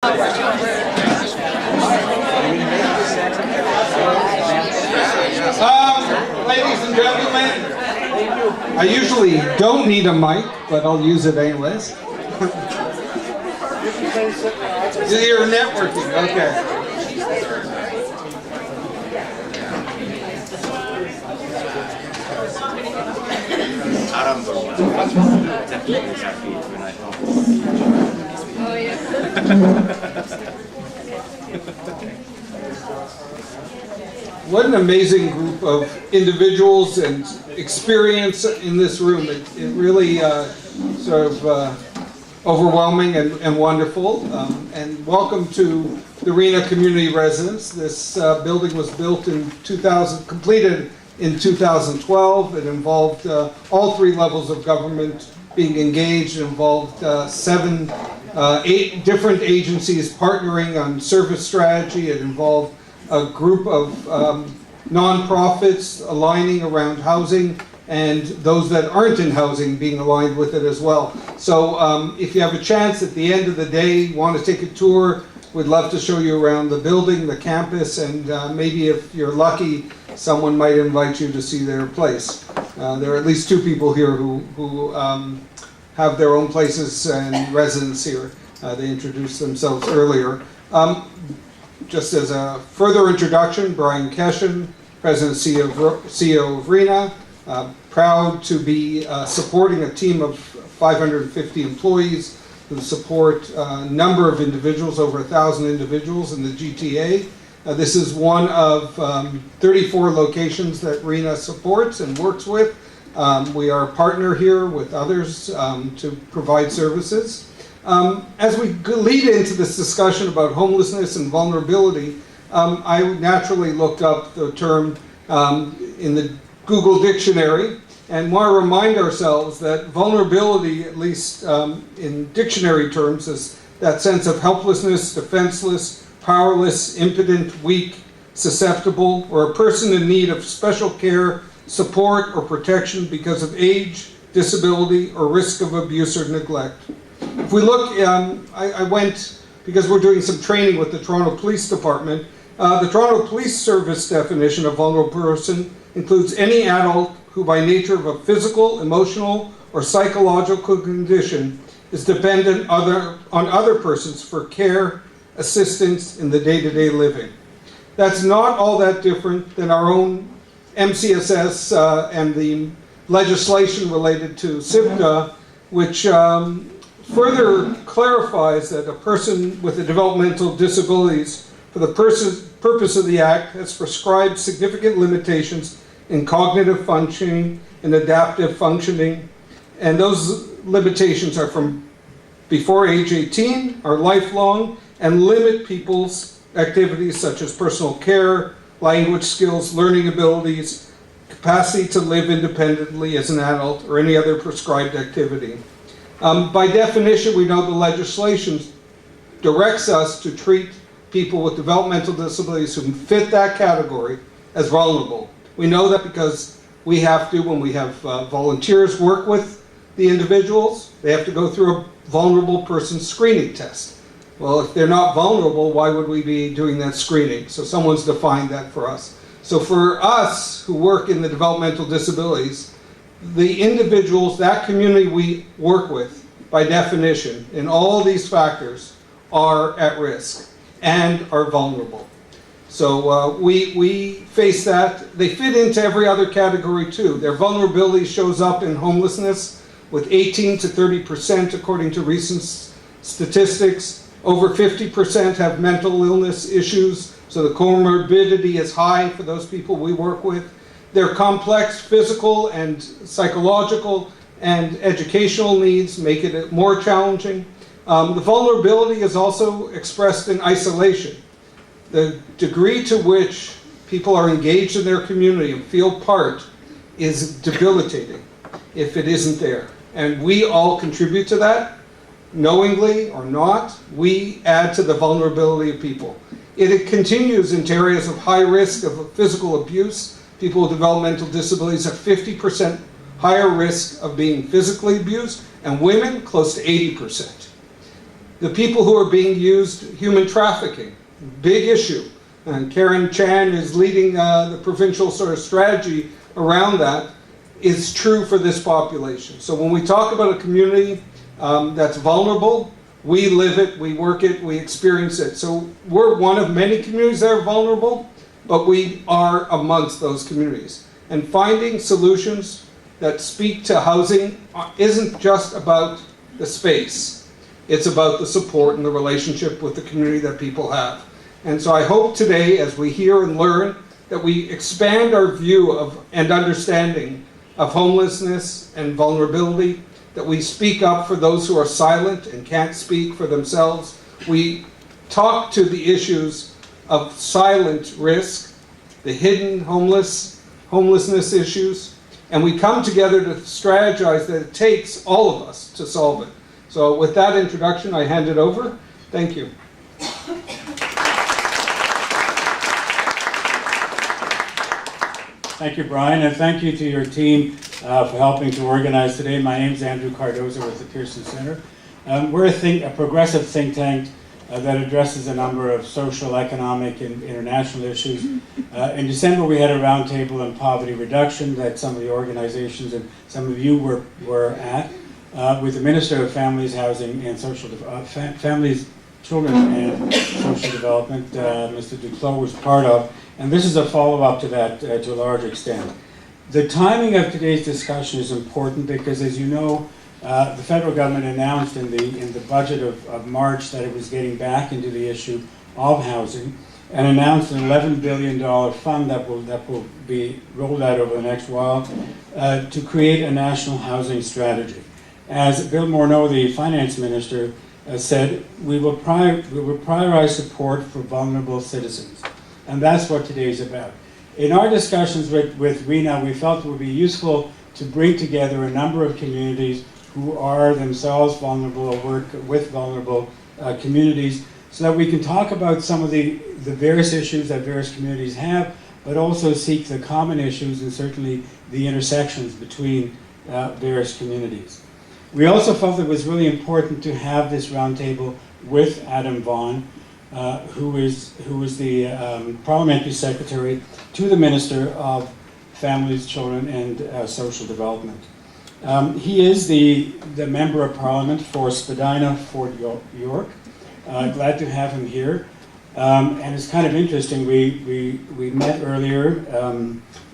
Ladies and gentlemen, I usually don't need a mic, but I'll use it anyways. You're networking, okay. What an amazing group of individuals and experience in this room. It really sort of overwhelming and wonderful. And welcome to the RENA Community Residence. This building was built in completed in 2012. It involved all three levels of government being engaged. It involved 8 different agencies partnering on service strategy. It involved a group of nonprofits aligning around housing, and those that aren't in housing being aligned with it as well. So if you have a chance at the end of the day, want to take a tour, we'd love to show you around the building, the campus, and maybe if you're lucky, someone might invite you to see their place. There are at least 2 people here who have their own places and residence here. They introduced themselves earlier. Just as a further introduction, Brian Keshen, President and CEO of RENA, proud to be supporting a team of 550 employees who support a number of individuals, over 1,000 individuals in the GTA. This is one of 34 locations that RENA supports and works with. We are a partner here with others to provide services. As we lead into this discussion about homelessness and vulnerability, I naturally looked up the term in the Google dictionary and want to remind ourselves that vulnerability, at least in dictionary terms, is that sense of helplessness, defenseless, powerless, impotent, weak, susceptible, or a person in need of special care, support, or protection because of age, disability, or risk of abuse or neglect. If we look, I went, because we're doing some training with the Toronto Police Department, the Toronto Police Service definition of vulnerable person includes any adult who by nature of a physical, emotional, or psychological condition is dependent on other persons for care, assistance in the day-to-day living. That's not all that different than our own MCSS and the legislation related to CIPTA, which further clarifies that a person with developmental disabilities, for the purpose of the Act, has prescribed significant limitations in cognitive functioning and adaptive functioning, and those limitations are from before age 18, are lifelong, and limit people's activities such as personal care, language skills, learning abilities, capacity to live independently as an adult, or any other prescribed activity. By definition, we know the legislation directs us to treat people with developmental disabilities who fit that category as vulnerable. We know that because we have to, when we have volunteers work with the individuals, they have to go through a vulnerable person screening test. Well, if they're not vulnerable, why would we be doing that screening? So someone's defined that for us. So for us who work in the developmental disabilities, the individuals, that community we work with, by definition, in all these factors, are at risk and are vulnerable. So we face that. They fit into every other category too. Their vulnerability shows up in homelessness with 18 to 30% according to recent statistics. Over 50% have mental illness issues, so the comorbidity is high for those people we work with. Their complex physical and psychological and educational needs make it more challenging. The vulnerability is also expressed in isolation. The degree to which people are engaged in their community and feel part is debilitating if it isn't there. And we all contribute to that, knowingly or not. We add to the vulnerability of people. It continues into areas of high risk of physical abuse. People with developmental disabilities have 50% higher risk of being physically abused, and women close to 80%. The people who are being used, human trafficking, big issue. And Karen Chan is leading the provincial sort of strategy around that, is true for this population. So when we talk about a community that's vulnerable, we live it, we work it, we experience it. So we're one of many communities that are vulnerable, but we are amongst those communities. And finding solutions that speak to housing isn't just about the space. It's about the support and the relationship with the community that people have. And so I hope today, as we hear and learn, that we expand our view of and understanding of homelessness and vulnerability, that we speak up for those who are silent and can't speak for themselves. We talk to the issues of silent risk, the hidden homelessness issues, and we come together to strategize that it takes all of us to solve it. So with that introduction, I hand it over. Thank you. Thank you, Brian, and thank you to your team for helping to organize today. My name is Andrew Cardoza with the Pearson Center. We're a progressive think tank that addresses a number of social, economic, and international issues. In December, we had a roundtable on poverty reduction that some of the organizations and some of you were at, with the Minister of Families, Housing, and Families, Children, and Social Development, Mr. Duclos, was part of. And this is a follow-up to that to a large extent. The timing of today's discussion is important because, as you know, the federal government announced in the budget of March that it was getting back into the issue of housing and announced an $11 billion fund that will be rolled out over the next while to create a national housing strategy. As Bill Morneau, the finance minister, said, we will prioritize support for vulnerable citizens. And that's what today is about. In our discussions with RENA, we felt it would be useful to bring together a number of communities who are themselves vulnerable or work with vulnerable communities so that we can talk about some of the various issues that various communities have, but also seek the common issues and certainly the intersections between various communities. We also felt it was really important to have this roundtable with Adam Vaughan, who is the Parliamentary Secretary to the Minister of Families, Children and Social Development. He is the Member of Parliament for Spadina, Fort York. Glad to have him here. And it's kind of interesting, we met earlier,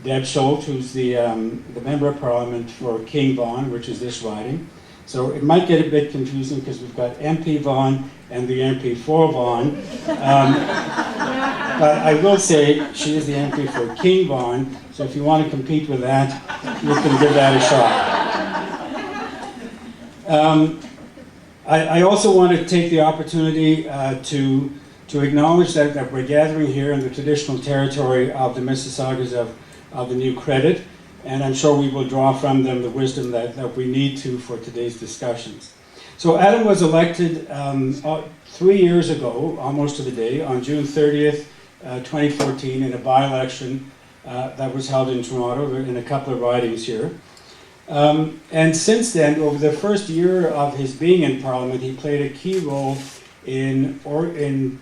Deb Schultz, who's the Member of Parliament for King Vaughan, which is this riding. So it might get a bit confusing because we've got MP Vaughan and the MP for Vaughan. But I will say she is the MP for King Vaughan, so if you want to compete with that, you can give that a shot. I also want to take the opportunity to acknowledge that we're gathering here in the traditional territory of the Mississaugas of the New Credit, and I'm sure we will draw from them the wisdom that we need to for today's discussions. So Adam was elected 3 years ago, almost to the day, on June 30th, 2014, in a by-election that was held in Toronto, in a couple of ridings here. And since then, over the first year of his being in Parliament, he played a key role in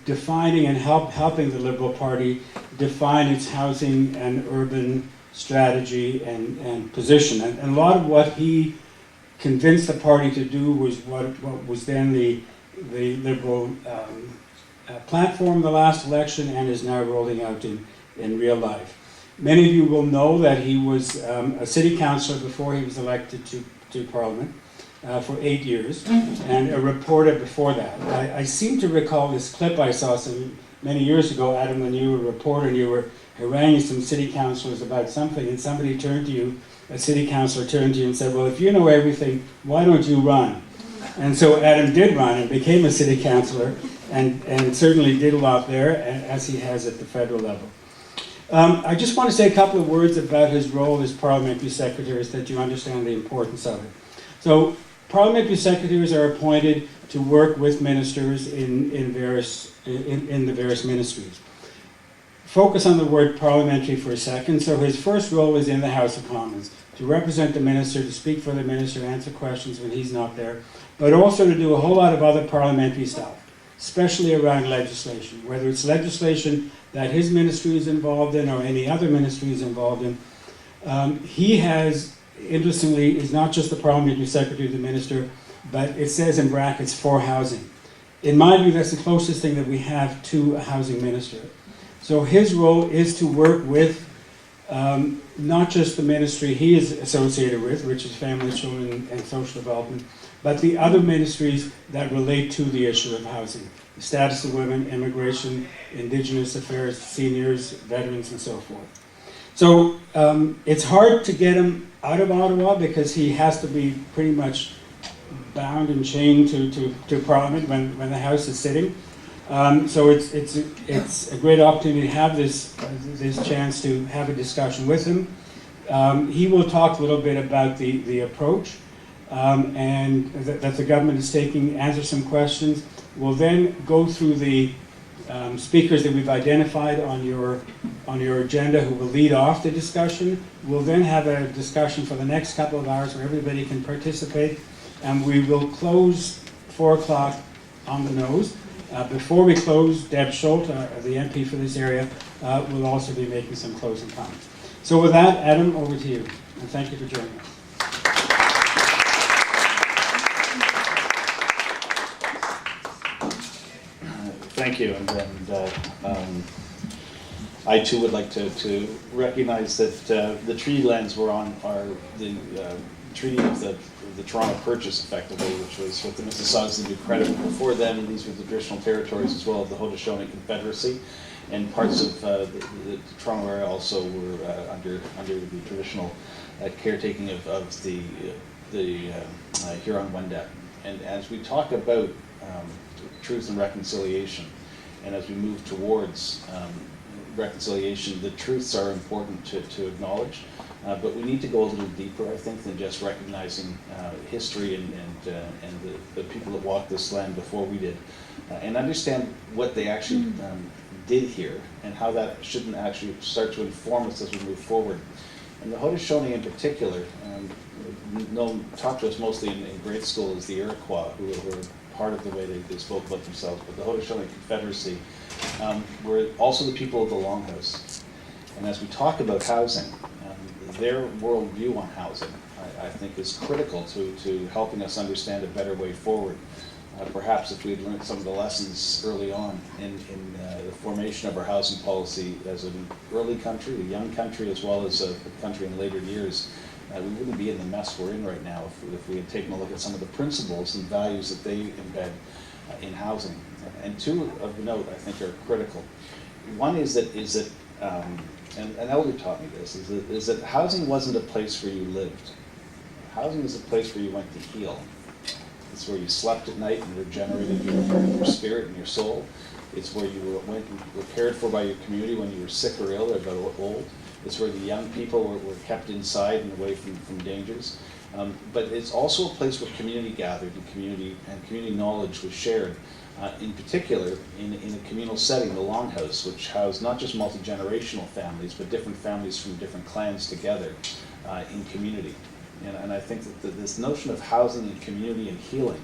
defining and helping the Liberal Party define its housing and urban strategy and position. And a lot of what he convinced the party to do was what was then the Liberal platform the last election and is now rolling out in real life. Many of you will know that he was a city councillor before he was elected to Parliament for 8 years, and a reporter before that. I seem to recall this clip I saw many years ago, Adam, when you were a reporter and you were haranguing some city councillors about something, and somebody turned to you, a city councillor turned to you and said, well, if you know everything, why don't you run? And so Adam did run and became a city councillor, and certainly did a lot there, as he has at the federal level. I just want to say a couple of words about his role as parliamentary secretary so that you understand the importance of it. So parliamentary secretaries are appointed to work with ministers in the various ministries. focus on the word parliamentary for a second. So his first role was in the House of Commons, to represent the minister, to speak for the minister, answer questions when he's not there, but also to do a whole lot of other parliamentary stuff, especially around legislation, whether it's legislation that his ministry is involved in or any other ministry is involved in. He has, interestingly, is not just the parliamentary secretary of the minister, but it says in brackets for housing. In my view, that's the closest thing that we have to a housing minister. So his role is to work with not just the ministry he is associated with, which is Family, Children and Social Development, but the other ministries that relate to the issue of housing. The status of women, immigration, Indigenous affairs, seniors, veterans, and so forth. So it's hard to get him out of Ottawa because he has to be pretty much bound and chained to Parliament when the House is sitting. So it's a great opportunity to have this chance to have a discussion with him. He will talk a little bit about the approach and that the government is taking, answer some questions. We'll then go through the speakers that we've identified on your agenda who will lead off the discussion. We'll then have a discussion for the next couple of hours where everybody can participate, and we will close 4 o'clock on the nose. Before we close, Deb Schultz, the MP for this area, will also be making some closing comments. So with that, Adam, over to you, and thank you for joining us. Thank you, and I too would like to recognize that the treaty lands were on the treaty of the Toronto Purchase, effectively, which was with the Mississaugas and New Credit. Before then, these were the traditional territories as well of the Haudenosaunee Confederacy, and parts of the Toronto area also were under the traditional caretaking of the Huron-Wendat. And as we talk about truth and reconciliation, and as we move towards reconciliation, the truths are important to acknowledge, but we need to go a little deeper, I think, than just recognizing history and the people that walked this land before we did, and understand what they actually did here, and how that shouldn't actually start to inform us as we move forward. And the Haudenosaunee in particular, taught to us mostly in grade school, is the Iroquois, who were part of the way they spoke about themselves, but the Haudenosaunee Confederacy were also the people of the Longhouse. And as we talk about housing, their worldview on housing, I think, is critical to helping us understand a better way forward. Perhaps if we had learned some of the lessons early on in the formation of our housing policy as an early country, a young country, as well as a country in later years, we wouldn't be in the mess we're in right now if we had taken a look at some of the principles and values that they embed in housing. And two of note, I think, are critical. One is that and an elder taught me this, is that housing wasn't a place where you lived. Housing is a place where you went to heal. It's where you slept at night and regenerated your spirit and your soul. It's where you were cared for by your community when you were sick or ill or got old. It's where the young people were kept inside and away from dangers. But it's also a place where community gathered and community knowledge was shared. In particular, in a communal setting, the Longhouse, which housed not just multi-generational families, but different families from different clans together in community. And I think that this notion of housing and community and healing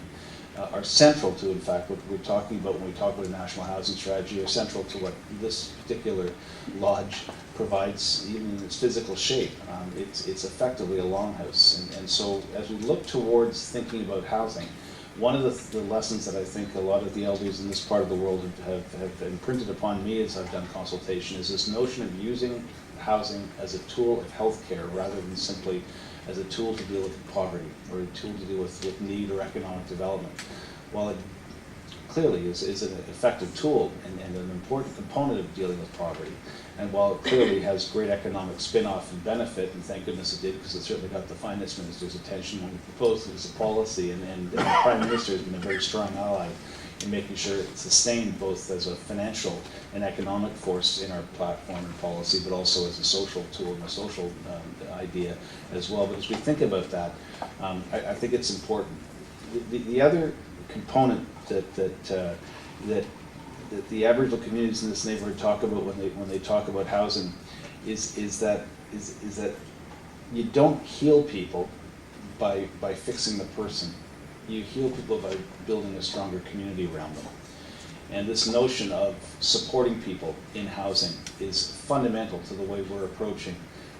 are central to, in fact, what we're talking about when we talk about a national housing strategy, are central to what this particular lodge provides, even in its physical shape. It's effectively a longhouse. And so as we look towards thinking about housing, one of the lessons that I think a lot of the elders in this part of the world have imprinted upon me as I've done consultation is this notion of using housing as a tool of healthcare rather than simply as a tool to deal with poverty or a tool to deal with need or economic development. While it clearly is an effective tool and an important component of dealing with poverty, and while it clearly has great economic spin-off and benefit, and thank goodness it did because it certainly got the finance minister's attention when we proposed it as a policy, and the Prime Minister has been a very strong ally in making sure it's sustained both as a financial and economic force in our platform and policy, but also as a social tool and a social idea as well. But as we think about that, I think it's important. The other component that the Aboriginal communities in this neighborhood talk about when they talk about housing is that you don't heal people by fixing the person. You heal people by building a stronger community around them. And this notion of supporting people in housing is fundamental to the way we're approaching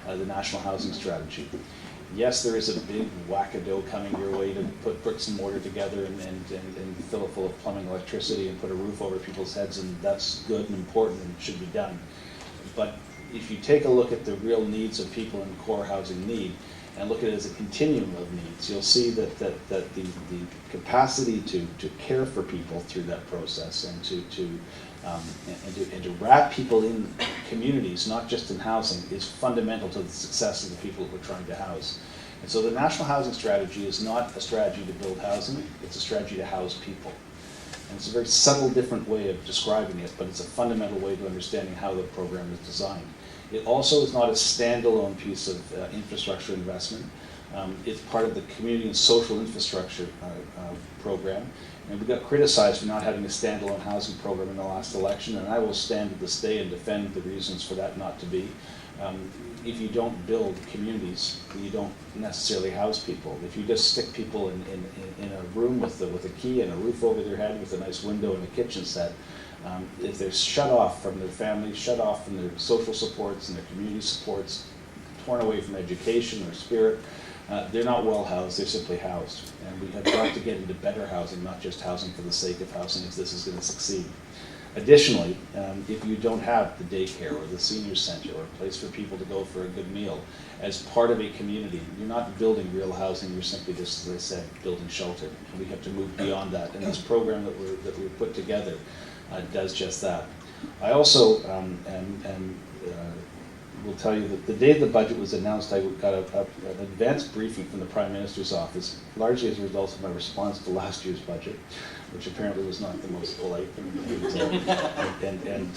the National Housing Strategy. Yes, there is a big wackadoodle coming your way to put bricks and mortar together and fill it full of plumbing, electricity, and put a roof over people's heads, and that's good and important and should be done. But if you take a look at the real needs of people in core housing need, and look at it as a continuum of needs, you'll see that the capacity to care for people through that process and to wrap people in communities, not just in housing, is fundamental to the success of the people that we're trying to house. And so the National Housing Strategy is not a strategy to build housing, it's a strategy to house people. And it's a very subtle, different way of describing it, but it's a fundamental way to understanding how the program is designed. It also is not a standalone piece of infrastructure investment. It's part of the community and social infrastructure program. And we got criticized for not having a standalone housing program in the last election, and I will stand to this day and defend the reasons for that not to be. If you don't build communities, you don't necessarily house people. If you just stick people in a room with a key and a roof over their head with a nice window and a kitchen set, if they're shut off from their families, shut off from their social supports and their community supports, torn away from education or spirit, they're not well housed, they're simply housed. And we have got to get into better housing, not just housing for the sake of housing, if this is going to succeed. Additionally, if you don't have the daycare or the senior center or a place for people to go for a good meal as part of a community, you're not building real housing, you're simply just, as I said, building shelter. And we have to move beyond that. And this program that we've put together does just that. I also will tell you that the day the budget was announced, I got an advanced briefing from the Prime Minister's office, largely as a result of my response to last year's budget, which apparently was not the most polite and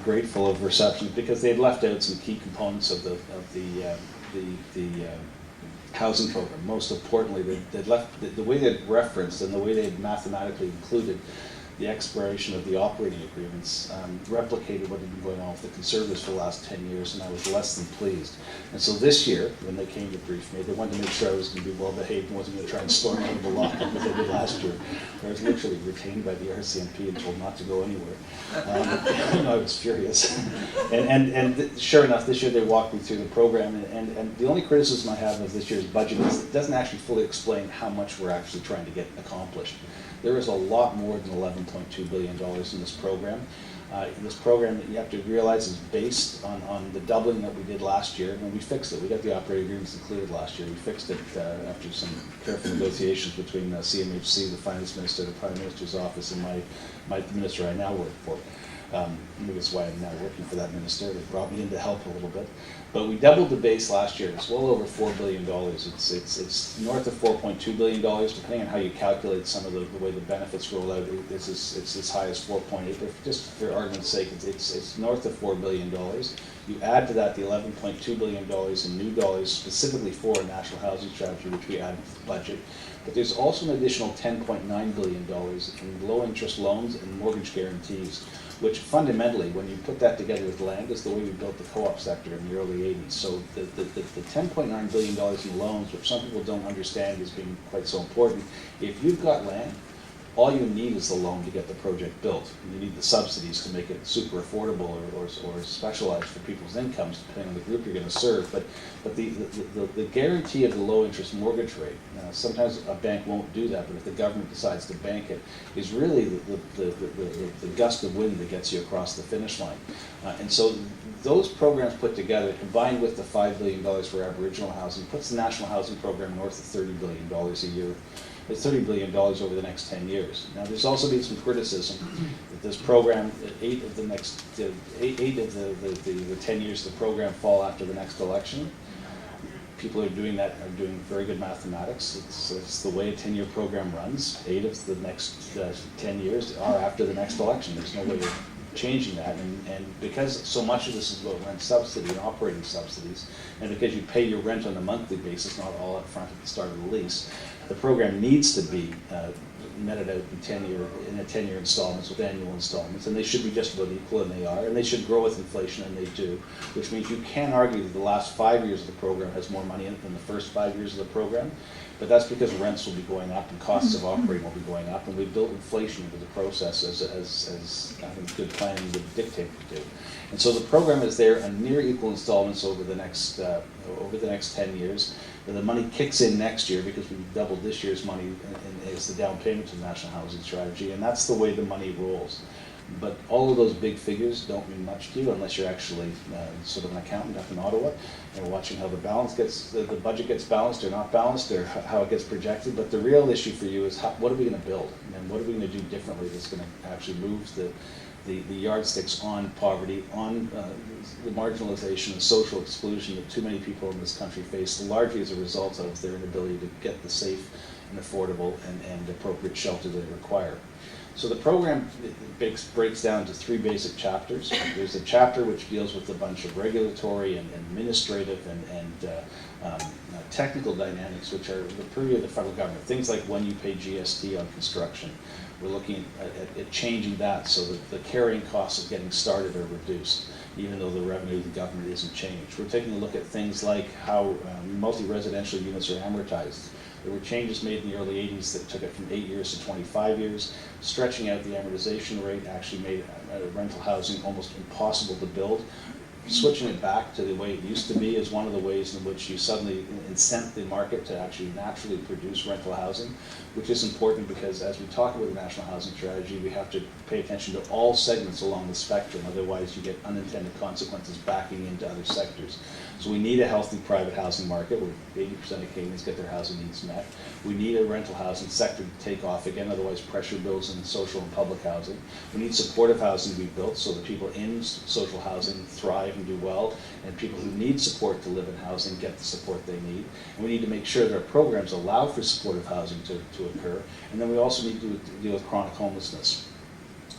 grateful of reception, because they had left out some key components of the housing program. Most importantly, they'd left the way they'd referenced and the way they'd mathematically included the expiration of the operating agreements replicated what had been going on with the Conservatives for the last 10 years, and I was less than pleased. And so this year, when they came to brief me, they wanted to make sure I was going to be well behaved and wasn't going to try and storm out of the lockup as I did last year, where I was literally retained by the RCMP and told not to go anywhere. I was furious. And sure enough, this year they walked me through the program, and the only criticism I have of this year's budget is it doesn't actually fully explain how much we're actually trying to get accomplished. There is a lot more than $11.2 billion in this program. This program, that you have to realize, is based on the doubling that we did last year, and we fixed it. We got the operating agreements included last year. We fixed it after some careful negotiations between CMHC, the Finance Minister, the Prime Minister's office, and the minister I now work for. Maybe that's why I'm now working for that minister. They brought me in to help a little bit. But we doubled the base last year. It's well over $4 billion. It's north of $4.2 billion, depending on how you calculate some of the way the benefits roll out. It's as high as 4.8, but just for argument's sake, it's north of $4 billion. You add to that the $11.2 billion in new dollars specifically for a national housing strategy, which we added to the budget. But there's also an additional $10.9 billion in low-interest loans and mortgage guarantees, which fundamentally, when you put that together with land, is the way we built the co-op sector in the early 80s. So the $10.9 billion in loans, which some people don't understand as being quite so important, if you've got land, all you need is the loan to get the project built. You need the subsidies to make it super affordable or specialized for people's incomes, depending on the group you're going to serve. But the guarantee of the low interest mortgage rate, sometimes a bank won't do that, but if the government decides to bank it, is really the gust of wind that gets you across the finish line. And so those programs put together, combined with the $5 billion for Aboriginal housing, puts the National Housing Program north of $30 billion a year. It's $30 billion over the next 10 years. Now, there's also been some criticism that this program, 8 of the 10 years of the program fall after the next election. People who are doing that are doing very good mathematics. It's the way a 10-year program runs. 8 of the next 10 years are after the next election. There's no way of changing that, and because so much of this is about rent subsidy and operating subsidies, and because you pay your rent on a monthly basis, not all up front at the start of the lease, the program needs to be meted out in a 10-year installments with annual installments, and they should be just about equal, and they are, and they should grow with inflation, and they do, which means you can argue that the last 5 years of the program has more money in it than the first 5 years of the program, but that's because rents will be going up and costs of operating will be going up, and we've built inflation into the process as I think good planning would dictate we do. And so the program is there in near equal installments over the next 10 years. The money kicks in next year because we've doubled this year's money as the down payment to the National Housing Strategy, and that's the way the money rolls. But all of those big figures don't mean much to you unless you're actually sort of an accountant up in Ottawa and watching how the budget gets balanced or not balanced, or how it gets projected. But the real issue for you is what are we going to build, and what are we going to do differently that's going to actually move the yardsticks on poverty, on the marginalization and social exclusion that too many people in this country face, largely as a result of their inability to get the safe and affordable and appropriate shelter they require. So the program breaks down to 3 basic chapters. There's a chapter which deals with a bunch of regulatory and administrative and technical dynamics, which are the purview of the federal government. Things like when you pay GST on construction. We're looking at changing that so that the carrying costs of getting started are reduced, even though the revenue of the government isn't changed. We're taking a look at things like how multi-residential units are amortized. There were changes made in the early 80s that took it from 8 years to 25 years. Stretching out the amortization rate actually made rental housing almost impossible to build. Switching it back to the way it used to be is one of the ways in which you suddenly incent the market to actually naturally produce rental housing, which is important because as we talk about the National Housing Strategy, we have to pay attention to all segments along the spectrum. Otherwise, you get unintended consequences backing into other sectors. So we need a healthy private housing market where 80% of Canadians get their housing needs met. We need a rental housing sector to take off again, otherwise pressure builds in social and public housing. We need supportive housing to be built so that people in social housing thrive and do well, and people who need support to live in housing get the support they need. And we need to make sure that our programs allow for supportive housing to occur. And then we also need to deal with chronic homelessness.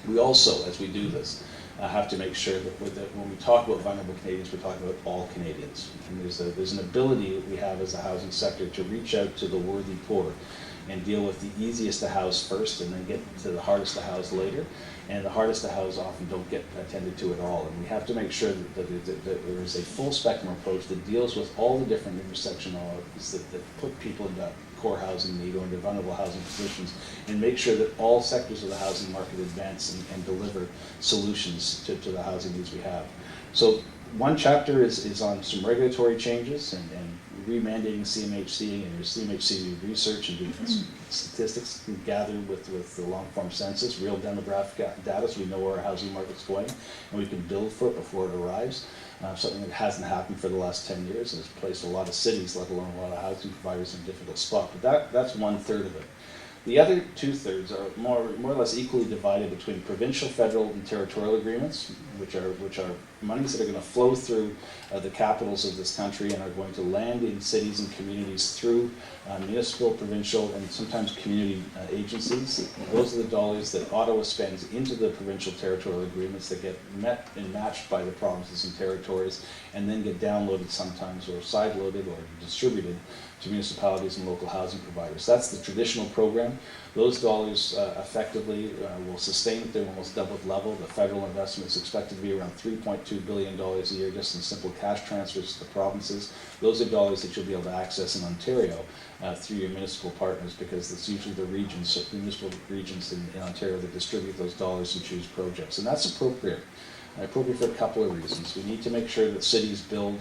We also, as we do this, have to make sure that when we talk about vulnerable Canadians, we're talking about all Canadians. And there's an ability that we have as a housing sector to reach out to the worthy poor and deal with the easiest to house first and then get to the hardest to house later. And the hardest to house often don't get attended to at all. And we have to make sure that there is a full spectrum approach that deals with all the different intersectionalities that put people into core housing need or into vulnerable housing positions, and make sure that all sectors of the housing market advance and deliver solutions to the housing needs we have. So one chapter is on some regulatory changes and re-mandating CMHC, and your CMHC do research and do statistics gathered with the long-form census, real demographic data, so we know where our housing market's going, and we can build for it before it arrives. Something that hasn't happened for the last 10 years and has placed a lot of cities, let alone a lot of housing providers, in a difficult spot. But that's 1/3 of it. The other 2/3 are more or less equally divided between provincial, federal, and territorial agreements, which are monies that are going to flow through the capitals of this country and are going to land in cities and communities through municipal, provincial, and sometimes community agencies. Those are the dollars that Ottawa spends into the provincial territorial agreements that get met and matched by the provinces and territories, and then get downloaded sometimes or sideloaded or distributed to municipalities and local housing providers. That's the traditional program. Those dollars effectively will sustain at their almost doubled level. The federal investment is expected to be around $3.2 billion a year just in simple cash transfers to the provinces. Those are dollars that you'll be able to access in Ontario through your municipal partners, because it's usually the municipal regions in Ontario that distribute those dollars and choose projects. And that's appropriate. Appropriate for a couple of reasons. We need to make sure that cities build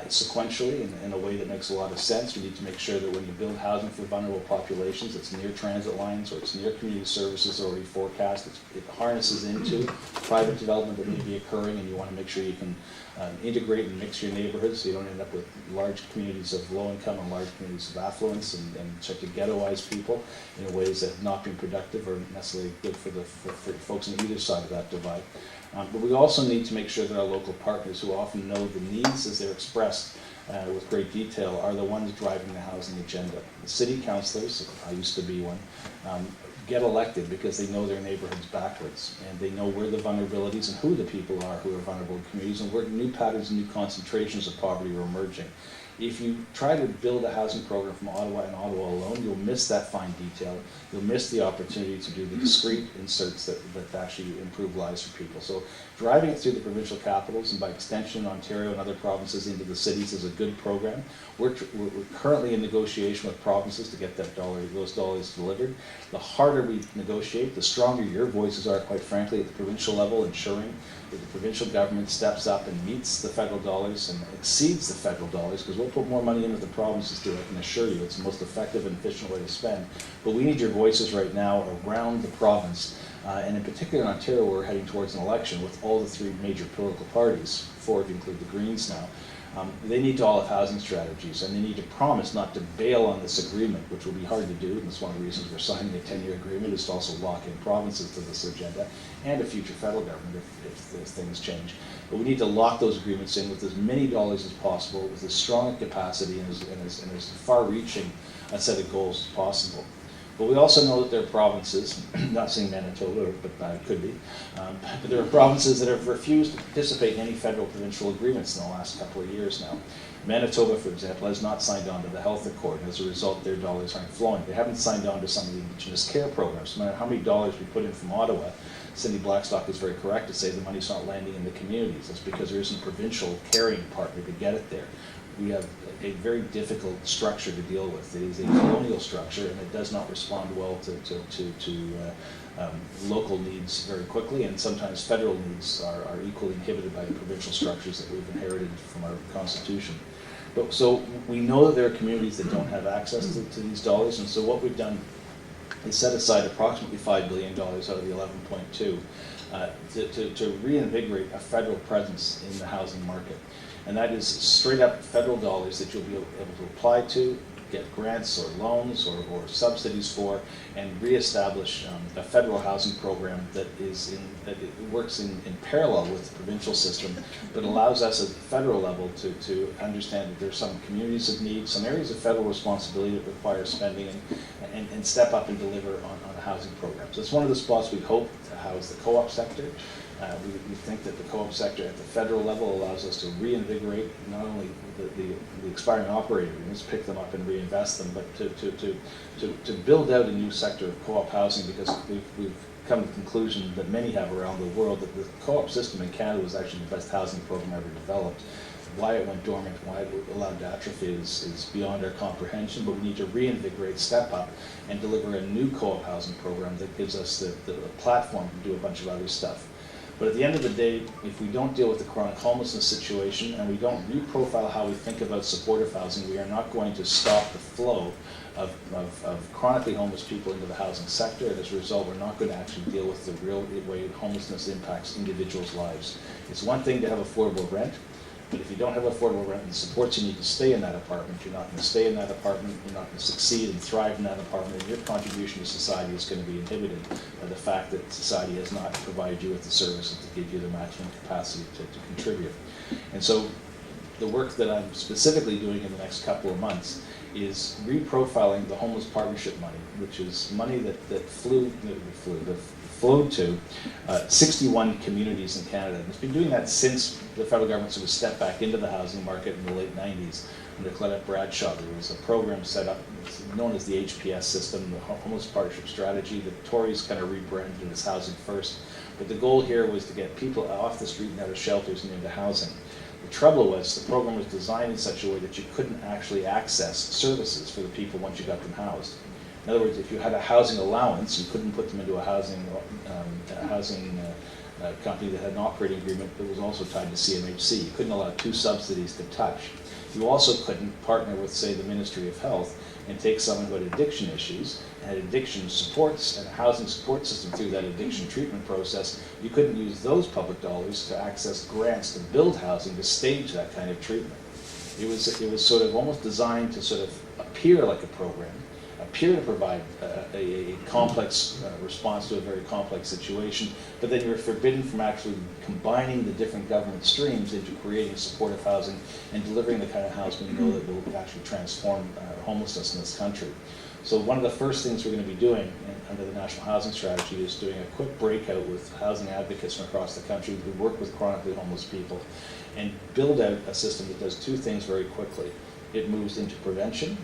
sequentially in a way that makes a lot of sense. We need to make sure that when you build housing for vulnerable populations, it's near transit lines or it's near community services already forecast. It harnesses into private development that may be occurring, and you want to make sure you can integrate and mix your neighborhoods so you don't end up with large communities of low income and large communities of affluence and start to ghettoize people in ways that have not been productive or necessarily good for folks on either side of that divide. But we also need to make sure that our local partners, who often know the needs as they're expressed with great detail, are the ones driving the housing agenda. The city councillors, I used to be one, get elected because they know their neighborhoods backwards, and they know where the vulnerabilities and who the people are who are vulnerable in communities and where new patterns and new concentrations of poverty are emerging. If you try to build a housing program from Ottawa and Ottawa alone, you'll miss that fine detail. You'll miss the opportunity to do the discrete inserts that actually improve lives for people. So driving it through the provincial capitals and by extension Ontario and other provinces into the cities is a good program. We're currently in negotiation with provinces to get those dollars delivered. The harder we negotiate, the stronger your voices are, quite frankly, at the provincial level, ensuring that the provincial government steps up and meets the federal dollars and exceeds the federal dollars, because we'll put more money in than the provinces do, I can assure you. It's the most effective and efficient way to spend. But we need your voices right now around the province, and in particular in Ontario, we're heading towards an election with all the three major political parties, four if you include the Greens now. They need to all have housing strategies, and they need to promise not to bail on this agreement, which will be hard to do, and that's one of the reasons we're signing a 10-year agreement, is to also lock in provinces to this agenda, and a future federal government if things change. But we need to lock those agreements in with as many dollars as possible, with as strong a capacity and as far-reaching a set of goals as possible. But we also know that there are provinces, not saying Manitoba, but it could be, but there are provinces that have refused to participate in any federal provincial agreements in the last couple of years now. Manitoba, for example, has not signed on to the health accord, and as a result, their dollars aren't flowing. They haven't signed on to some of the Indigenous care programs. No matter how many dollars we put in from Ottawa, Cindy Blackstock is very correct to say the money's not landing in the communities. That's because there isn't a provincial carrying partner to get it there. We have a very difficult structure to deal with. It is a colonial structure, and it does not respond well to local needs very quickly, and sometimes federal needs are equally inhibited by the provincial structures that we've inherited from our Constitution. But, so we know that there are communities that don't have access to these dollars, and so what we've done is set aside approximately $5 billion out of the 11.2 to reinvigorate a federal presence in the housing market. And that is straight up federal dollars that you'll be able to apply to, get grants or loans or subsidies for, and reestablish a federal housing program that works in parallel with the provincial system, but allows us at the federal level to understand that there's some communities of need, some areas of federal responsibility that require spending, and step up and deliver on a housing program. So it's one of the spots we hope to house the co-op sector. We think that the co-op sector at the federal level allows us to reinvigorate not only the expiring operating agreements, pick them up and reinvest them, but to build out a new sector of co-op housing, because we've come to the conclusion that many have around the world that the co-op system in Canada was actually the best housing program ever developed. Why it went dormant, why it allowed to atrophy is beyond our comprehension, but we need to reinvigorate, step up, and deliver a new co-op housing program that gives us the platform to do a bunch of other stuff. But at the end of the day, if we don't deal with the chronic homelessness situation and we don't reprofile how we think about supportive housing, we are not going to stop the flow of chronically homeless people into the housing sector, and as a result, we're not going to actually deal with the real way homelessness impacts individuals' lives. It's one thing to have affordable rent, but if you don't have affordable rent and the supports you need to stay in that apartment, you're not going to stay in that apartment, you're not going to succeed and thrive in that apartment, and your contribution to society is going to be inhibited by the fact that society has not provided you with the services to give you the maximum capacity to contribute. And so the work that I'm specifically doing in the next couple of months is reprofiling the homeless partnership money, which is money that flowed to 61 communities in Canada. And it's been doing that since the federal government sort of stepped back into the housing market in the late 90s under Claudette Bradshaw. There was a program set up known as the HPS system, the Homeless Partnership Strategy. The Tories kind of rebranded as Housing First. But the goal here was to get people off the street and out of shelters and into housing. The trouble was the program was designed in such a way that you couldn't actually access services for the people once you got them housed. In other words, if you had a housing allowance, you couldn't put them into a housing company that had an operating agreement that was also tied to CMHC. You couldn't allow two subsidies to touch. You also couldn't partner with, say, the Ministry of Health and take someone who had addiction issues and had addiction supports and a housing support system through that addiction treatment process. You couldn't use those public dollars to access grants to build housing to stage that kind of treatment. It was sort of almost designed to sort of appear like a program, appear to provide a complex response to a very complex situation, but then you're forbidden from actually combining the different government streams into creating supportive housing and delivering the kind of housing we know that will actually transform homelessness in this country. So one of the first things we're going to be doing under the National Housing Strategy is doing a quick breakout with housing advocates from across the country who work with chronically homeless people and build out a system that does two things very quickly. it moves into prevention,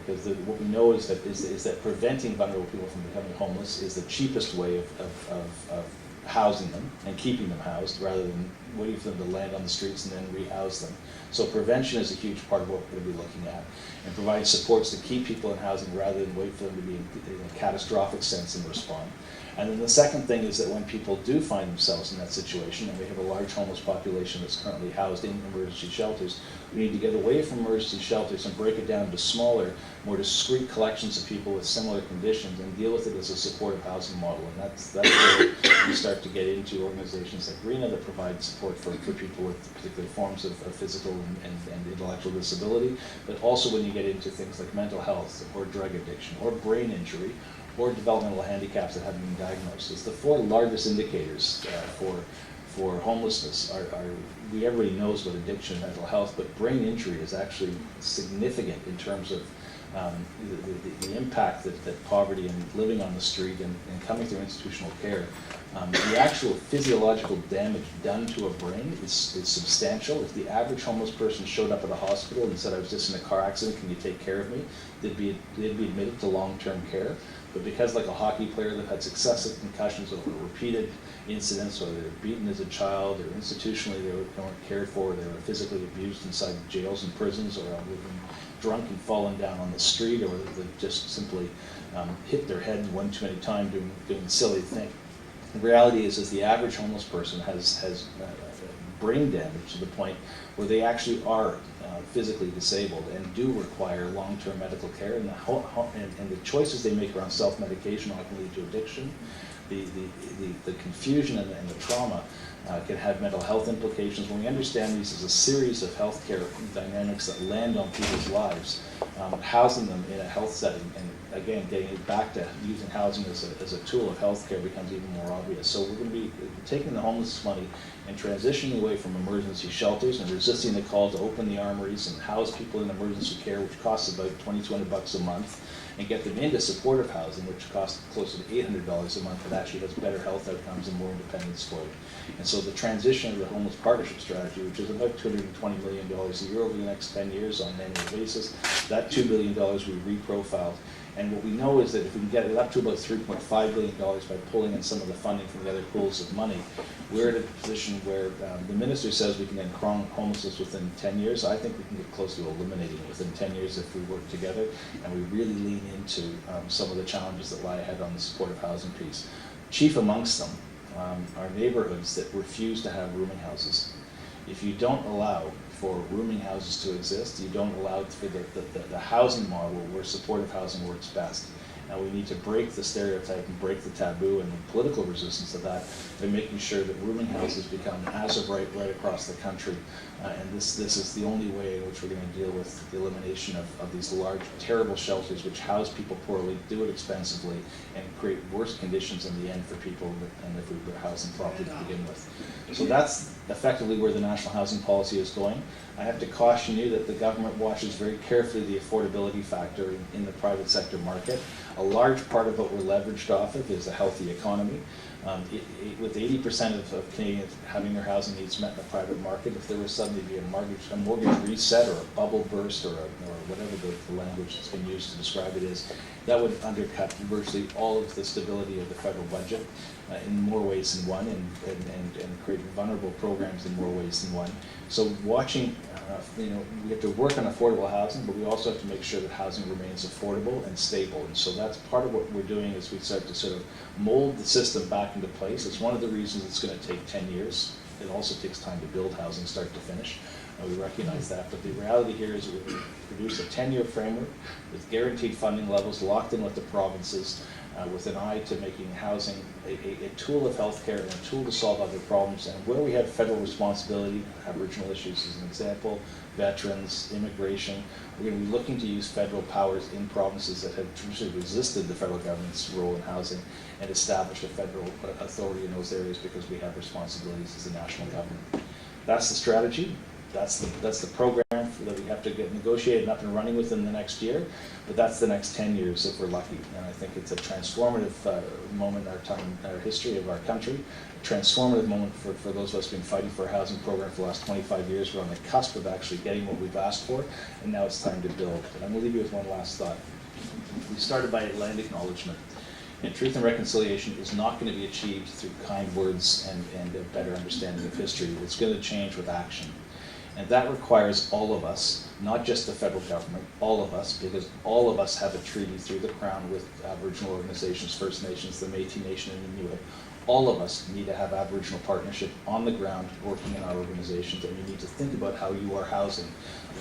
because what we know is that preventing vulnerable people from becoming homeless is the cheapest way of housing them and keeping them housed, rather than waiting for them to land on the streets and then rehouse them. So prevention is a huge part of what we're going to be looking at, and providing supports to keep people in housing rather than wait for them to be in a catastrophic sense and respond. And then the second thing is that when people do find themselves in that situation, and we have a large homeless population that's currently housed in emergency shelters, we need to get away from emergency shelters and break it down into smaller, more discrete collections of people with similar conditions and deal with it as a supportive housing model. And that's where we start to get into organizations like RENA that provide support for people with particular forms of physical and intellectual disability, but also when you get into things like mental health or drug addiction or brain injury or developmental handicaps that haven't been diagnosed. It's the four largest indicators for homelessness. Everybody knows about addiction and mental health, but brain injury is actually significant in terms of the impact that poverty and living on the street and coming through institutional care, the actual physiological damage done to a brain is substantial. If the average homeless person showed up at a hospital and said, "I was just in a car accident, can you take care of me?" they'd be admitted to long-term care. But because, like a hockey player, they've had successive concussions over repeated incidents, or they were beaten as a child, or institutionally they weren't cared for, they were physically abused inside jails and prisons, or they've been drunk and fallen down on the street, or they've just simply hit their head one too many times doing a silly thing. The reality is the average homeless person has brain damage to the point where they actually are physically disabled and do require long-term medical care, and the choices they make around self-medication often lead to addiction. The confusion and the trauma can have mental health implications. When we understand these as a series of healthcare dynamics that land on people's lives, housing them in a health setting, and again, getting it back to using housing as a tool of healthcare becomes even more obvious. So we're going to be taking the homeless money and transitioning away from emergency shelters and resisting the call to open the armories and house people in emergency care, which costs about $2,200 a month, and get them into supportive housing, which costs closer to $800 a month, but actually has better health outcomes and more independence for you. And so the transition of the homeless partnership strategy, which is about $220 million a year over the next 10 years on an annual basis, that $2 billion we reprofiled. And what we know is that if we can get it up to about $3.5 billion by pulling in some of the funding from the other pools of money, we're in a position where the minister says we can end chronic homelessness within 10 years. I think we can get close to eliminating it within 10 years if we work together and we really lean into some of the challenges that lie ahead on the supportive housing piece. Chief amongst them are neighborhoods that refuse to have rooming houses. If you don't allow for rooming houses to exist, you don't allow for the housing model where supportive housing works best. And we need to break the stereotype and break the taboo and the political resistance to that by making sure that rooming houses become as of right across the country. And this is the only way in which we're going to deal with the elimination of these large, terrible shelters which house people poorly, do it expensively, and create worse conditions in the end for people than if we were housing properly to begin with. So that's effectively where the national housing policy is going. I have to caution you that the government watches very carefully the affordability factor in the private sector market. A large part of what we're leveraged off of is a healthy economy. With 80% of Canadians having their housing needs met in the private market, if there was suddenly be a mortgage reset or a bubble burst or whatever the language that's been used to describe it is, that would undercut virtually all of the stability of the federal budget in more ways than one, and create vulnerable programs in more ways than one. So watching, we have to work on affordable housing, but we also have to make sure that housing remains affordable and stable. And so that's part of what we're doing as we start to sort of mold the system back into place. It's one of the reasons it's going to take 10 years. It also takes time to build housing start to finish. We recognize that, but the reality here is we produce a 10-year framework with guaranteed funding levels locked in with the provinces, with an eye to making housing a tool of healthcare and a tool to solve other problems. And where we have federal responsibility, Aboriginal issues as an example, veterans, immigration, we're going to be looking to use federal powers in provinces that have traditionally resisted the federal government's role in housing and establish a federal authority in those areas because we have responsibilities as a national government. That's the strategy. That's the program that we have to get negotiated and up and running within the next year, but that's the next 10 years if we're lucky. And I think it's a transformative moment in our time, our history of our country, a transformative moment for those of us who've been fighting for a housing program for the last 25 years. We're on the cusp of actually getting what we've asked for, and now it's time to build. And I'm going to leave you with one last thought. We started by land acknowledgement. And truth and reconciliation is not going to be achieved through kind words and a better understanding of history. It's going to change with action. And that requires all of us, not just the federal government, all of us, because all of us have a treaty through the Crown with Aboriginal organizations, First Nations, the Métis Nation, and Inuit. All of us need to have Aboriginal partnership on the ground working in our organizations, and you need to think about how you are housing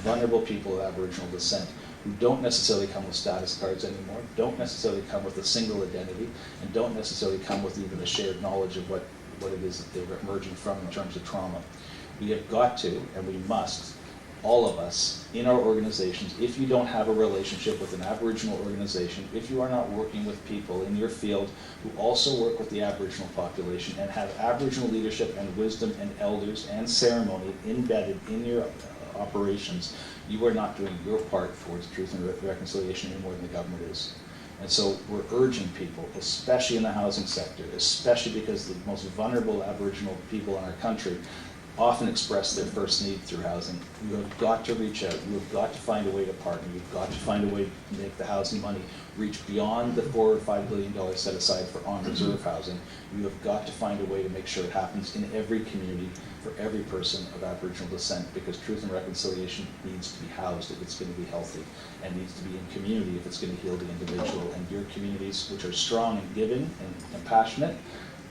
vulnerable people of Aboriginal descent who don't necessarily come with status cards anymore, don't necessarily come with a single identity, and don't necessarily come with even a shared knowledge of what it is that they're emerging from in terms of trauma. We have got to, and we must, all of us in our organizations, if you don't have a relationship with an Aboriginal organization, if you are not working with people in your field who also work with the Aboriginal population and have Aboriginal leadership and wisdom and elders and ceremony embedded in your operations, you are not doing your part towards truth and reconciliation any more than the government is. And so we're urging people, especially in the housing sector, especially because the most vulnerable Aboriginal people in our country often express their first need through housing. You have got to reach out. You have got to find a way to partner. You've got to find a way to make the housing money reach beyond the $4 or $5 billion set aside for on-reserve housing. You have got to find a way to make sure it happens in every community for every person of Aboriginal descent, because truth and reconciliation needs to be housed if it's going to be healthy, and needs to be in community if it's going to heal the individual. And your communities, which are strong and giving and compassionate,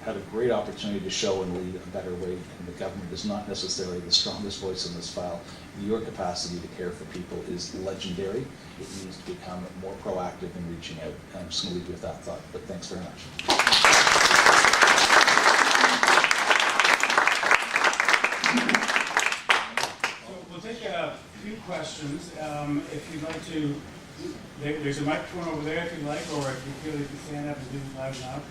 have a great opportunity to show and lead a better way, and the government is not necessarily the strongest voice in this file. Your capacity to care for people is legendary. It needs to become more proactive in reaching out. And I'm just going to leave you with that thought, but thanks very much. So we'll take a few questions. If you'd like to, there's a microphone over there if you'd like, or if you feel you can stand up and do it loud enough.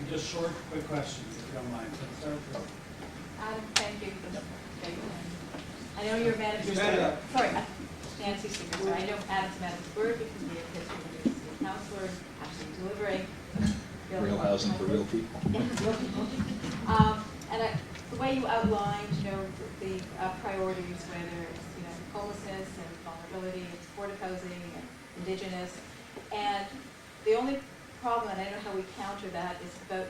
Just short, quick questions, if you don't mind. So start with Adam, thank you. I know you're managing. Sorry, Nancy Singer. So I know Adam's managed work. You can be a history counselor, actually delivering Real housing for real people. Yeah, real people. The way you outlined, the priorities, whether it's homelessness and vulnerability, and supportive housing, and Indigenous, and the only problem, and I don't know how we counter that, is about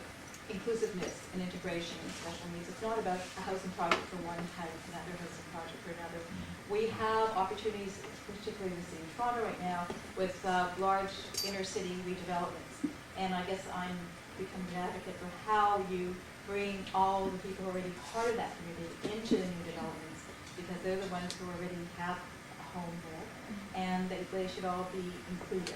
inclusiveness and integration and special needs. It's not about a housing project for one type, another housing project for another. We have opportunities, particularly in the city of Toronto right now, with large inner city redevelopments. And I guess I'm becoming an advocate for how you bring all the people who are already part of that community into the new developments, because they're the ones who already have a home there, and that they should all be included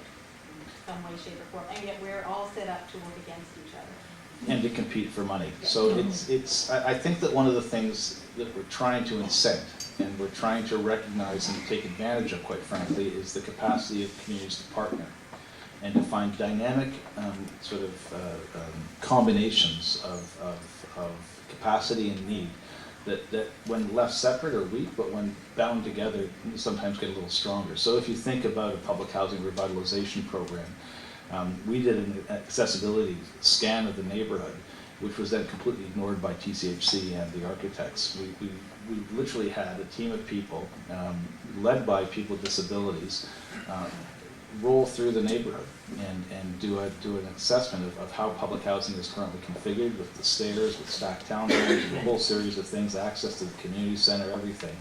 some way, shape, or form, and yet we're all set up to work against each other. And to compete for money. So I think that one of the things that we're trying to incent, and we're trying to recognize and take advantage of, quite frankly, is the capacity of communities to partner and to find dynamic combinations of capacity and need that when left separate are weak, but when bound together sometimes get a little stronger. So if you think about a public housing revitalization program, we did an accessibility scan of the neighborhood, which was then completely ignored by TCHC and the architects. We literally had a team of people, led by people with disabilities, roll through the neighborhood and do an assessment of how public housing is currently configured, with the stairs, with stacked townhomes, a whole series of things, access to the community center, everything.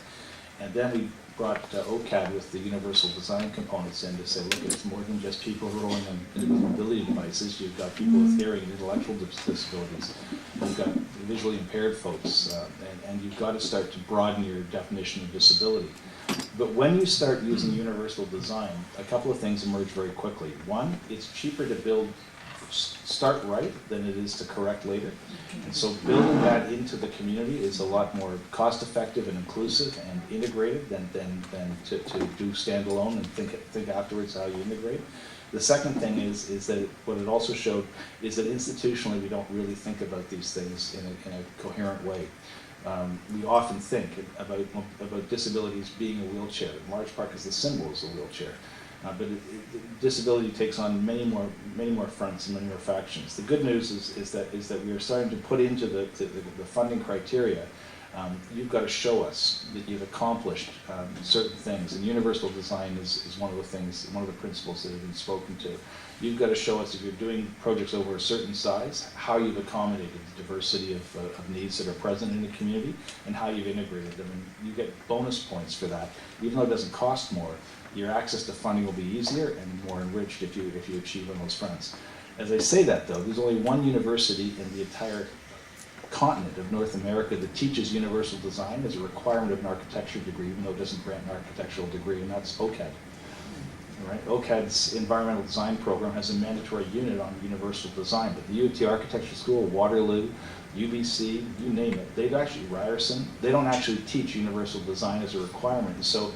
And then we brought OCAD with the universal design components in to say, look, it's more than just people rolling on mobility devices. You've got people with hearing and intellectual disabilities. You've got visually impaired folks, and you've got to start to broaden your definition of disability. But when you start using universal design, a couple of things emerge very quickly. One, it's cheaper to start right than it is to correct later. And so building that into the community is a lot more cost-effective and inclusive and integrated than to do standalone and think afterwards how you integrate. The second thing is that what it also showed is that institutionally we don't really think about these things in a coherent way. We often think about disabilities being a wheelchair, in large part because the symbol is a wheelchair. But disability takes on many more fronts and many more factions. The good news is that we are starting to put into the funding criteria. You've got to show us that you've accomplished certain things, and universal design is one of the things, one of the principles that have been spoken to. You've got to show us, if you're doing projects over a certain size, how you've accommodated the diversity of needs that are present in the community and how you've integrated them. And you get bonus points for that. Even though it doesn't cost more, your access to funding will be easier and more enriched if you achieve on those fronts. As I say that, though, there's only one university in the entire continent of North America that teaches universal design as a requirement of an architecture degree, even though it doesn't grant an architectural degree, and that's OCAD. Right? OCAD's environmental design program has a mandatory unit on universal design, but the U of T Architecture School, Waterloo, UBC, you name it, they've actually, Ryerson, they don't actually teach universal design as a requirement. And so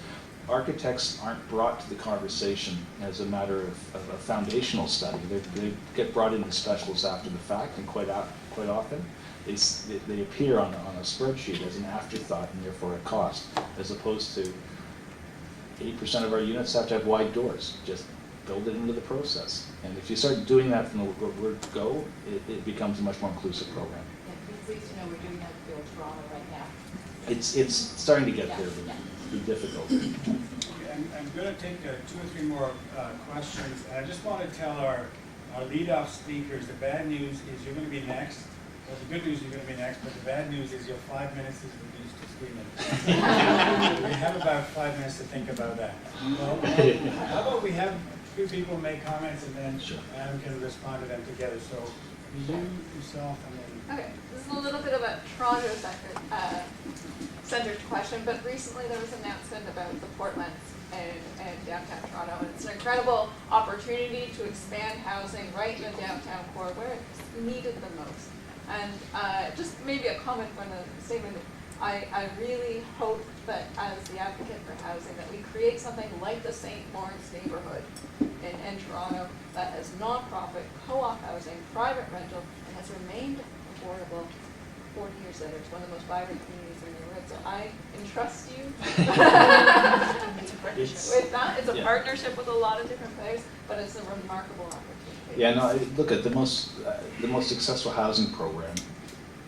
architects aren't brought to the conversation as a matter of a foundational study. They get brought into specialists after the fact, and quite often they appear on a spreadsheet as an afterthought and therefore a cost, as opposed to 80% of our units have to have wide doors. Just build it into the process. And if you start doing that from the word go, it becomes a much more inclusive program. Yeah, be pleased to know we're doing that in Field Toronto right now. It's starting to get there, but it'll be difficult. I'm going to take 2 or 3 more questions. I just want to tell our lead-off speakers, the bad news is you're going to be next. Well, the good news is you're going to be next, but the bad news is your 5 minutes is reduced to 3 minutes. We have about 5 minutes to think about that. Well, how about we have a few people make comments and then Adam can respond to them together. So you, yourself, and then... Okay, this is a little bit of a Toronto-centered question, but recently there was an announcement about the Portlands and downtown Toronto, and it's an incredible opportunity to expand housing right in the downtown core where it's needed the most. And just maybe a comment from the statement, I really hope that as the advocate for housing that we create something like the St. Lawrence neighborhood in Toronto that has nonprofit, co-op housing, private rental, and has remained affordable 40 years later. It's one of the most vibrant communities in the world. So I entrust you with that. It's a partnership with a lot of different players, but it's a remarkable opportunity. Yeah, no, look at the most successful housing program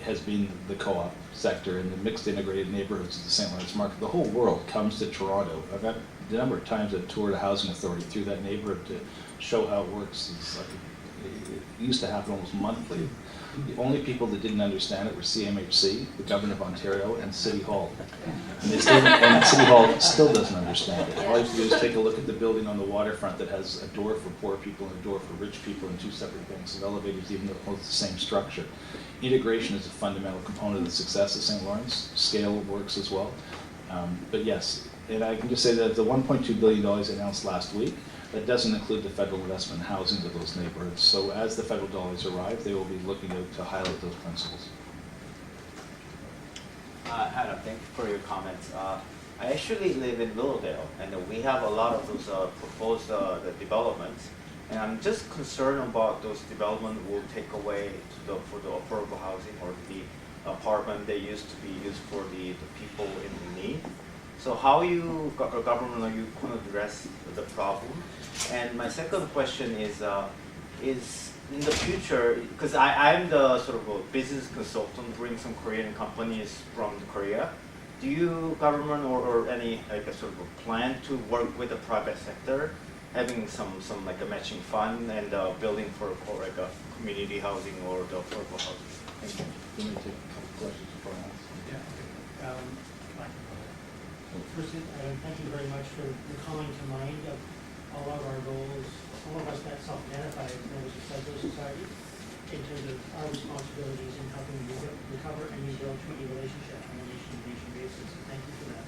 has been the co-op sector and the mixed integrated neighborhoods of the St. Lawrence market. The whole world comes to Toronto. I've had the number of times I've toured a housing authority through that neighborhood to show how it works. It's like, it used to happen almost monthly. The only people that didn't understand it were CMHC, the Government of Ontario, and City Hall. And City Hall still doesn't understand it. All you have to do is take a look at the building on the waterfront that has a door for poor people and a door for rich people and 2 separate banks of elevators, even though it's the same structure. Integration is a fundamental component of the success of St. Lawrence. Scale works as well. But yes, and I can just say that the $1.2 billion announced last week, that doesn't include the federal investment in housing to those neighborhoods. So as the federal dollars arrive, they will be looking to highlight those principles. Adam, thank you for your comments. I actually live in Willowdale, and we have a lot of those proposed developments. And I'm just concerned about those developments will take away for the affordable housing or the apartment they used to be used for the people in need. So how you, government, are you going to address the problem? And my second question is in the future, because I'm the sort of a business consultant, bring some Korean companies from Korea. Do you, government or any like a sort of a plan to work with the private sector, having some like a matching fund and building for like a community housing or the affordable housing? Thank you. Let me take a couple questions before I answer. Yeah, okay. First, thank you very much for calling to mind of all of our goals, all of us that self-identify as members of civil society, in terms of our responsibilities in helping recover and rebuild treaty relationships on a nation-to-nation basis. So thank you for that.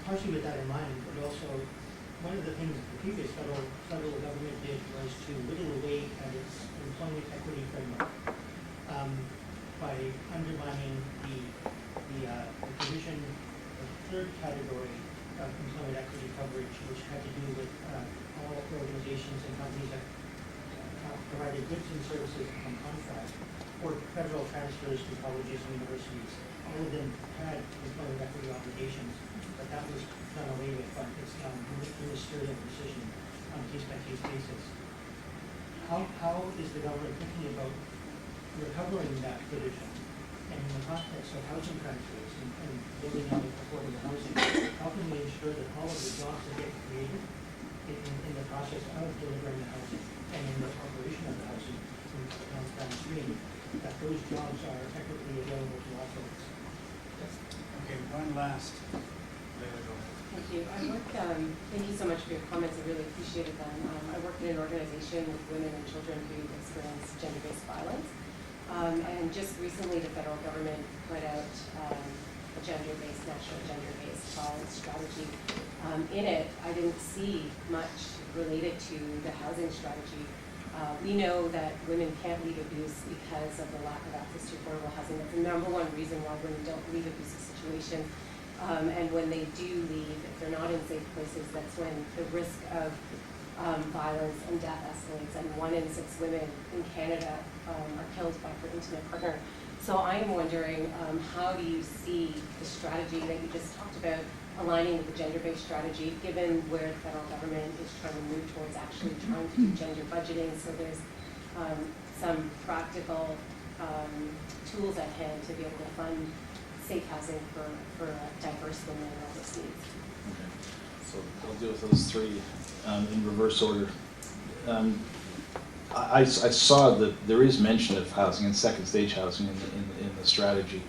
Partially with that in mind, but also one of the things the previous federal government did was to whittle away at its employment equity framework by undermining the provision of third category of employment equity coverage, which had to do with all organizations and companies that account for provided goods and services on contract, or federal transfers to colleges and universities. All of them had employment equity obligations, but that was done away with, but it's ministerial decision on a case-by-case basis. How is the government thinking about recovering that provision? And in the context of housing transfers and building out affordable housing, how can we ensure that all of the jobs that get created in the process of delivering the housing and in the operation of the housing downstream, that those jobs are effectively available to all folks? Okay, one last. Thank you. Thank you so much for your comments. I really appreciated them. I work in an organization with women and children who experience gender-based violence. And just recently, the federal government put out a national gender-based violence strategy. In it, I didn't see much related to the housing strategy. We know that women can't leave abuse because of the lack of access to affordable housing. That's the number one reason why women don't leave abusive situations. And when they do leave, if they're not in safe places, that's when the risk of violence and death escalates. And 1 in 6 women in Canada are killed by their intimate partner. So I'm wondering, how do you see the strategy that you just talked about aligning with the gender-based strategy, given where the federal government is trying to move towards actually trying to do gender budgeting, so there's some practical tools at hand to be able to fund safe housing for diverse women and all those needs. Okay. So I'll deal with those three in reverse order. I saw that there is mention of housing and second stage housing in the strategy.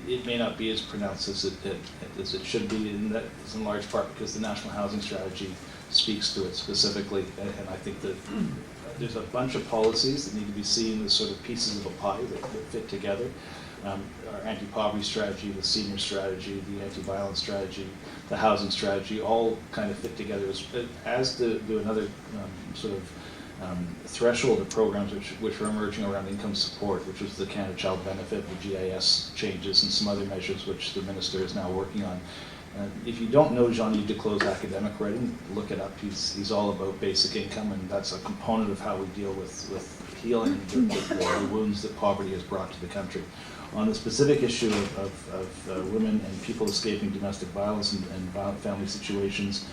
It may not be as pronounced as it should be, and that is in large part because the National Housing Strategy speaks to it specifically, and I think that there's a bunch of policies that need to be seen as sort of pieces of a pie that fit together. Our anti-poverty strategy, the senior strategy, the anti-violence strategy, the housing strategy, all kind of fit together, as do another sort of threshold of programs which are emerging around income support, which is the Canada Child Benefit, the GIS changes, and some other measures which the Minister is now working on. If you don't know Jean-Yves Duclos' academic writing, look it up. He's all about basic income, and that's a component of how we deal with healing the wounds that poverty has brought to the country. On the specific issue of women and people escaping domestic violence and violent family situations,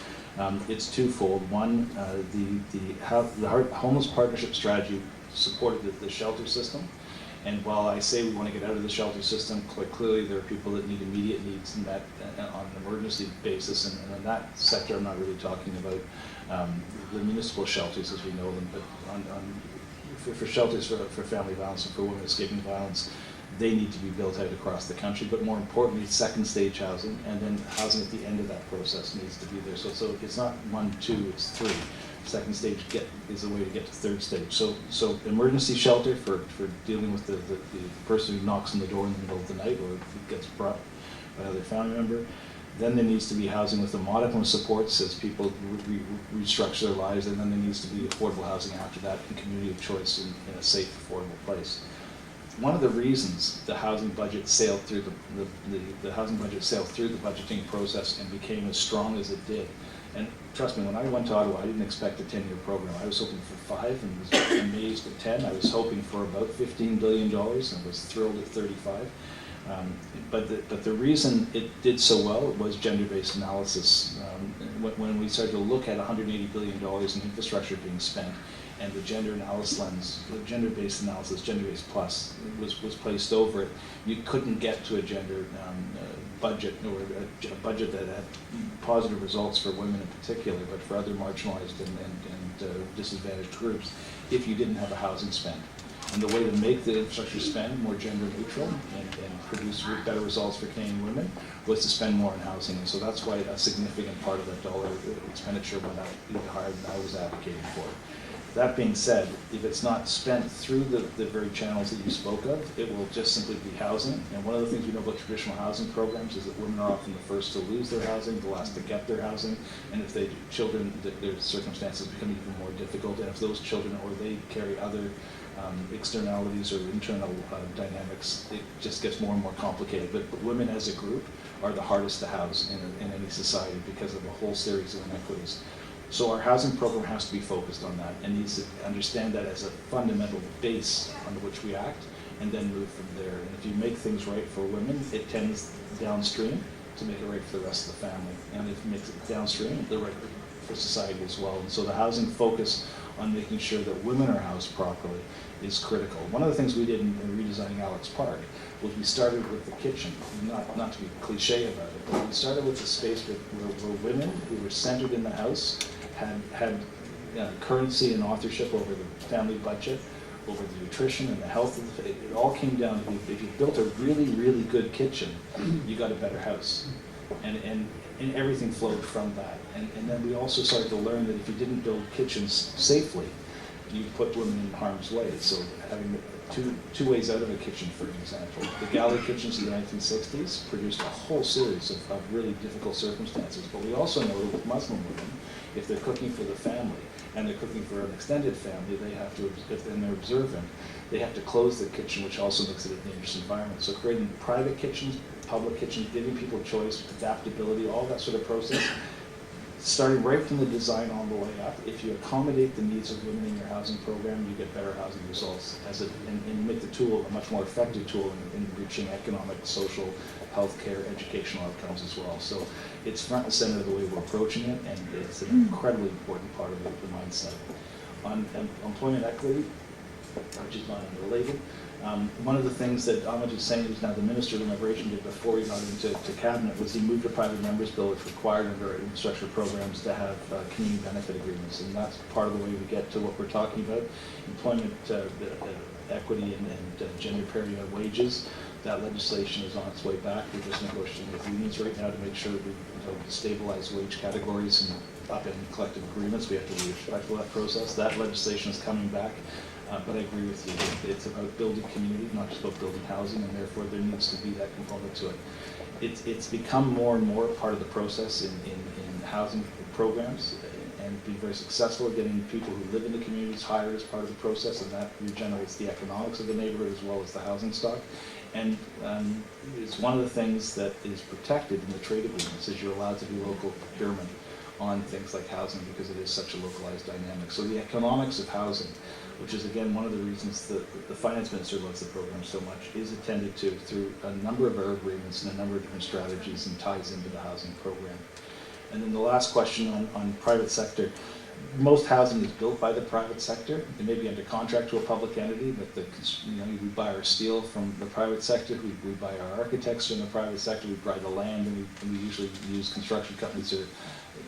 it's twofold. One, the Homeless Partnership Strategy supported the shelter system. And while I say we want to get out of the shelter system, quite clearly there are people that need immediate needs and that on an emergency basis. And in that sector, I'm not really talking about the municipal shelters as we know them, but for shelters for family violence and for women escaping violence, they need to be built out across the country, but more importantly, second stage housing, and then housing at the end of that process needs to be there. So it's not 1, 2, it's 3. Second stage is a way to get to third stage. So emergency shelter for dealing with the person who knocks on the door in the middle of the night or gets brought by another family member. Then there needs to be housing with a modicum of supports as people restructure their lives, and then there needs to be affordable housing after that and community of choice in a safe, affordable place. One of the reasons the housing budget sailed through the housing budget sailed through the budgeting process and became as strong as it did. And trust me, when I went to Ottawa, I didn't expect a 10-year program. I was hoping for 5 and was amazed at 10. I was hoping for about $15 billion and was thrilled at 35. But the reason it did so well was gender-based analysis. When we started to look at $180 billion in infrastructure being spent, and the gender analysis lens, the gender-based analysis, gender-based plus, was placed over it, you couldn't get to a gender budget, or a budget that had positive results for women in particular, but for other marginalized and disadvantaged groups, if you didn't have a housing spend. And the way to make the infrastructure spend more gender neutral and produce better results for Canadian women was to spend more on housing. And so that's why a significant part of that dollar expenditure went out even higher than I was advocating for. That being said, if it's not spent through the very channels that you spoke of, it will just simply be housing. And one of the things we know about traditional housing programs is that women are often the first to lose their housing, the last to get their housing, and if they children, their circumstances become even more difficult. And if those children or they carry other externalities or internal dynamics, it just gets more and more complicated. But women as a group are the hardest to house in any society because of a whole series of inequities. So our housing program has to be focused on that and needs to understand that as a fundamental base on which we act, and then move from there. And if you make things right for women, it tends downstream to make it right for the rest of the family. And if it makes it downstream, they're right for society as well. And so the housing focus on making sure that women are housed properly is critical. One of the things we did in redesigning Alex Park was we started with the kitchen, not to be cliche about it, but we started with a space where women who were centered in the house had currency and authorship over the family budget, over the nutrition and the health of the, it all came down to if you built a really, really good kitchen, you got a better house. And everything flowed from that. And then we also started to learn that if you didn't build kitchens safely, you put women in harm's way. So having two ways out of a kitchen, for example. The galley kitchens in the 1960s produced a whole series of really difficult circumstances. But we also know that with Muslim women, if they're cooking for the family, and they're cooking for an extended family, they have to, and they're observant, they have to close the kitchen, which also makes it a dangerous environment. So creating private kitchens, public kitchens, giving people choice, adaptability, all that sort of process, starting right from the design all the way up. If you accommodate the needs of women in your housing program, you get better housing results and make the tool a much more effective tool in reaching economic, social, healthcare, educational outcomes as well. So it's front and center of the way we're approaching it, and it's an incredibly important part of the mindset. On employment equity, which is not unrelated, one of the things that Ahmed Hussein, who's now the Minister of Immigration, did before he got into cabinet was he moved a private members bill which required under our infrastructure programs to have community benefit agreements, and that's part of the way we get to what we're talking about, employment equity and gender parity on wages. That legislation is on its way back. We're just negotiating with unions right now to make sure that we stabilize wage categories and upend collective agreements. We have to be respectful of that process. That legislation is coming back. But I agree with you. It's about building community, not just about building housing, and therefore there needs to be that component to it. It's become more and more part of the process in housing programs, and being very successful at getting people who live in the communities hired as part of the process, and that regenerates the economics of the neighborhood as well as the housing stock. And it's one of the things that is protected in the trade agreements is you're allowed to do local procurement on things like housing because it is such a localized dynamic. So the economics of housing, which is again one of the reasons that the finance minister loves the program so much, is attended to through a number of our agreements and a number of different strategies and ties into the housing program. And then the last question on private sector. Most housing is built by the private sector. It may be under contract to a public entity, but we buy our steel from the private sector, we buy our architects from the private sector, we buy the land, and we usually use construction companies that are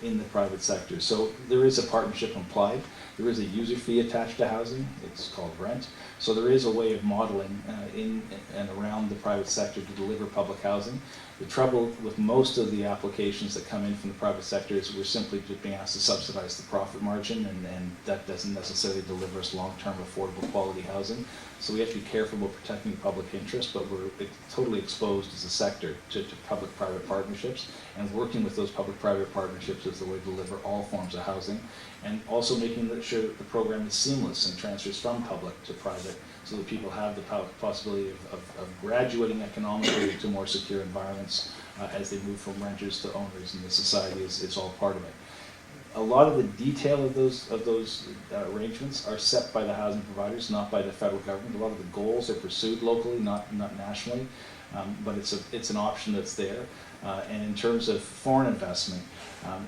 in the private sector. So there is a partnership implied. There is a user fee attached to housing. It's called rent. So there is a way of modeling in and around the private sector to deliver public housing. The trouble with most of the applications that come in from the private sector is we're simply just being asked to subsidize the profit margin, and that doesn't necessarily deliver us long-term affordable quality housing. So we have to be careful about protecting the public interest, but we're totally exposed as a sector to public-private partnerships, and working with those public-private partnerships is the way to deliver all forms of housing, and also making sure that the program is seamless and transfers from public to private, so that people have the possibility of graduating economically to more secure environments as they move from renters to owners, and the society is all part of it. A lot of the detail of those arrangements are set by the housing providers, not by the federal government. A lot of the goals are pursued locally, not nationally, but it's an option that's there. And in terms of foreign investment,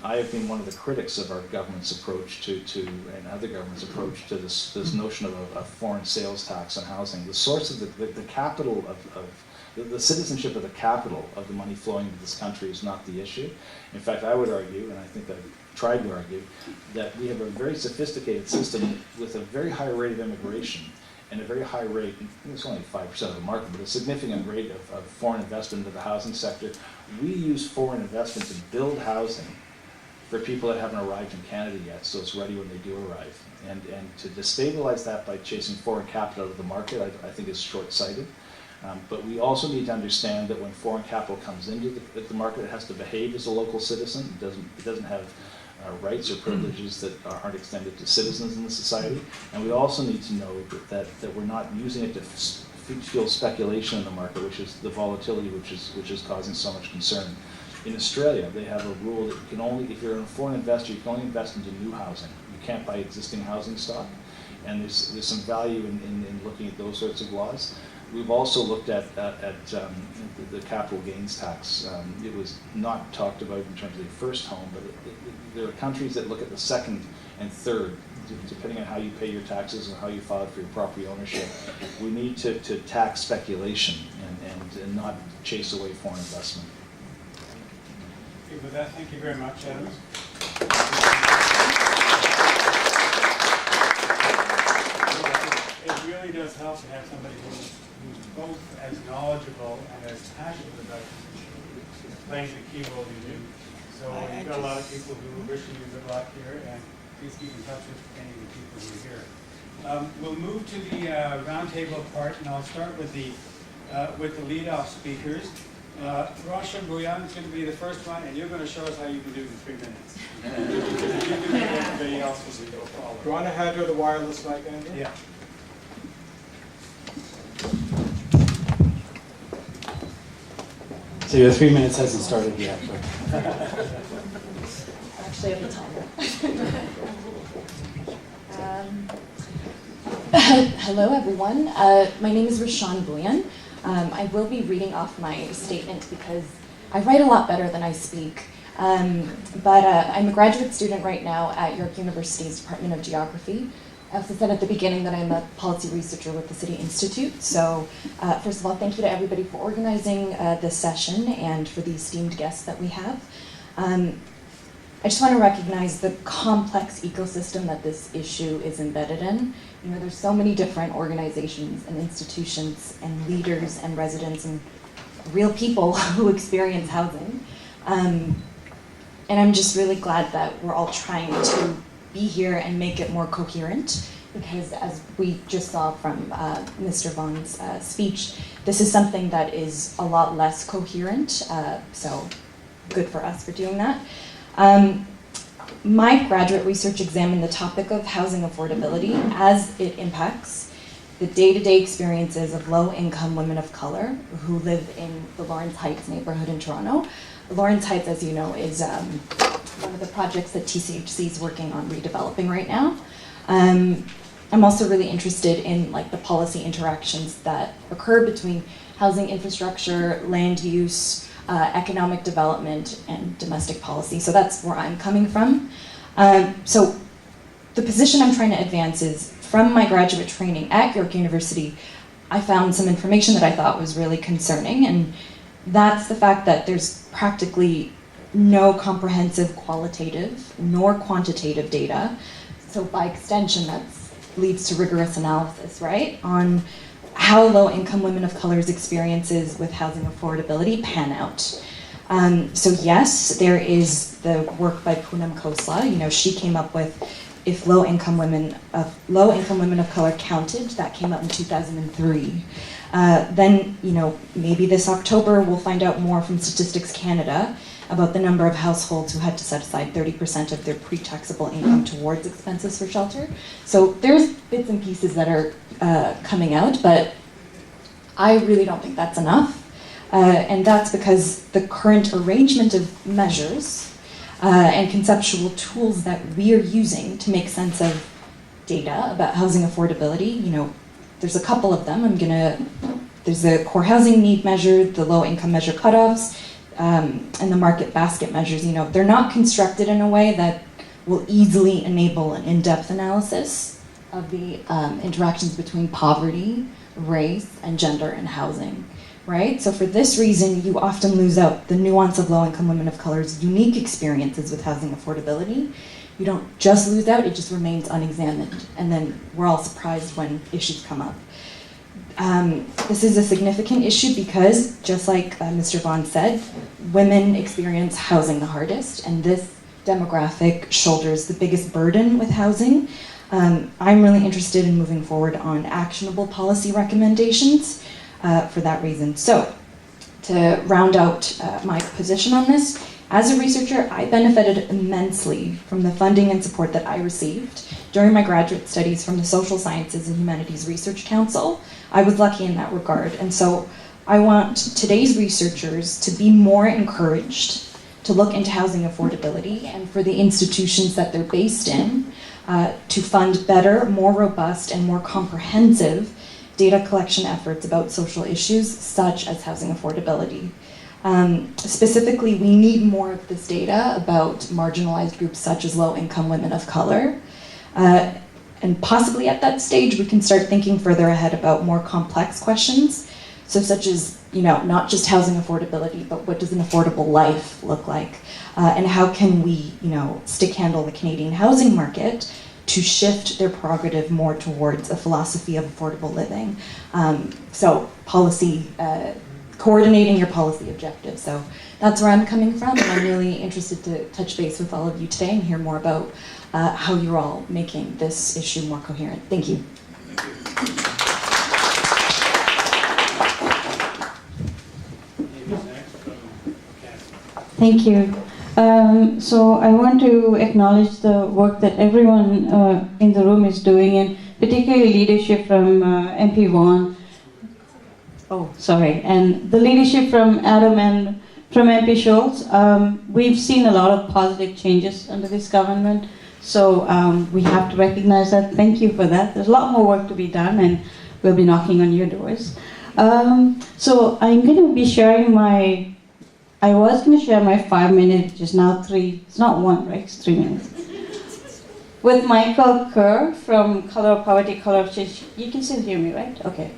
I have been one of the critics of our government's approach and other governments' approach to this notion of a foreign sales tax on housing. The source of the capital the citizenship of the capital of the money flowing into this country is not the issue. In fact, I would argue, and I think I've tried to argue, that we have a very sophisticated system with a very high rate of immigration and a very high rate, it's only 5% of the market, but a significant rate of foreign investment into the housing sector. We use foreign investment to build housing for people that haven't arrived in Canada yet, so it's ready when they do arrive. And to destabilize that by chasing foreign capital out of the market, I think is short-sighted. But we also need to understand that when foreign capital comes into the market, it has to behave as a local citizen. It doesn't have rights or privileges that aren't extended to citizens in the society. And we also need to know that we're not using it to fuel speculation in the market, which is the volatility which is causing so much concern. In Australia, they have a rule that you can only, if you're a foreign investor, you can only invest into new housing. You can't buy existing housing stock. And there's some value in looking at those sorts of laws. We've also looked at the capital gains tax. It was not talked about in terms of the first home, but there are countries that look at the second and third, depending on how you pay your taxes and how you file for your property ownership. We need to tax speculation and not chase away foreign investment. Okay, with that, thank you very much, Adam. It really does help to have somebody who's both as knowledgeable and as passionate about this issue, plays a key role you do. So you've got a lot of people who wish you good luck here, and please keep in touch with any of the people who are here. We'll move to the roundtable part, and I'll start with the lead-off speakers. Roshan Vaughan is going to be the first one, and you're going to show us how you can do it in 3 minutes. You can make everybody else will go follow. Do you want to hand her the wireless mic, Andrew? Yeah. So your 3 minutes hasn't started yet. Actually, I have the timer. Hello, everyone. My name is Roshan Vaughan. I will be reading off my statement because I write a lot better than I speak. But I'm a graduate student right now at York University's Department of Geography. I also said at the beginning that I'm a policy researcher with the City Institute. So first of all, thank you to everybody for organizing this session and for the esteemed guests that we have. I just want to recognize the complex ecosystem that this issue is embedded in. You know, there's so many different organizations and institutions and leaders and residents and real people who experience housing. And I'm just really glad that we're all trying to be here and make it more coherent, because as we just saw from Mr. Vaughan's speech, this is something that is a lot less coherent, so good for us for doing that. My graduate research examined the topic of housing affordability as it impacts the day-to-day experiences of low-income women of color who live in the Lawrence Heights neighborhood in Toronto. Lawrence Heights, as you know, is one of the projects that TCHC is working on redeveloping right now. I'm also really interested in the policy interactions that occur between housing infrastructure, land use, economic development, and domestic policy. So that's where I'm coming from. So the position I'm trying to advance is, from my graduate training at York University, I found some information that I thought was really concerning, and that's the fact that there's practically no comprehensive qualitative nor quantitative data. So by extension, that leads to rigorous analysis, right, on how low-income women of color's experiences with housing affordability pan out. So yes, there is the work by Poonam Khosla. You know, she came up with, if low-income women of color counted, that came up in 2003. Then, you know, maybe this October we'll find out more from Statistics Canada about the number of households who had to set aside 30% of their pre-taxable income towards expenses for shelter. So there's bits and pieces that are coming out, but I really don't think that's enough. And that's because the current arrangement of measures and conceptual tools that we're using to make sense of data about housing affordability, you know, there's a couple of them. There's the core housing need measure, the low income measure cutoffs, and the market basket measures. You know, they're not constructed in a way that will easily enable an in-depth analysis of the interactions between poverty, race, and gender and housing, right? So for this reason, you often lose out the nuance of low-income women of color's unique experiences with housing affordability. You don't just lose out, it just remains unexamined. And then we're all surprised when issues come up. This is a significant issue because, just like Mr. Vaughan said, women experience housing the hardest, and this demographic shoulders the biggest burden with housing. I'm really interested in moving forward on actionable policy recommendations for that reason. So, to round out my position on this, as a researcher, I benefited immensely from the funding and support that I received during my graduate studies from the Social Sciences and Humanities Research Council. I was lucky in that regard, and so I want today's researchers to be more encouraged to look into housing affordability and for the institutions that they're based in to fund better, more robust, and more comprehensive data collection efforts about social issues such as housing affordability. Specifically, we need more of this data about marginalized groups such as low-income women of color. And possibly at that stage, we can start thinking further ahead about more complex questions. So such as, not just housing affordability, but what does an affordable life look like? And how can we, stick handle the Canadian housing market to shift their prerogative more towards a philosophy of affordable living? So policy, coordinating your policy objectives. So that's where I'm coming from, and I'm really interested to touch base with all of you today and hear more about how you're all making this issue more coherent. Thank you. Thank you. So I want to acknowledge the work that everyone in the room is doing, and particularly leadership from MP Vaughan. Oh, sorry. And the leadership from Adam and from MP Schultz. We've seen a lot of positive changes under this government, so we have to recognize that. Thank you for that. There's a lot more work to be done, and we'll be knocking on your doors. So I'm going to be sharing I was going to share my 5 minutes, which is now 3. It's not 1, right? It's 3 minutes. With Michael Kerr from Color of Poverty, Color of Change. You can still hear me, right? Okay.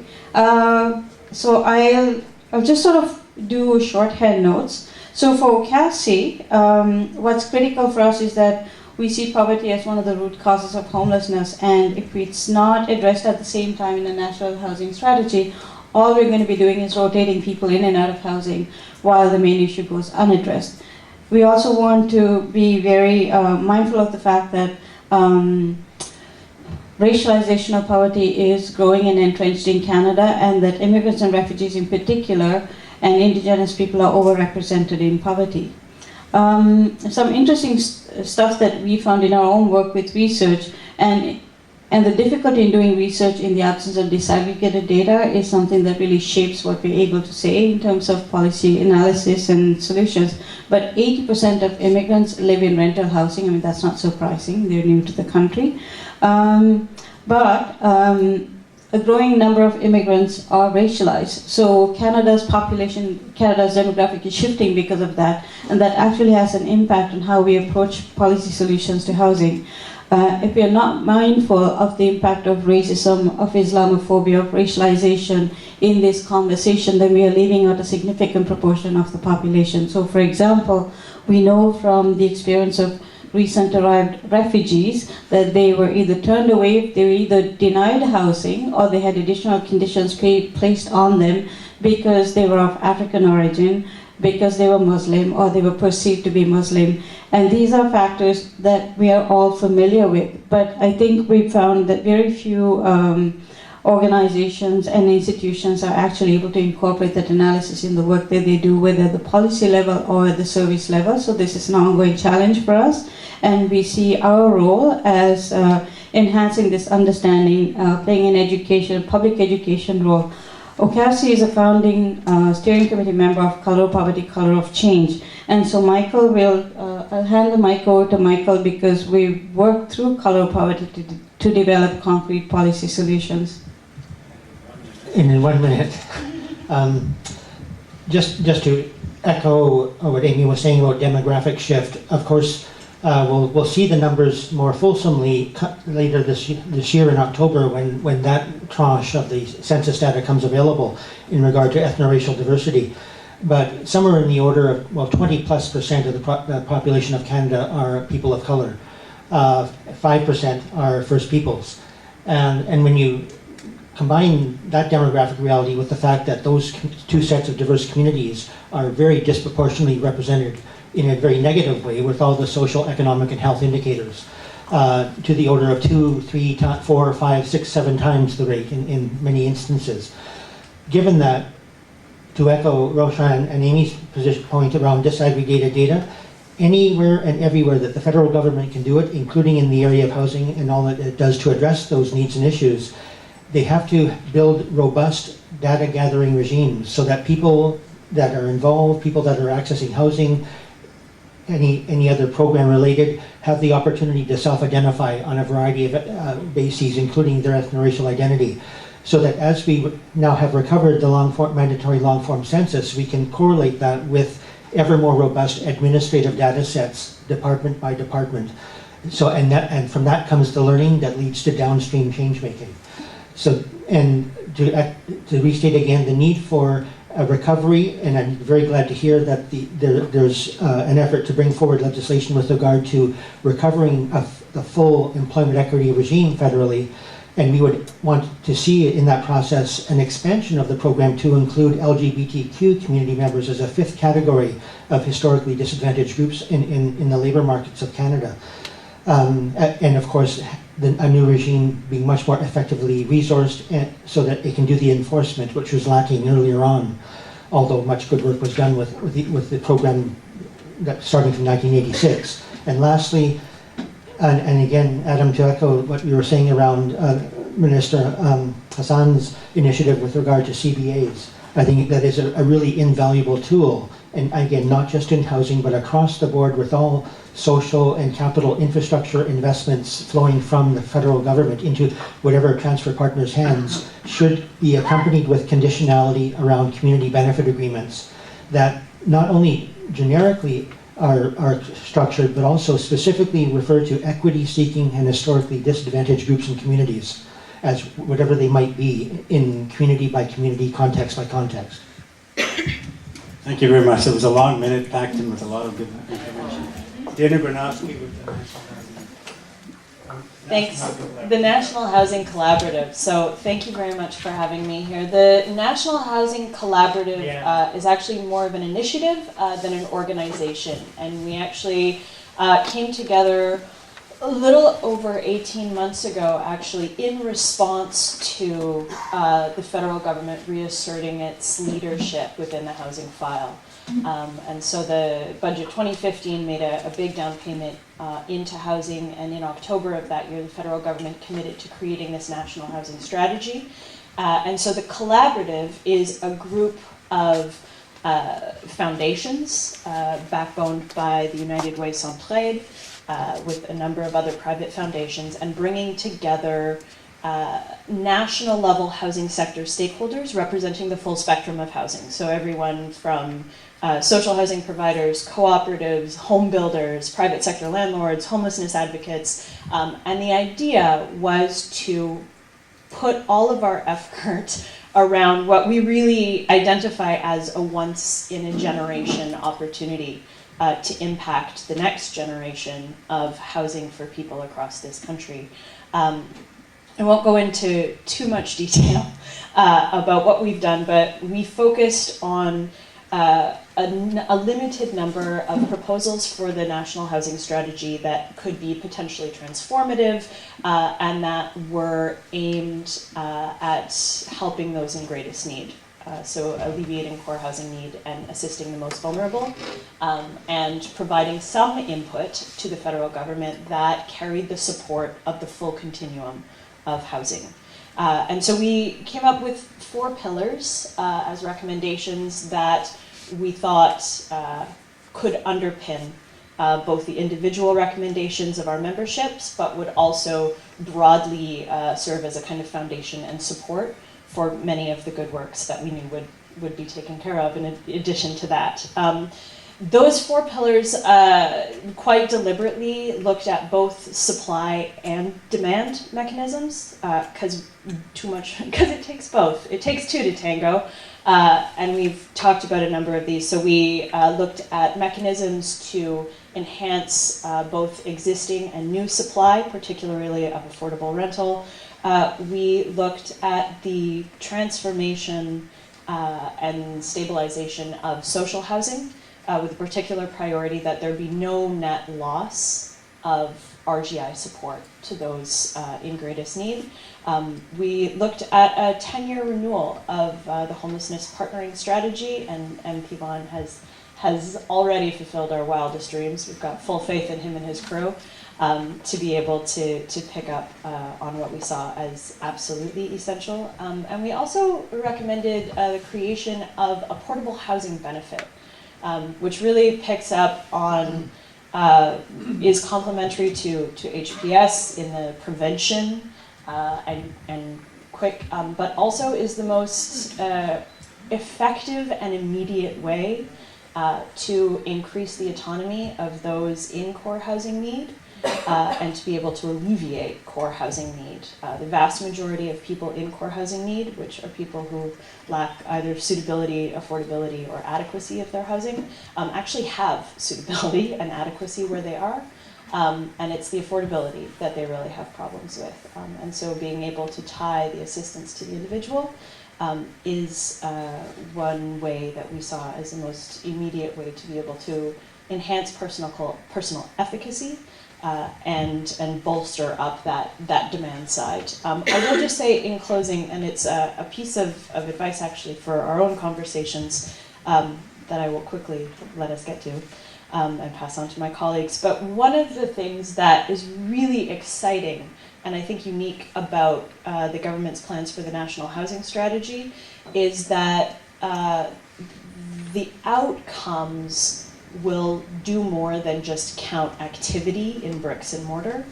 So I'll just sort of do shorthand notes. So for CASI, what's critical for us is that we see poverty as one of the root causes of homelessness, and if it's not addressed at the same time in the national housing strategy, all we're going to be doing is rotating people in and out of housing while the main issue goes unaddressed. We also want to be very mindful of the fact that racialization of poverty is growing and entrenched in Canada, and that immigrants and refugees in particular and Indigenous people are overrepresented in poverty. Some interesting stuff that we found in our own work with research, and the difficulty in doing research in the absence of disaggregated data is something that really shapes what we're able to say in terms of policy analysis and solutions. But 80% of immigrants live in rental housing. I mean, that's not surprising. They're new to the country. But a growing number of immigrants are racialized. So Canada's demographic is shifting because of that, and that actually has an impact on how we approach policy solutions to housing. If we are not mindful of the impact of racism, of Islamophobia, of racialization in this conversation, then we are leaving out a significant proportion of the population. So for example, we know from the experience of recent arrived refugees that they were either turned away, they were either denied housing, or they had additional conditions placed on them because they were of African origin, because they were Muslim, or they were perceived to be Muslim. And these are factors that we are all familiar with. But I think we found that very few organizations and institutions are actually able to incorporate that analysis in the work that they do, whether at the policy level or at the service level. So this is an ongoing challenge for us. And we see our role as enhancing this understanding, playing an education, public education role. OCASI is a founding steering committee member of Color of Poverty, Color of Change. And so Michael I'll hand the mic over to Michael because we worked through Color of Poverty to develop concrete policy solutions. In 1 minute. Just to echo what Amy was saying about demographic shift, of course, we'll see the numbers more fulsomely later this year in October when that tranche of the census data comes available in regard to ethno-racial diversity. But somewhere in the order of 20+% of the population of Canada are people of color. 5% are First Peoples, and when you combine that demographic reality with the fact that those two sets of diverse communities are very disproportionately represented in a very negative way with all the social, economic, and health indicators to the order of 2, 3, 4, 5, 6, 7 times the rate in many instances. Given that, to echo Roshan and Amy's point around disaggregated data, anywhere and everywhere that the federal government can do it, including in the area of housing and all that it does to address those needs and issues, they have to build robust data gathering regimes so that people that are involved, people that are accessing housing, any other program related, have the opportunity to self-identify on a variety of bases, including their ethno-racial identity. So that as we now have recovered the mandatory long-form census, we can correlate that with ever more robust administrative data sets, department by department. So, and from that comes the learning that leads to downstream change making. So, and to restate again, the need for a recovery, and I'm very glad to hear that there's an effort to bring forward legislation with regard to recovering the full employment equity regime federally. And we would want to see in that process an expansion of the program to include LGBTQ community members as a fifth category of historically disadvantaged groups in the labor markets of Canada. And of course, a new regime being much more effectively resourced so that it can do the enforcement, which was lacking earlier on, although much good work was done with the program that starting from 1986. And lastly, and again, Adam, to echo what you were saying around Minister Hassan's initiative with regard to CBAs, I think that is a really invaluable tool. And again, not just in housing, but across the board with all social and capital infrastructure investments flowing from the federal government into whatever transfer partner's hands should be accompanied with conditionality around community benefit agreements that not only generically are structured, but also specifically refer to equity-seeking and historically disadvantaged groups and communities as whatever they might be in community by community, context by context. Thank you very much. It was a long minute packed in with a lot of good information. Dana Gronowski with the National Housing. Thanks. The National Housing Collaborative. So thank you very much for having me here. The National Housing Collaborative is actually more of an initiative than an organization. And we actually came together a little over 18 months ago, actually, in response to the federal government reasserting its leadership within the housing file. And so the budget 2015 made a big down payment into housing, and in October of that year, the federal government committed to creating this national housing strategy. And so the collaborative is a group of foundations backboned by the United Way Centraide, with a number of other private foundations, and bringing together national level housing sector stakeholders representing the full spectrum of housing. So everyone from social housing providers, cooperatives, home builders, private sector landlords, homelessness advocates. And the idea was to put all of our effort around what we really identify as a once-in-a-generation opportunity to impact the next generation of housing for people across this country. I won't go into too much detail about what we've done, but we focused on a limited number of proposals for the National Housing Strategy that could be potentially transformative and that were aimed at helping those in greatest need. So alleviating core housing need and assisting the most vulnerable, and providing some input to the federal government that carried the support of the full continuum of housing. And so we came up with 4 pillars as recommendations that we thought could underpin both the individual recommendations of our memberships, but would also broadly serve as a kind of foundation and support for many of the good works that we knew would be taken care of in addition to that. Those 4 pillars quite deliberately looked at both supply and demand mechanisms, because it takes both. It takes 2 to tango, and we've talked about a number of these. So we looked at mechanisms to enhance both existing and new supply, particularly of affordable rental. We looked at the transformation and stabilization of social housing, with a particular priority that there be no net loss of RGI support to those in greatest need. We looked at a 10-year renewal of the homelessness partnering strategy, and MP Vaughan has already fulfilled our wildest dreams. We've got full faith in him and his crew to be able to pick up on what we saw as absolutely essential. And we also recommended the creation of a portable housing benefit. which really picks up on, is complementary to HPS in the prevention and quick, but also is the most effective and immediate way to increase the autonomy of those in core housing need and to be able to alleviate core housing need. The vast majority of people in core housing need, which are people who lack either suitability, affordability, or adequacy of their housing, actually have suitability and adequacy where they are. And it's the affordability that they really have problems with. And so being able to tie the assistance to the individual is one way that we saw as the most immediate way to be able to enhance personal efficacy and bolster up that demand side. I will just say in closing, and it's a piece of advice actually for our own conversations that I will quickly let us get to and pass on to my colleagues. But one of the things that is really exciting and I think unique about the government's plans for the National Housing Strategy is that the outcomes will do more than just count activity in bricks and mortar.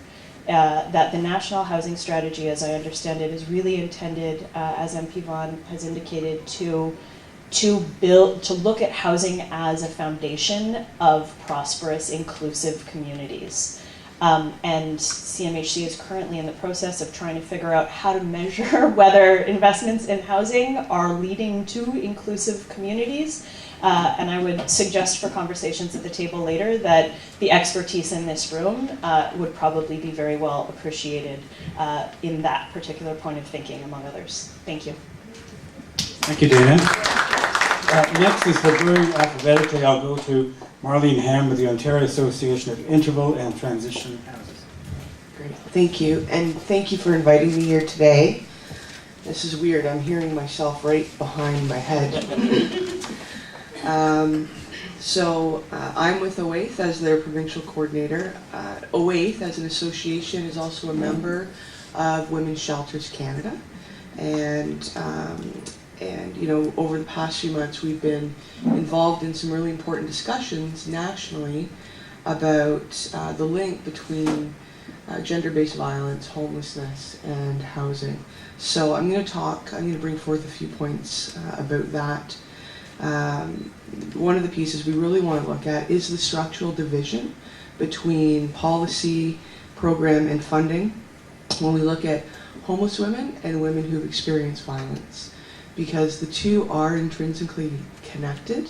That the National Housing Strategy, as I understand it, is really intended, as MP Vaughan has indicated, to look at housing as a foundation of prosperous, inclusive communities. And CMHC is currently in the process of trying to figure out how to measure whether investments in housing are leading to inclusive communities. And I would suggest for conversations at the table later that the expertise in this room would probably be very well appreciated in that particular point of thinking, among others. Thank you. Thank you, Dana. Next is, for going alphabetically, I'll go to Marlene Ham with the Ontario Association of Interval and Transition Houses. Great, thank you, and thank you for inviting me here today. This is weird, I'm hearing myself right behind my head. I'm with OAITH as their provincial coordinator. OAITH as an association is also a member of Women's Shelters Canada, and you know, over the past few months we've been involved in some really important discussions nationally about the link between gender-based violence, homelessness, and housing. So I'm going to bring forth a few points about that. One of the pieces we really want to look at is the structural division between policy, program, and funding when we look at homeless women and women who've experienced violence, because the two are intrinsically connected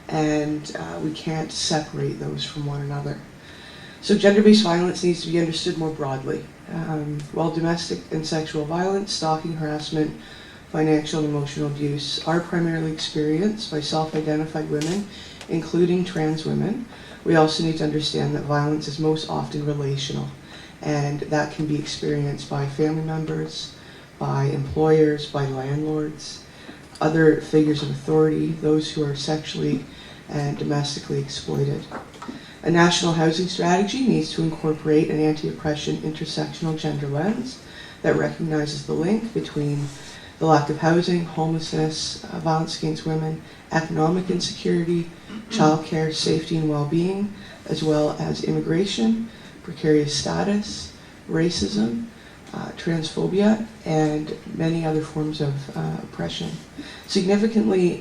and we can't separate those from one another. So gender-based violence needs to be understood more broadly. While domestic and sexual violence, stalking, harassment, financial and emotional abuse are primarily experienced by self-identified women, including trans women, we also need to understand that violence is most often relational, and that can be experienced by family members, by employers, by landlords, other figures of authority, those who are sexually and domestically exploited. A national housing strategy needs to incorporate an anti-oppression intersectional gender lens that recognizes the link between the lack of housing, homelessness, violence against women, economic insecurity, childcare, safety and well-being, as well as immigration, precarious status, racism, transphobia, and many other forms of oppression. Significantly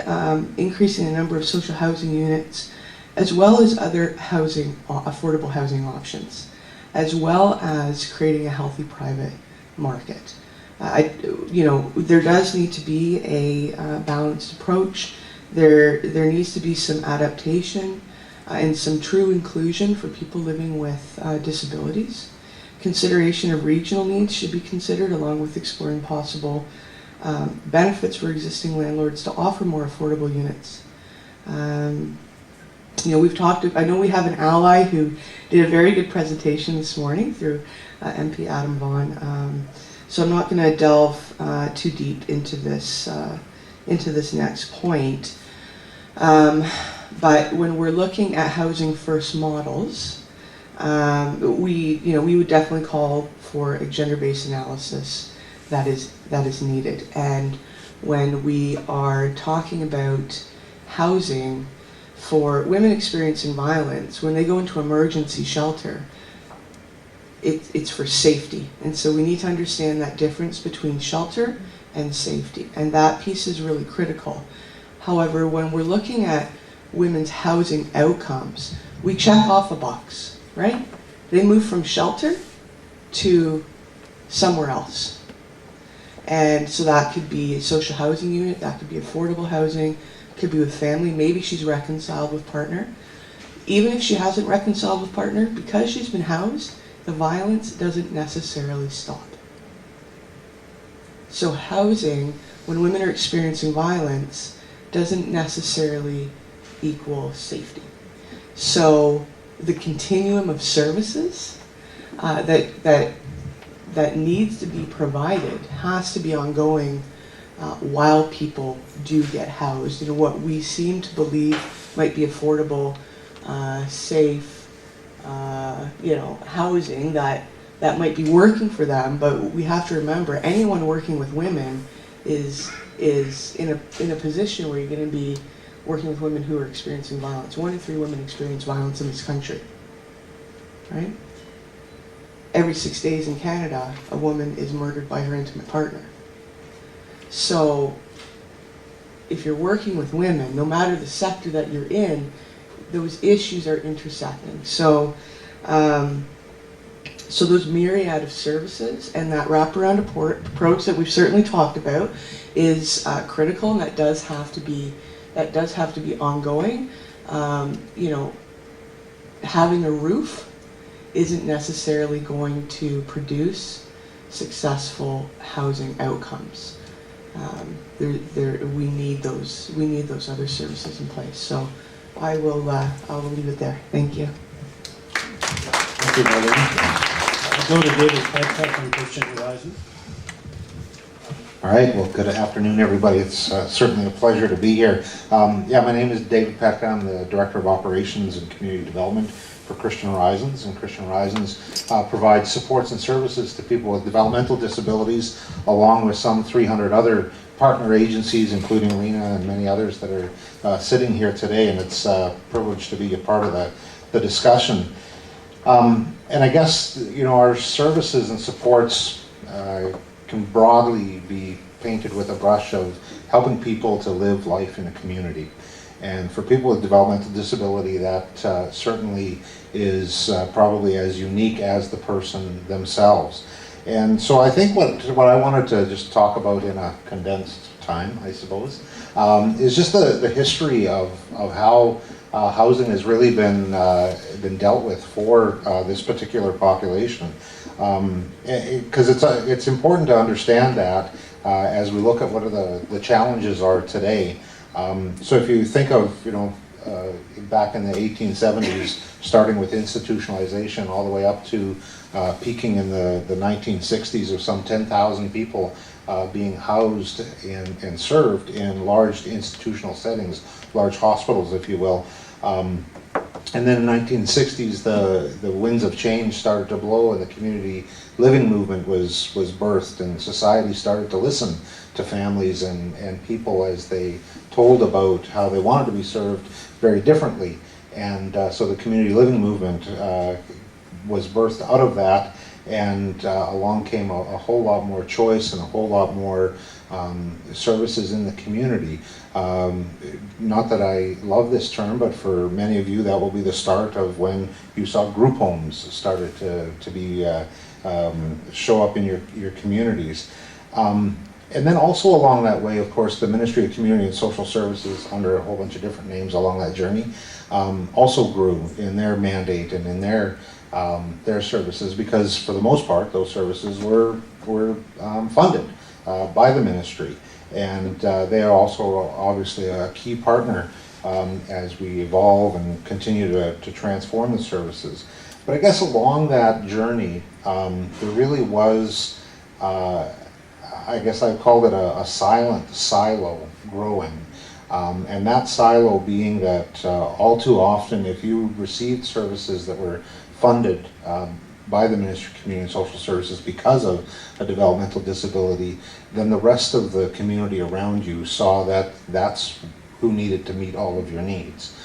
increasing the number of social housing units, as well as other housing, affordable housing options, as well as creating a healthy private market. There does need to be a balanced approach. There needs to be some adaptation and some true inclusion for people living with disabilities. Consideration of regional needs should be considered, along with exploring possible benefits for existing landlords to offer more affordable units. We've talked, I know we have an ally who did a very good presentation this morning through MP Adam Vaughan. So I'm not going to delve too deep into this next point. But when we're looking at housing first models, we would definitely call for a gender-based analysis that is needed. And when we are talking about housing for women experiencing violence, when they go into emergency shelter, it's for safety. And so we need to understand that difference between shelter and safety. And that piece is really critical. However, when we're looking at women's housing outcomes, we check off a box, right? They move from shelter to somewhere else. And so that could be a social housing unit, that could be affordable housing, could be with family, maybe she's reconciled with partner. Even if she hasn't reconciled with partner, because she's been housed, the violence doesn't necessarily stop. So housing, when women are experiencing violence, doesn't necessarily equal safety. So the continuum of services that needs to be provided has to be ongoing while people do get housed. You know, what we seem to believe might be affordable, safe, housing that might be working for them, but we have to remember anyone working with women is in a position where you're going to be working with women who are experiencing violence. 1 in 3 women experience violence in this country, right? Every 6 days in Canada, a woman is murdered by her intimate partner. So if you're working with women, no matter the sector that you're in, those issues are intersecting. So those myriad of services and that wraparound approach that we've certainly talked about is critical, and that does have to be ongoing. Having a roof isn't necessarily going to produce successful housing outcomes. We need those other services in place. So I will leave it there. Thank you. Thank you, Marlene. I'll go to David Petcock from Christian Horizons. All right, well, good afternoon, everybody. It's certainly a pleasure to be here. My name is David Petcock. I'm the Director of Operations and Community Development for Christian Horizons, and Christian Horizons provides supports and services to people with developmental disabilities, along with some 300 other partner agencies, including RENA and many others that are sitting here today, and it's a privilege to be a part of the discussion. And I guess, our services and supports can broadly be painted with a brush of helping people to live life in a community. And for people with developmental disability, that certainly is probably as unique as the person themselves. And so I think what I wanted to just talk about in a condensed time, I suppose, is just the history of how housing has really been dealt with for this particular population. Because it's important to understand that as we look at what the challenges are today. So if you think of, back in the 1870s, starting with institutionalization all the way up to peaking in the 1960s of some 10,000 people being housed and served in large institutional settings, large hospitals, if you will. And then in the 1960s, the winds of change started to blow, and the community living movement was birthed, and society started to listen to families and people as they told about how they wanted to be served very differently. And so the community living movement was birthed out of that, and along came a whole lot more choice and a whole lot more services in the community. Not that I love this term, but for many of you that will be the start of when you saw group homes started to be show up in your communities. And then also along that way, of course, the Ministry of Community and Social Services, under a whole bunch of different names along that journey, also grew in their mandate and in their services, because for the most part those services were funded by the ministry, and they are also obviously a key partner as we evolve and continue to transform the services. But I guess along that journey, there really was, I guess I called it a silent silo growing. And that silo being that all too often, if you received services that were funded by the Ministry of Community and Social Services because of a developmental disability, then the rest of the community around you saw that that's who needed to meet all of your needs.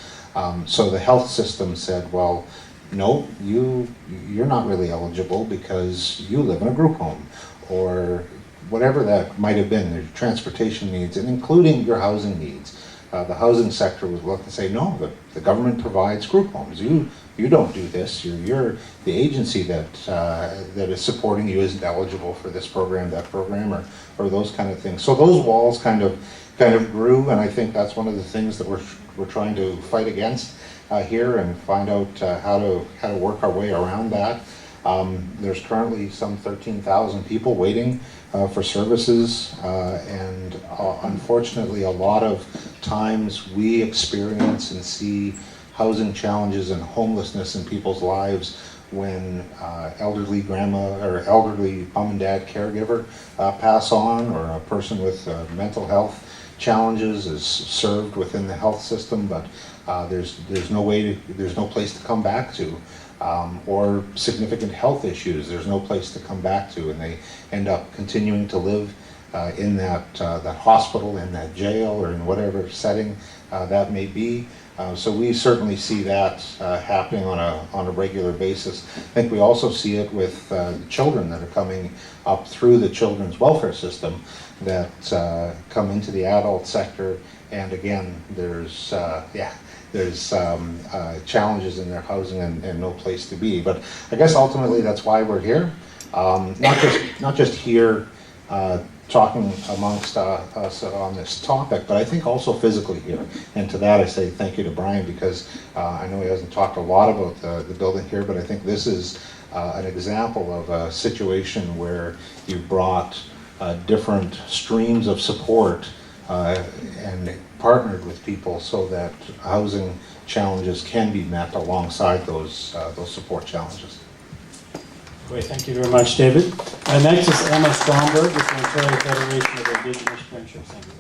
So the health system said, well, no, you're not really eligible because you live in a group home, or whatever that might have been, their transportation needs, and including your housing needs. The housing sector would look and say, no, the government provides group homes. You don't do this. You're the agency that is supporting you isn't eligible for this program, that program, or those kind of things. So those walls kind of grew, and I think that's one of the things that we're trying to fight against here and find out how to work our way around that. There's currently some 13,000 people waiting for services, and unfortunately a lot of times we experience and see housing challenges and homelessness in people's lives when elderly grandma or elderly mom and dad caregiver pass on, or a person with mental health challenges is served within the health system, but there's no place to come back to. Or significant health issues, there's no place to come back to, and they end up continuing to live in that hospital, in that jail, or in whatever setting that may be. So we certainly see that happening on a regular basis. I think we also see it with children that are coming up through the children's welfare system that come into the adult sector, and again, there's challenges in their housing and no place to be. But I guess ultimately that's why we're here. Not just here talking amongst us on this topic, but I think also physically here. And to that I say thank you to Brian, because I know he hasn't talked a lot about the building here, but I think this is an example of a situation where you brought different streams of support and partnered with people so that housing challenges can be met alongside those support challenges. Great, thank you very much, David. Next is Emma Stromberg with the Ontario Federation of Indigenous Friendship Centres.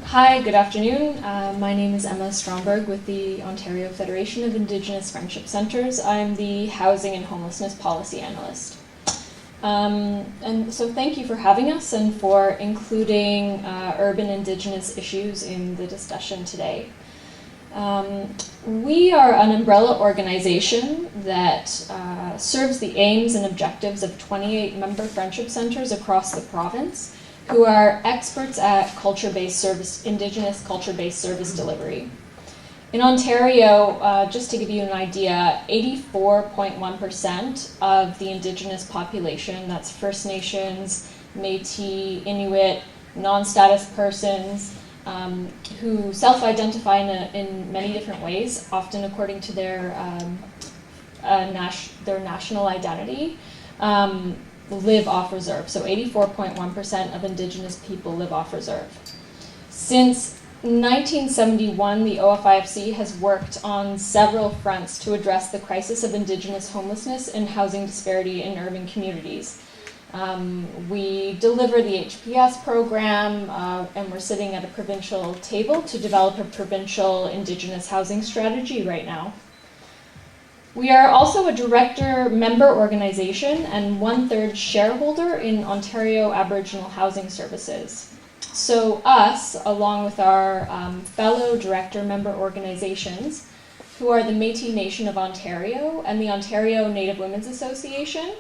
Hi, good afternoon. My name is Emma Stromberg with the Ontario Federation of Indigenous Friendship Centres. I'm the Housing and Homelessness Policy Analyst. And so thank you for having us and for including urban Indigenous issues in the discussion today. We are an umbrella organization that serves the aims and objectives of 28 member friendship centres across the province, who are experts at Indigenous culture-based service delivery. In Ontario, just to give you an idea, 84.1% of the Indigenous population, that's First Nations, Métis, Inuit, non-status persons, who self-identify in many different ways, often according to their national identity, live off reserve. So 84.1% of Indigenous people live off reserve. Since 1971, the OFIFC has worked on several fronts to address the crisis of Indigenous homelessness and housing disparity in urban communities. We deliver the HPS program, and we're sitting at a provincial table to develop a provincial Indigenous housing strategy right now. We are also a director member organization and 1/3 shareholder in Ontario Aboriginal Housing Services. So us, along with our fellow director member organizations, who are the Métis Nation of Ontario and the Ontario Native Women's Association,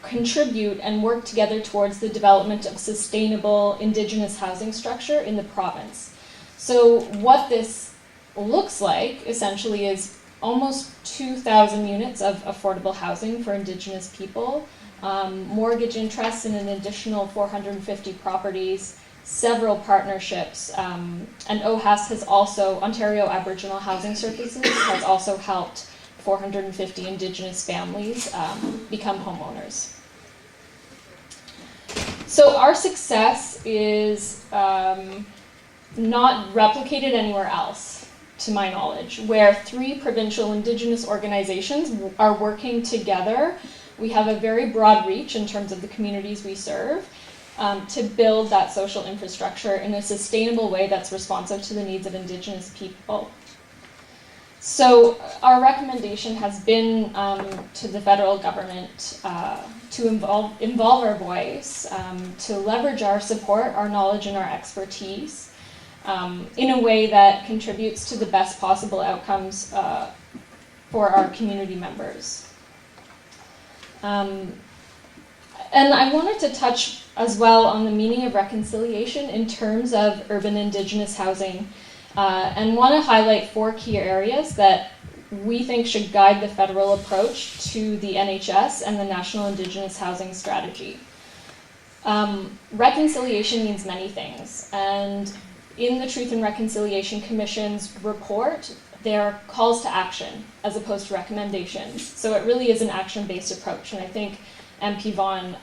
contribute and work together towards the development of sustainable Indigenous housing structure in the province. So what this looks like, essentially, is almost 2,000 units of affordable housing for Indigenous people, mortgage interests in an additional 450 properties, several partnerships, and OHAS has also, Ontario Aboriginal Housing Services, has also helped 450 Indigenous families become homeowners. So our success is not replicated anywhere else, to my knowledge, where 3 provincial Indigenous organizations are working together. We have a very broad reach in terms of the communities we serve, to build that social infrastructure in a sustainable way that's responsive to the needs of Indigenous people. So our recommendation has been to the federal government to involve our voice, to leverage our support, our knowledge, and our expertise in a way that contributes to the best possible outcomes for our community members. And I wanted to touch as well on the meaning of reconciliation in terms of urban Indigenous housing, and want to highlight 4 key areas that we think should guide the federal approach to the NHS and the National Indigenous Housing Strategy. Reconciliation means many things, and in the Truth and Reconciliation Commission's report, there are calls to action as opposed to recommendations. So it really is an action-based approach, and I think MP Vaughan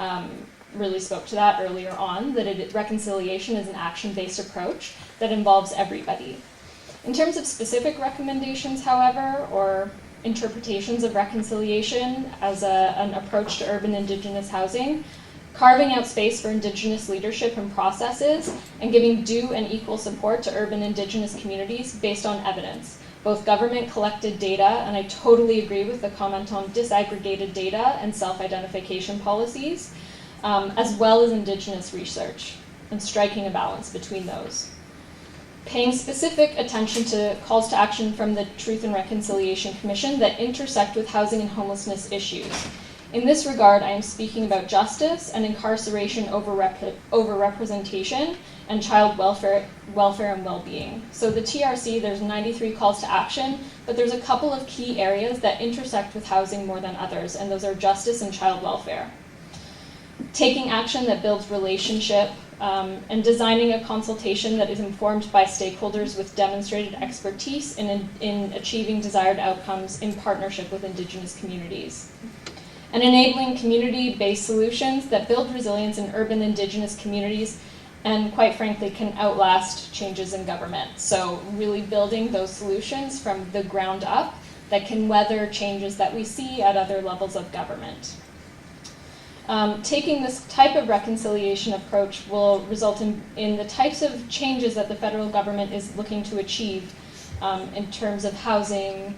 really spoke to that earlier on, that reconciliation is an action-based approach that involves everybody. In terms of specific recommendations, however, or interpretations of reconciliation as an approach to urban Indigenous housing, carving out space for Indigenous leadership and processes, and giving due and equal support to urban Indigenous communities based on evidence, both government-collected data, and I totally agree with the comment on disaggregated data and self-identification policies, as well as Indigenous research, and striking a balance between those. Paying specific attention to calls to action from the Truth and Reconciliation Commission that intersect with housing and homelessness issues. In this regard, I am speaking about justice and incarceration overrepresentation and child welfare and well-being. So the TRC, there's 93 calls to action, but there's a couple of key areas that intersect with housing more than others, and those are justice and child welfare. Taking action that builds relationship, and designing a consultation that is informed by stakeholders with demonstrated expertise in achieving desired outcomes in partnership with Indigenous communities. And enabling community-based solutions that build resilience in urban Indigenous communities and, quite frankly, can outlast changes in government. So really building those solutions from the ground up that can weather changes that we see at other levels of government. Taking this type of reconciliation approach will result in the types of changes that the federal government is looking to achieve in terms of housing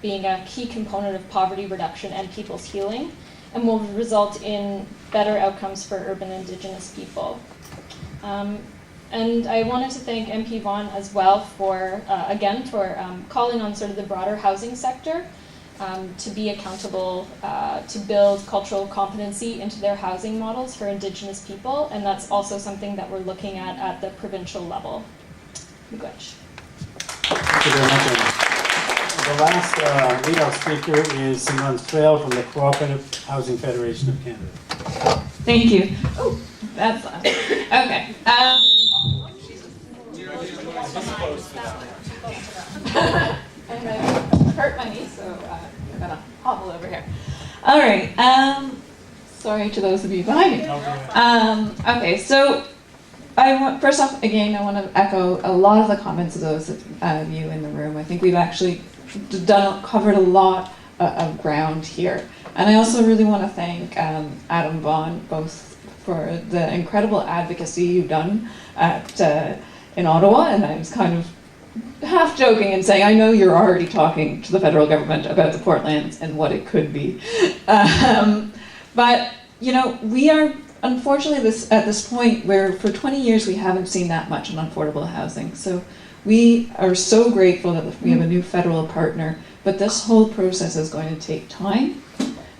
being a key component of poverty reduction and people's healing, and will result in better outcomes for urban Indigenous people. And I wanted to thank MP Vaughan as well for, again, for calling on sort of the broader housing sector to be accountable to build cultural competency into their housing models for Indigenous people, and that's also something that we're looking at the provincial level. Miigwech. Thank you very much, Anna. The last lead-out speaker is Simone Frail from the Cooperative Housing Federation of Canada. Thank you. Oh, that's okay. And I hurt my knee, so I'm gonna hobble over here. All right. Sorry to those of you behind me. Okay, so first off, again, I want to echo a lot of the comments of those of you in the room. I think we've actually covered a lot of ground here. And I also really want to thank Adam Vaughan, both for the incredible advocacy you've done in Ottawa, and I was kind of half joking and saying, I know you're already talking to the federal government about the Portlands and what it could be. But, you know, we are unfortunately at this point where for 20 years we haven't seen that much on affordable housing. So we are so grateful that we have a new federal partner, but this whole process is going to take time,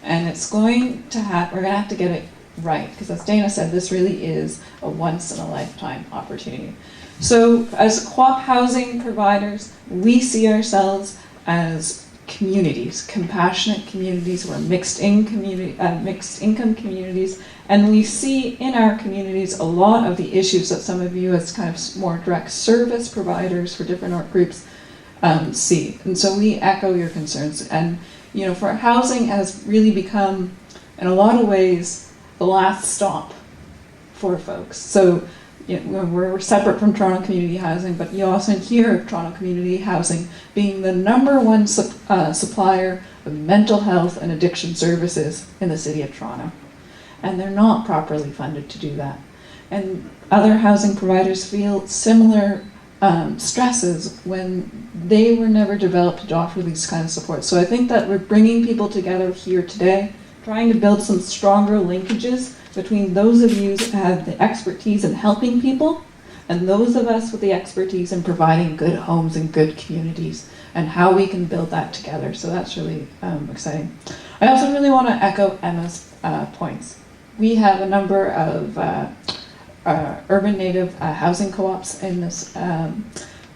and it's going to we're going to have to get it right, because as Dana said, this really is a once-in-a-lifetime opportunity. So as co-op housing providers, we see ourselves as communities, compassionate communities. We're mixed income communities, and we see in our communities a lot of the issues that some of you as kind of more direct service providers for different groups see. And so we echo your concerns. And you know, for housing has really become, in a lot of ways, the last stop for folks. So you know, we're separate from Toronto Community Housing, but you also hear of Toronto Community Housing being the #1 supplier of mental health and addiction services in the City of Toronto. And they're not properly funded to do that. And other housing providers feel similar stresses when they were never developed to offer these kind of support. So I think that we're bringing people together here today, trying to build some stronger linkages between those of you that have the expertise in helping people and those of us with the expertise in providing good homes and good communities, and how we can build that together. So that's really exciting. I also really want to echo Emma's points. We have a number of urban native housing co-ops in this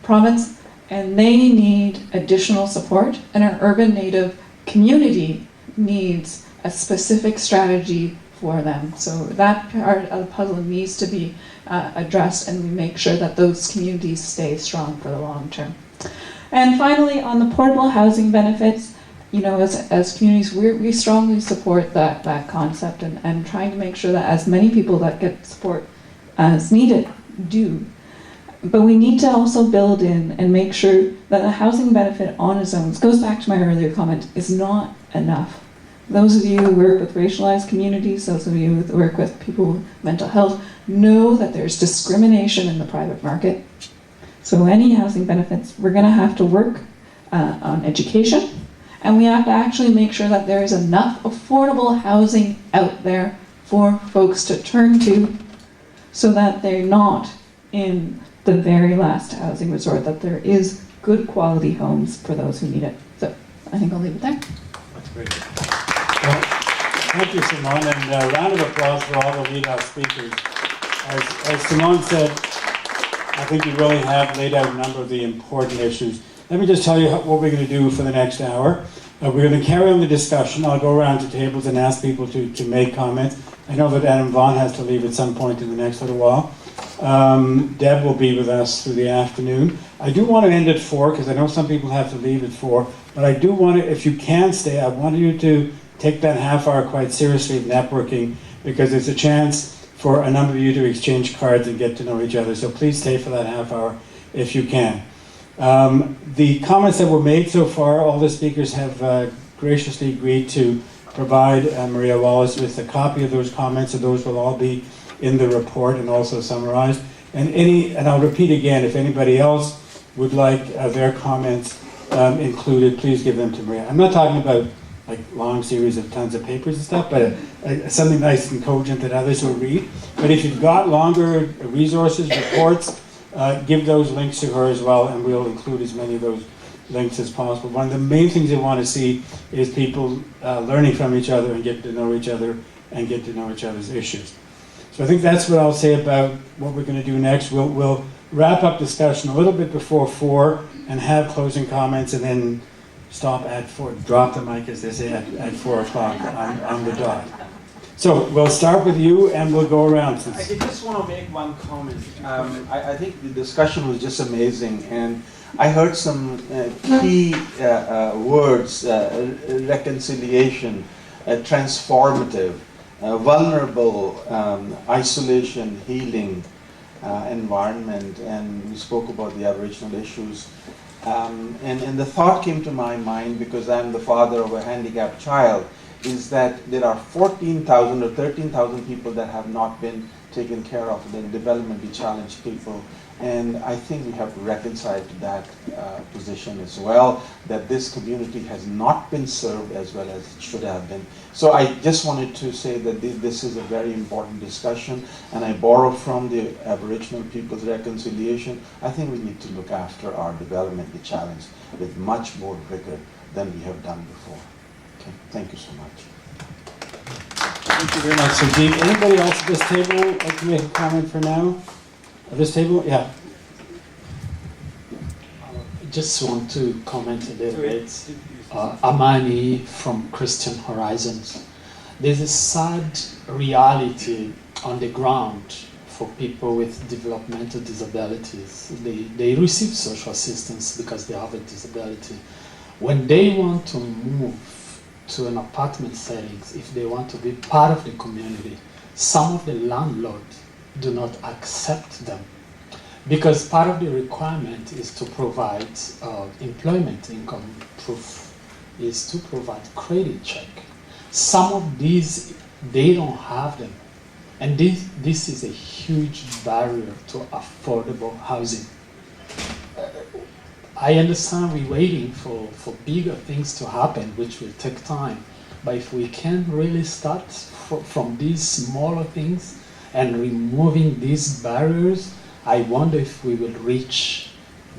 province, and they need additional support, and our urban native community needs a specific strategy for them. So that part of the puzzle needs to be addressed, and we make sure that those communities stay strong for the long term. And finally, on the portable housing benefits, you know, as communities, we strongly support that concept, and trying to make sure that as many people that get support as needed do. But we need to also build in and make sure that the housing benefit on its own, this goes back to my earlier comment, is not enough. Those of you who work with racialized communities, those of you who work with people with mental health, know that there's discrimination in the private market. So any housing benefits, we're going to have to work on education, and we have to actually make sure that there is enough affordable housing out there for folks to turn to, so that they're not in the very last housing resort, that there is good quality homes for those who need it. So I think I'll leave it there. That's great. Well, thank you, Simone, and a round of applause for all the lead-out speakers. As Simone said, I think you really have laid out a number of the important issues. Let me just tell you what we're going to do for the next hour. We're going to carry on the discussion. I'll go around to tables and ask people to make comments. I know that Adam Vaughan has to leave at some point in the next little while. Deb will be with us through the afternoon. I do want to end at 4, because I know some people have to leave at 4, but I do want to, if you can stay, I want you to take that half hour quite seriously of networking, because it's a chance for a number of you to exchange cards and get to know each other. So please stay for that half hour if you can. The comments that were made so far, all the speakers have graciously agreed to provide Maria Wallace with a copy of those comments, and those will all be in the report and also summarized. And I'll repeat again, if anybody else would like their comments included, please give them to Maria. I'm not talking about like long series of tons of papers and stuff, but something nice and cogent that others will read. But if you've got longer resources, reports, give those links to her as well, and we'll include as many of those links as possible. One of the main things they want to see is people learning from each other and getting to know each other and get to know each other's issues. So I think that's what I'll say about what we're going to do next. We'll wrap up discussion a little bit before 4 and have closing comments, and then stop at 4, drop the mic, as they say, at 4 o'clock on the dot. So we'll start with you, and we'll go around. I just want to make one comment. I think the discussion was just amazing, and I heard some key words: reconciliation, transformative, vulnerable, isolation, healing, environment, and we spoke about the Aboriginal issues. And the thought came to my mind, because I'm the father of a handicapped child, is that there are 14,000 or 13,000 people that have not been taken care of, the developmentally challenged people. And I think we have to reconcile to that position as well, that this community has not been served as well as it should have been. So I just wanted to say that this is a very important discussion, and I borrow from the Aboriginal people's reconciliation. I think we need to look after our developmentally challenged with much more rigor than we have done before. Okay, thank you so much. Thank you very much, Sandeep. Anybody else at this table like to make a comment for now? At this table? Yeah. I just want to comment a little bit. Amani from Christian Horizons. There's a sad reality on the ground for people with developmental disabilities. They receive social assistance because they have a disability. When they want to move to an apartment setting, if they want to be part of the community, some of the landlords do not accept them, because part of the requirement is to provide employment income proof, is to provide credit check. Some of these, they don't have them, and this is a huge barrier to affordable housing. I understand we're waiting for bigger things to happen, which will take time. But if we can really start from these smaller things and removing these barriers, I wonder if we will reach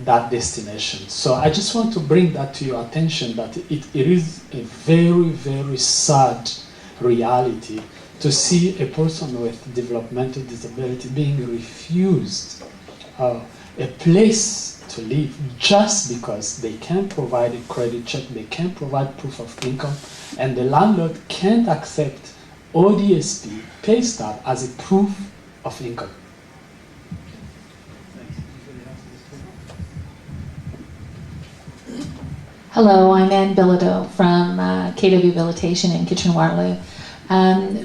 that destination. So I just want to bring that to your attention, that it is a very, very sad reality to see a person with developmental disability being refused a place to live just because they can't provide a credit check, they can't provide proof of income, and the landlord can't accept ODSP pay stub as a proof of income. Hello, I'm Ann Bilodeau from KW Habilitation in Kitchener-Waterloo.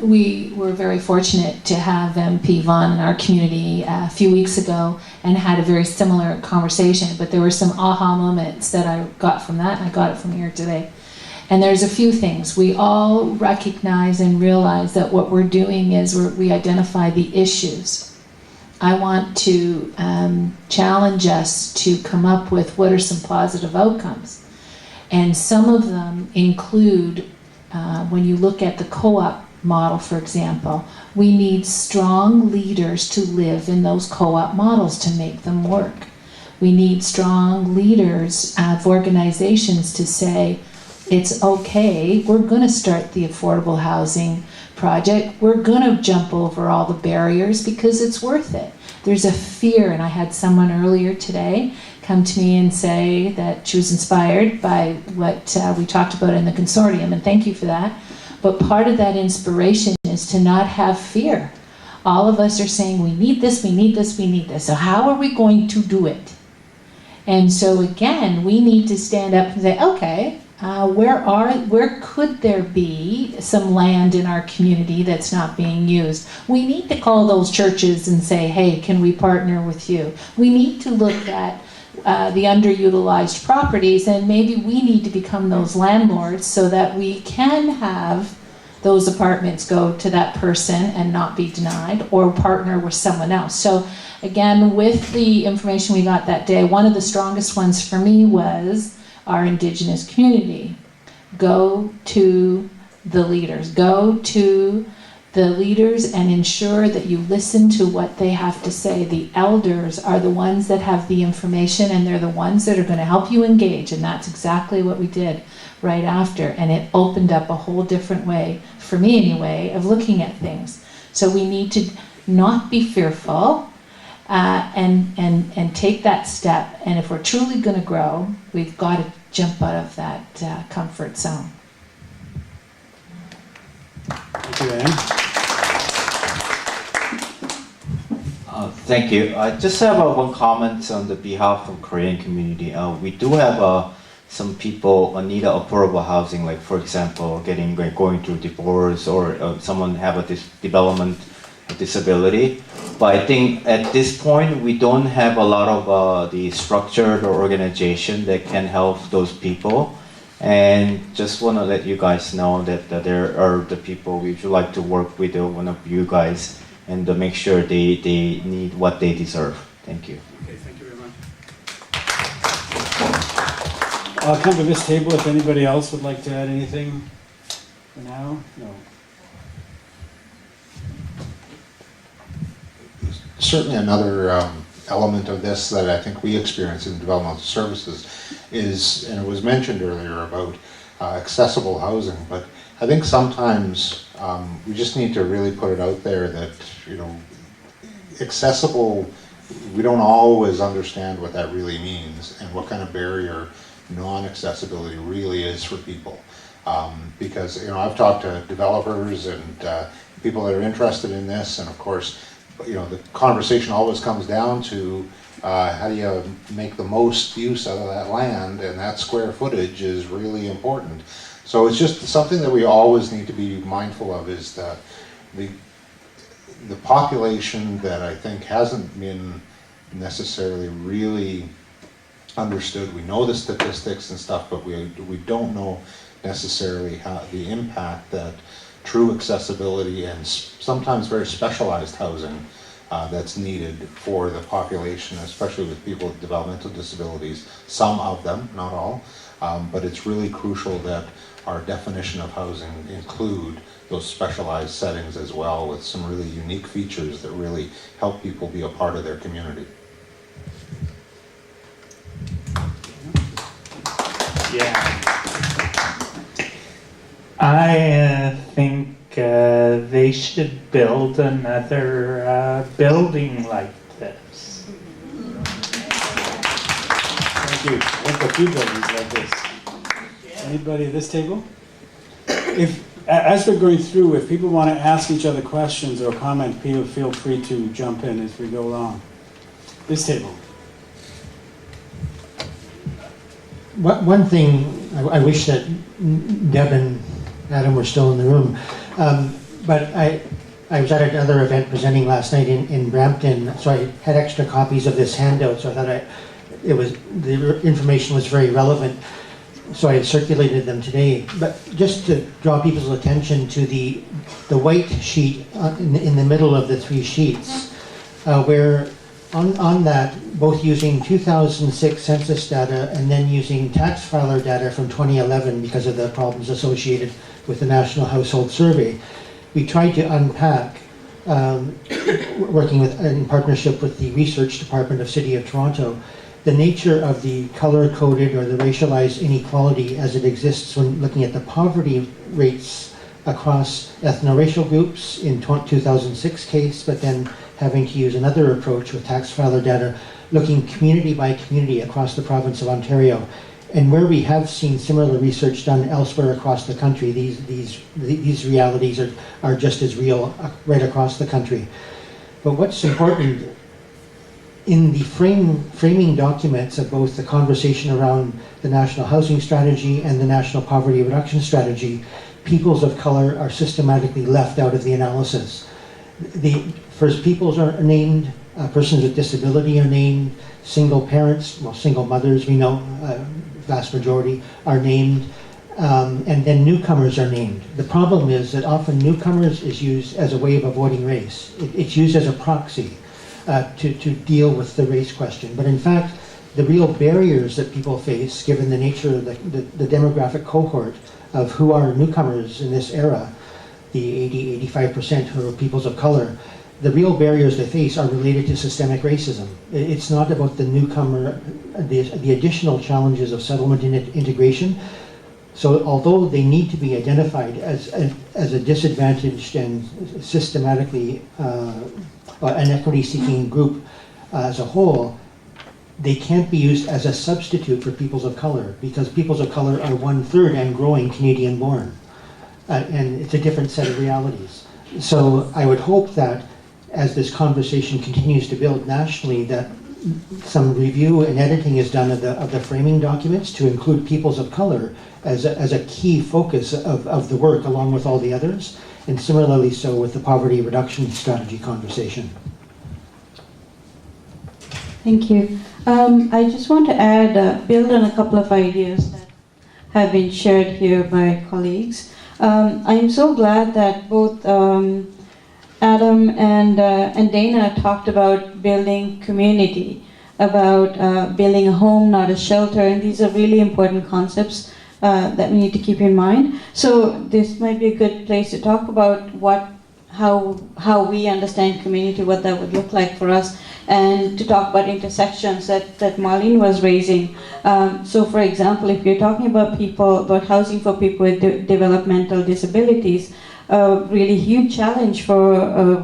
We were very fortunate to have MP Vaughan in our community a few weeks ago and had a very similar conversation, but there were some aha moments that I got from that, and I got it from here today. And there's a few things. We all recognize and realize that what we're doing is we identify the issues. I want to challenge us to come up with what are some positive outcomes. And some of them include, when you look at the co-op model, for example, we need strong leaders to live in those co-op models to make them work. We need strong leaders of organizations to say, it's okay, we're going to start the affordable housing project, we're going to jump over all the barriers because it's worth it. There's a fear, and I had someone earlier today come to me and say that she was inspired by what we talked about in the consortium, and thank you for that. But part of that inspiration is to not have fear. All of us are saying, we need this, we need this, we need this. So how are we going to do it? And so again, we need to stand up and say, okay, where could there be some land in our community that's not being used? We need to call those churches and say, hey, can we partner with you? We need to look at the underutilized properties, and maybe we need to become those landlords so that we can have those apartments go to that person and not be denied, or partner with someone else. So again, with the information we got that day, one of the strongest ones for me was our Indigenous community. Go to the leaders. Go to the leaders and ensure that you listen to what they have to say. The elders are the ones that have the information, and they're the ones that are going to help you engage, and that's exactly what we did right after, and it opened up a whole different way, for me anyway, of looking at things. So we need to not be fearful, and take that step, and if we're truly going to grow, we've got to jump out of that comfort zone. Thank you, Anne. Thank you. I just have one comment on the behalf of Korean community. We do have some people need affordable housing, like for example, going through divorce, or someone have a development disability. But I think at this point we don't have a lot of the structured or organization that can help those people. And just want to let you guys know that there are the people we would like to work with one of you guys and to make sure they need what they deserve. Thank you. Okay, thank you very much. I'll come to this table if anybody else would like to add anything for now. No. Certainly another element of this that I think we experience in developmental services is, and it was mentioned earlier about accessible housing, but I think sometimes we just need to really put it out there that, accessible, we don't always understand what that really means and what kind of barrier non-accessibility really is for people. Because, I've talked to developers and people that are interested in this, and of course, the conversation always comes down to how do you make the most use out of that land, and that square footage is really important. So it's just something that we always need to be mindful of, is that the population that I think hasn't been necessarily really understood. We know the statistics and stuff, but we don't know necessarily how the impact that true accessibility and sometimes very specialized housing that's needed for the population, especially with people with developmental disabilities, some of them, not all, but it's really crucial that our definition of housing include those specialized settings as well, with some really unique features that really help people be a part of their community. Yeah. I think they should build another building like this. Thank you. I think a few buildings like this. Anybody at this table? As we're going through, if people want to ask each other questions or comment, feel free to jump in as we go along. This table. One thing, I wish that Deb and Adam were still in the room, but I was at another event presenting last night in Brampton, so I had extra copies of this handout, so I thought the information was very relevant, so I had circulated them today. But just to draw people's attention to the white sheet in the middle of the three sheets, where on that, both using 2006 census data and then using tax filer data from 2011 because of the problems associated with the National Household Survey, we tried to unpack, working in partnership with the Research Department of City of Toronto, the nature of the color-coded or the racialized inequality as it exists when looking at the poverty rates across ethno-racial groups in 2006 case, but then having to use another approach with tax filer data, looking community by community across the province of Ontario. And where we have seen similar research done elsewhere across the country, these realities are just as real right across the country. But what's important, in the framing documents of both the conversation around the National Housing Strategy and the National Poverty Reduction Strategy, peoples of color are systematically left out of the analysis. The First Peoples are named, persons with disability are named, single parents, well, single mothers, we know, vast majority are named, and then newcomers are named. The problem is that often newcomers is used as a way of avoiding race. It's used as a proxy to deal with the race question. But in fact, the real barriers that people face, given the nature of the demographic cohort of who are newcomers in this era, the 80-85% who are peoples of color, the real barriers they face are related to systemic racism. It's not about the newcomer, the additional challenges of settlement and integration. So although they need to be identified as a disadvantaged and systematically an equity-seeking group as a whole, they can't be used as a substitute for peoples of color, because peoples of color are 1/3 and growing Canadian-born. And it's a different set of realities. So I would hope that as this conversation continues to build nationally, that some review and editing is done of the framing documents to include peoples of color as a key focus of the work, along with all the others, and similarly so with the poverty reduction strategy conversation. Thank you. I just want to add, build on a couple of ideas that have been shared here by colleagues. I'm so glad that both Adam and Dana talked about building community, about building a home, not a shelter, and these are really important concepts that we need to keep in mind. So this might be a good place to talk about how we understand community, what that would look like for us, and to talk about intersections that Marlene was raising. So for example, if you're talking about housing for people with developmental disabilities, a really huge challenge for a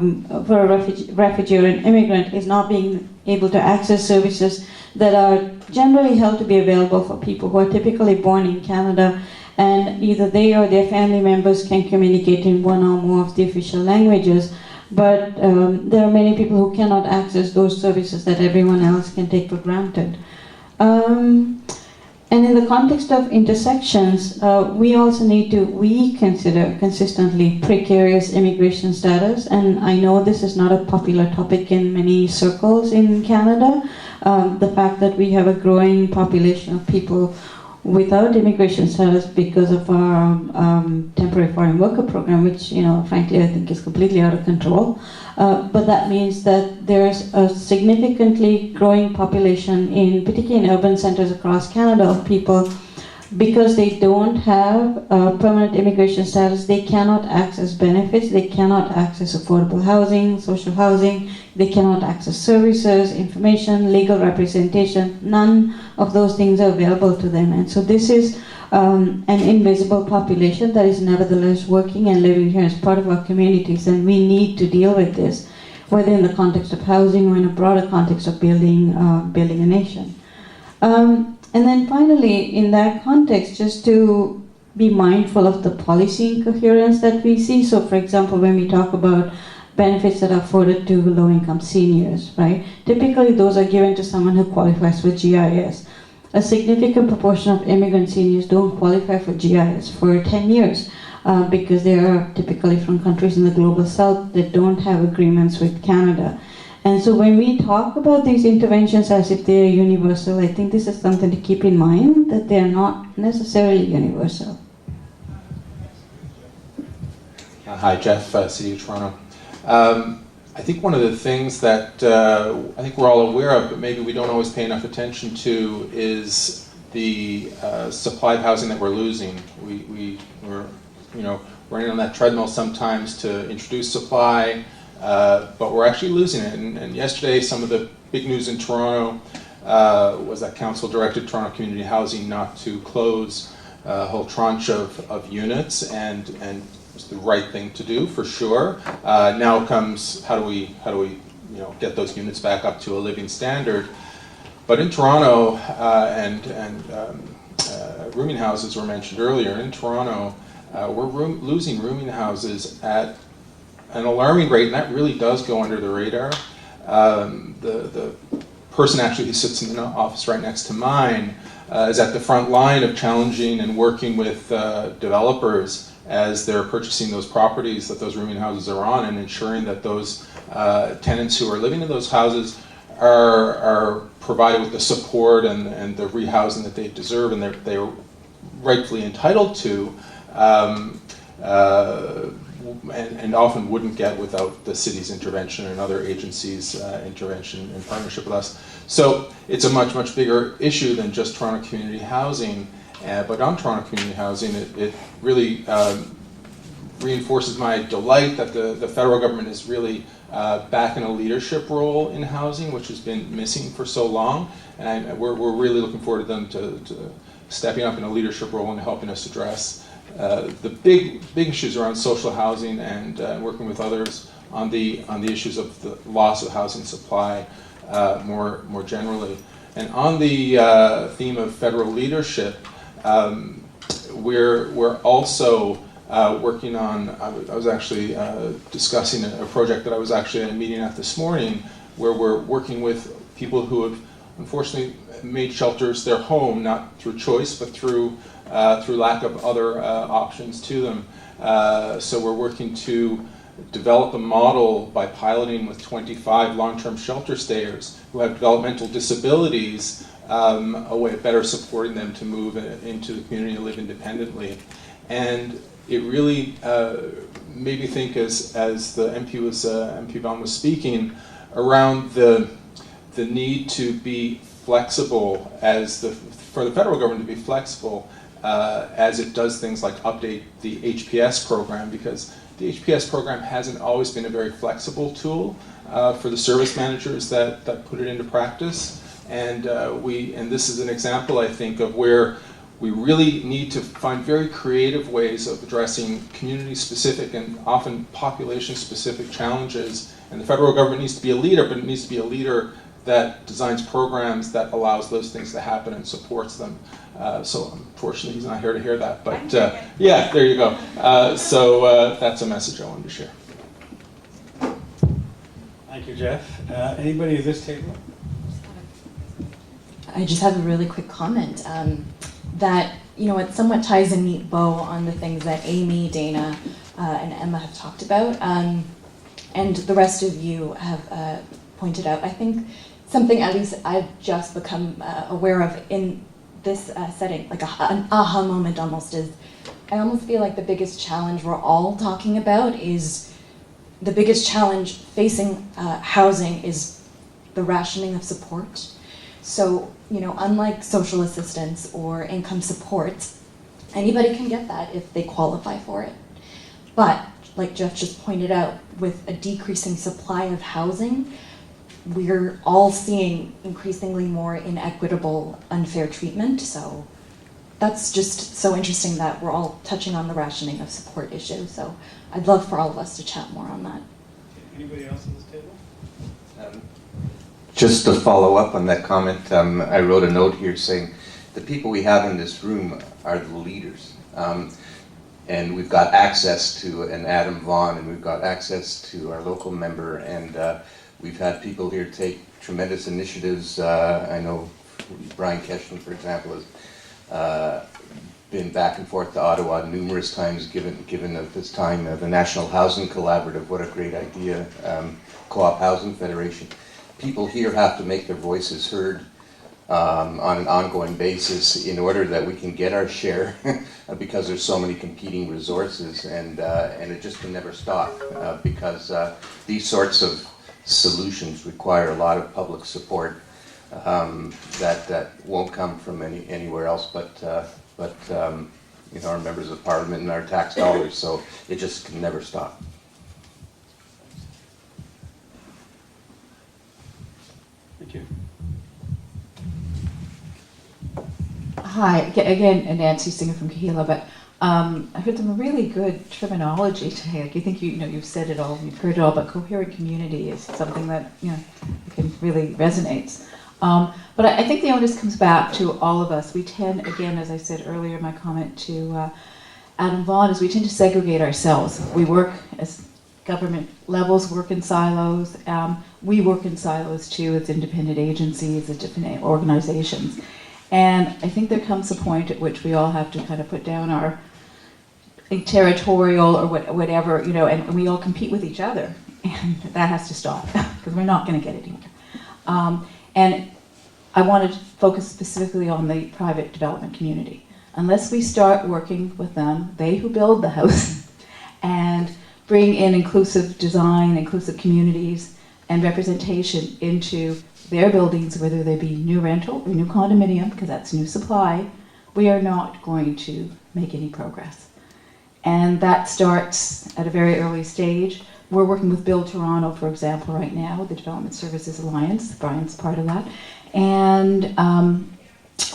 refugee or an immigrant is not being able to access services that are generally held to be available for people who are typically born in Canada, and either they or their family members can communicate in one or more of the official languages, but there are many people who cannot access those services that everyone else can take for granted. And in the context of intersections, we also need to consider consistently precarious immigration status, and I know this is not a popular topic in many circles in Canada, the fact that we have a growing population of people without immigration status because of our temporary foreign worker program, which, frankly, I think is completely out of control. But that means that there's a significantly growing population, particularly in urban centers across Canada, of people, because they don't have permanent immigration status, they cannot access benefits, they cannot access affordable housing, social housing, they cannot access services, information, legal representation. None of those things are available to them. And so this is an invisible population that is nevertheless working and living here as part of our communities, and we need to deal with this, whether in the context of housing or in a broader context of building a nation. And then finally, in that context, just to be mindful of the policy incoherence that we see. So for example, when we talk about benefits that are afforded to low-income seniors, right? Typically those are given to someone who qualifies for GIS. A significant proportion of immigrant seniors don't qualify for GIS for 10 years because they are typically from countries in the global south that don't have agreements with Canada. And so when we talk about these interventions as if they're universal, I think this is something to keep in mind, that they're not necessarily universal. Hi, Jeff, City of Toronto. I think one of the things that I think we're all aware of, but maybe we don't always pay enough attention to, is the supply of housing that we're losing. We're running on that treadmill sometimes to introduce supply, but we're actually losing it. And yesterday, some of the big news in Toronto was that council directed Toronto Community Housing not to close a whole tranche of units, and it's the right thing to do for sure. Now comes how do we get those units back up to a living standard. But in Toronto, rooming houses were mentioned earlier. In Toronto, we're losing rooming houses at an alarming rate, and that really does go under the radar. The person actually who sits in the office right next to mine is at the front line of challenging and working with developers as they're purchasing those properties that those rooming houses are on, and ensuring that those tenants who are living in those houses are provided with the support and the rehousing that they deserve and they're rightfully entitled to. And often wouldn't get without the city's intervention and other agencies' intervention in partnership with us. So it's a much, much bigger issue than just Toronto Community Housing. But on Toronto Community Housing, it really reinforces my delight that the federal government is really back in a leadership role in housing, which has been missing for so long. And we're really looking forward to them to stepping up in a leadership role and helping us address the big issues around social housing and working with others on the issues of the loss of housing supply more generally. And on the theme of federal leadership, we're also working on. I was actually discussing a project that I was actually at a meeting at this morning, where we're working with people who have unfortunately made shelters their home, not through choice, but through lack of other options to them. So we're working to develop a model by piloting with 25 long-term shelter stayers who have developmental disabilities, a way of better supporting them to move into the community and live independently. And it really made me think, as the MP Vaughan was speaking, around the need to be flexible, for the federal government to be flexible as it does things like update the HPS program, because the HPS program hasn't always been a very flexible tool for the service managers that put it into practice. And this is an example, I think, of where we really need to find very creative ways of addressing community-specific and often population-specific challenges. And the federal government needs to be a leader, but it needs to be a leader that designs programs that allows those things to happen and supports them. So unfortunately, he's not here to hear that, but yeah, there you go. So that's a message I wanted to share. Thank you, Jeff. Anybody at this table? I just have a really quick comment that, it somewhat ties a neat bow on the things that Amy, Dana, and Emma have talked about, and the rest of you have pointed out. I think something at least I've just become aware of in this setting, like an aha moment almost, is I almost feel like the biggest challenge we're all talking about is the biggest challenge facing housing is the rationing of support. So, unlike social assistance or income support, anybody can get that if they qualify for it. But, like Jeff just pointed out, with a decreasing supply of housing, we're all seeing increasingly more inequitable, unfair treatment. So that's just so interesting that we're all touching on the rationing of support issue. So I'd love for all of us to chat more on that. Anybody else on this table? Just to follow up on that comment, I wrote a note here saying the people we have in this room are the leaders. And we've got access to an Adam Vaughan, and we've got access to our local member, and we've had people here take tremendous initiatives. I know Brian Keshman, for example, has been back and forth to Ottawa numerous times, given of this time. The National Housing Collaborative, what a great idea. Co-op Housing Federation. People here have to make their voices heard on an ongoing basis in order that we can get our share because there's so many competing resources, and it just can never stop because these sorts of solutions require a lot of public support that won't come from anywhere else but our members of parliament and our tax dollars, so it just can never stop. Thank you. Hi, again, Nancy Singer from Kahila, but I heard some really good terminology today. Like, you think you've said it all, you've heard it all, but coherent community is something that really resonates. But I think the onus comes back to all of us. We tend, again, as I said earlier in my comment to Adam Vaughan, is we tend to segregate ourselves. We work as government levels, work in silos. We work in silos too as independent agencies, as different organizations. And I think there comes a point at which we all have to kind of put down our territorial or whatever, and we all compete with each other. And that has to stop because we're not going to get it either. And I wanted to focus specifically on the private development community. Unless we start working with them, they who build the house, and bring in inclusive design, inclusive communities, and representation into their buildings, whether they be new rental or new condominium, because that's new supply, we are not going to make any progress. And that starts at a very early stage. We're working with Build Toronto, for example, right now, the Development Services Alliance. Brian's part of that. And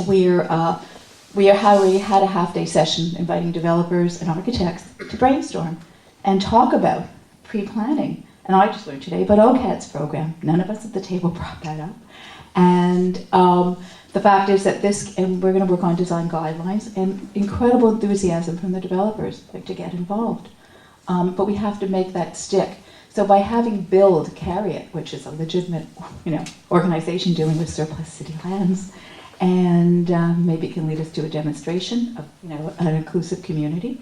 we had a half-day session inviting developers and architects to brainstorm and talk about pre-planning. And I just learned today about OCAD's program. None of us at the table brought that up. And the fact is that and we're going to work on design guidelines, and incredible enthusiasm from the developers to get involved. But we have to make that stick. So by having Build carry it, which is a legitimate, organization dealing with surplus city lands, and maybe it can lead us to a demonstration of, an inclusive community.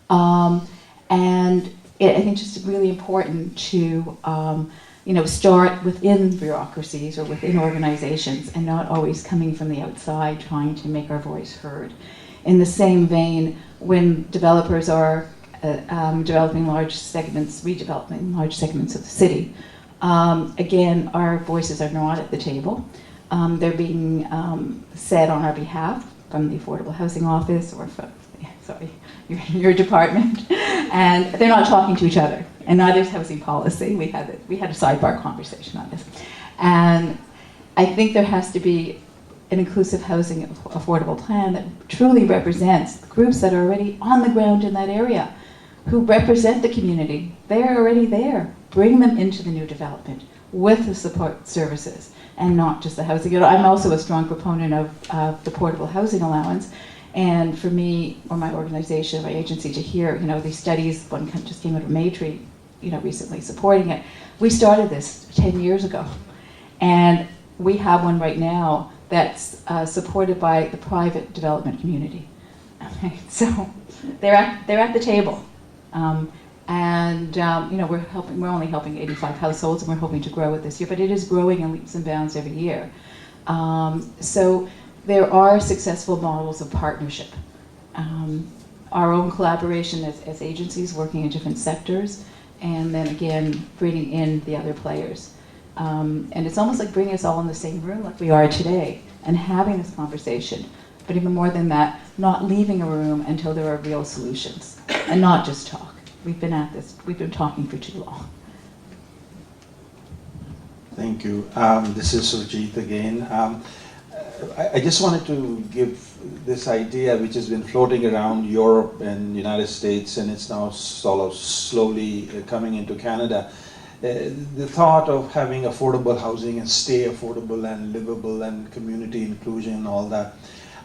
And I think just really important to, start within bureaucracies or within organizations and not always coming from the outside trying to make our voice heard. In the same vein, when developers are redeveloping large segments of the city, again, our voices are not at the table. They're being said on our behalf from the Affordable Housing Office or from, your department, and they're not talking to each other, and neither is housing policy. We had a sidebar conversation on this, and I think there has to be an inclusive housing affordable plan that truly represents the groups that are already on the ground in that area, who represent the community. They're already there. Bring them into the new development with the support services and not just the housing. I'm also a strong proponent of the portable housing allowance. And for me, or my organization, my agency, to hear, these studies, one just came out of Maytree, recently supporting it. We started this 10 years ago. And we have one right now that's supported by the private development community. Okay, so they're at the table. We're only helping 85 households, and we're hoping to grow it this year, but it is growing in leaps and bounds every year. So there are successful models of partnership. Our own collaboration as agencies working in different sectors, and then again, bringing in the other players. And it's almost like bringing us all in the same room like we are today and having this conversation. But even more than that, not leaving a room until there are real solutions and not just talk. We've been at this, we've been talking for too long. Thank you. This is Surjit again. I just wanted to give this idea which has been floating around Europe and United States, and it's now sort of slowly coming into Canada. The thought of having affordable housing and stay affordable and livable and community inclusion and all that.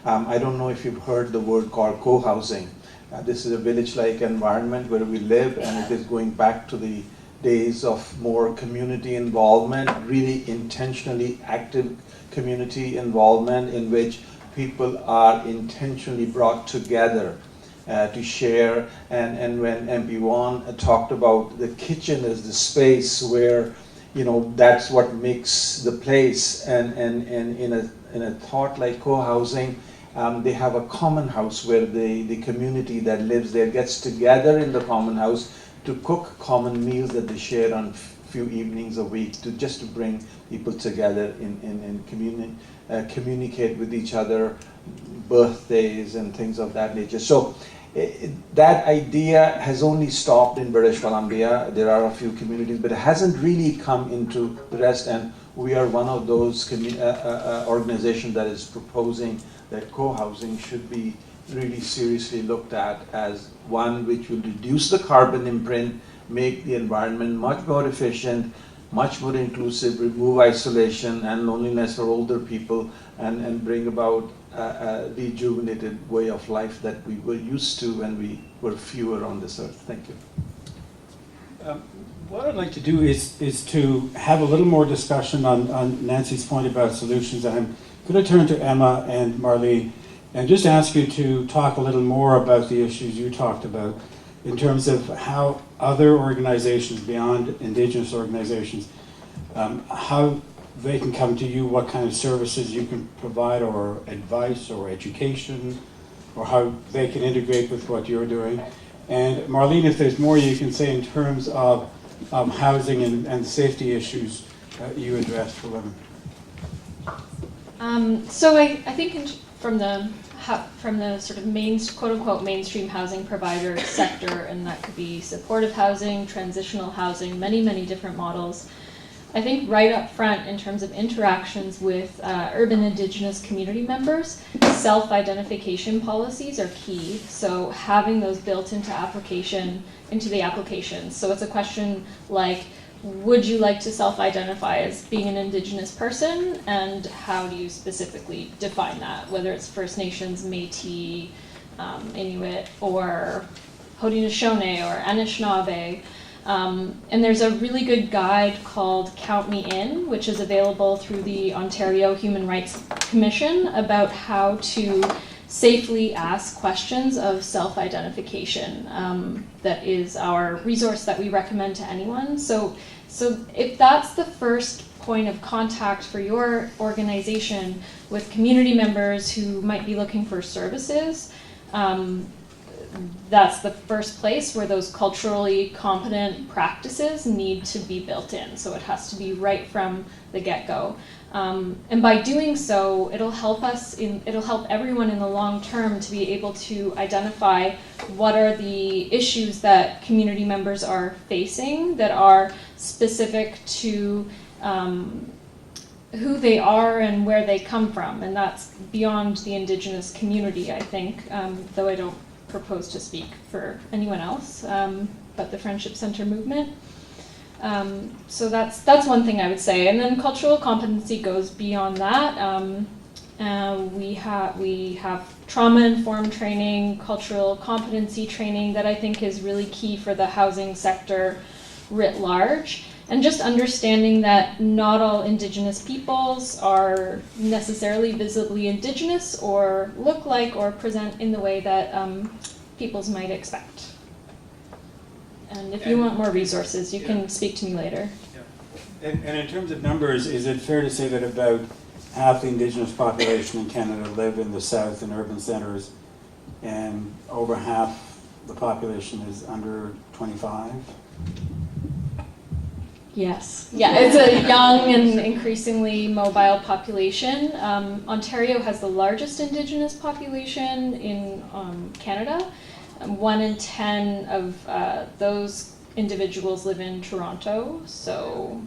I don't know if you've heard the word called co-housing. This is a village-like environment where we live, and it is going back to the days of more community involvement, really intentionally active community involvement in which people are intentionally brought together to share. And when MP Vaughan talked about the kitchen as the space where, you know, that's what makes the place, and in a thought like co-housing, they have a common house where the community that lives there gets together in the common house to cook common meals that they share on few evenings a week, to just to bring people together in communicate with each other, birthdays and things of that nature. So that idea has only stopped in British Columbia. There are a few communities, but it hasn't really come into the rest, and we are one of those organizations that is proposing that co-housing should be really seriously looked at as one which will reduce the carbon imprint, make the environment much more efficient, much more inclusive, remove isolation and loneliness for older people, and bring about a rejuvenated way of life that we were used to when we were fewer on this earth. Thank you. What I'd like to do is to have a little more discussion on Nancy's point about solutions. And I'm going to turn to Emma and Marlene and just ask you to talk a little more about the issues you talked about in terms of how other organizations beyond Indigenous organizations, how they can come to you, what kind of services you can provide, or advice or education, or how they can integrate with what you're doing. And Marlene, if there's more you can say in terms of housing and safety issues you address for women. So I think from the sort of quote-unquote mainstream housing provider sector, and that could be supportive housing, transitional housing, many different models. I think right up front in terms of interactions with urban Indigenous community members, self-identification policies are key. So having those built into the applications. So it's a question like, would you like to self-identify as being an Indigenous person, and how do you specifically define that, whether it's First Nations, Métis, Inuit, or Haudenosaunee or Anishinaabe. And there's a really good guide called Count Me In, which is available through the Ontario Human Rights Commission, about how to safely ask questions of self-identification. That is our resource that we recommend to anyone. So if that's the first point of contact for your organization with community members who might be looking for services, that's the first place where those culturally competent practices need to be built in. So it has to be right from the get-go. And by doing so, it'll help everyone in the long term to be able to identify what are the issues that community members are facing that are specific to who they are and where they come from. And that's beyond the Indigenous community, I think, though I don't propose to speak for anyone else, but the Friendship Center movement. So that's one thing I would say. And then cultural competency goes beyond that. We have trauma-informed training, cultural competency training that I think is really key for the housing sector writ large. And just understanding that not all Indigenous peoples are necessarily visibly Indigenous or look like or present in the way that peoples might expect. And if you want more resources, you can speak to me later. And in terms of numbers, is it fair to say that about half the Indigenous population in Canada live in the south in urban centres, and over half the population is under 25. Yes. Yeah, it's a young and increasingly mobile population. Ontario has the largest Indigenous population in Canada. 1 in 10 of those individuals live in Toronto, so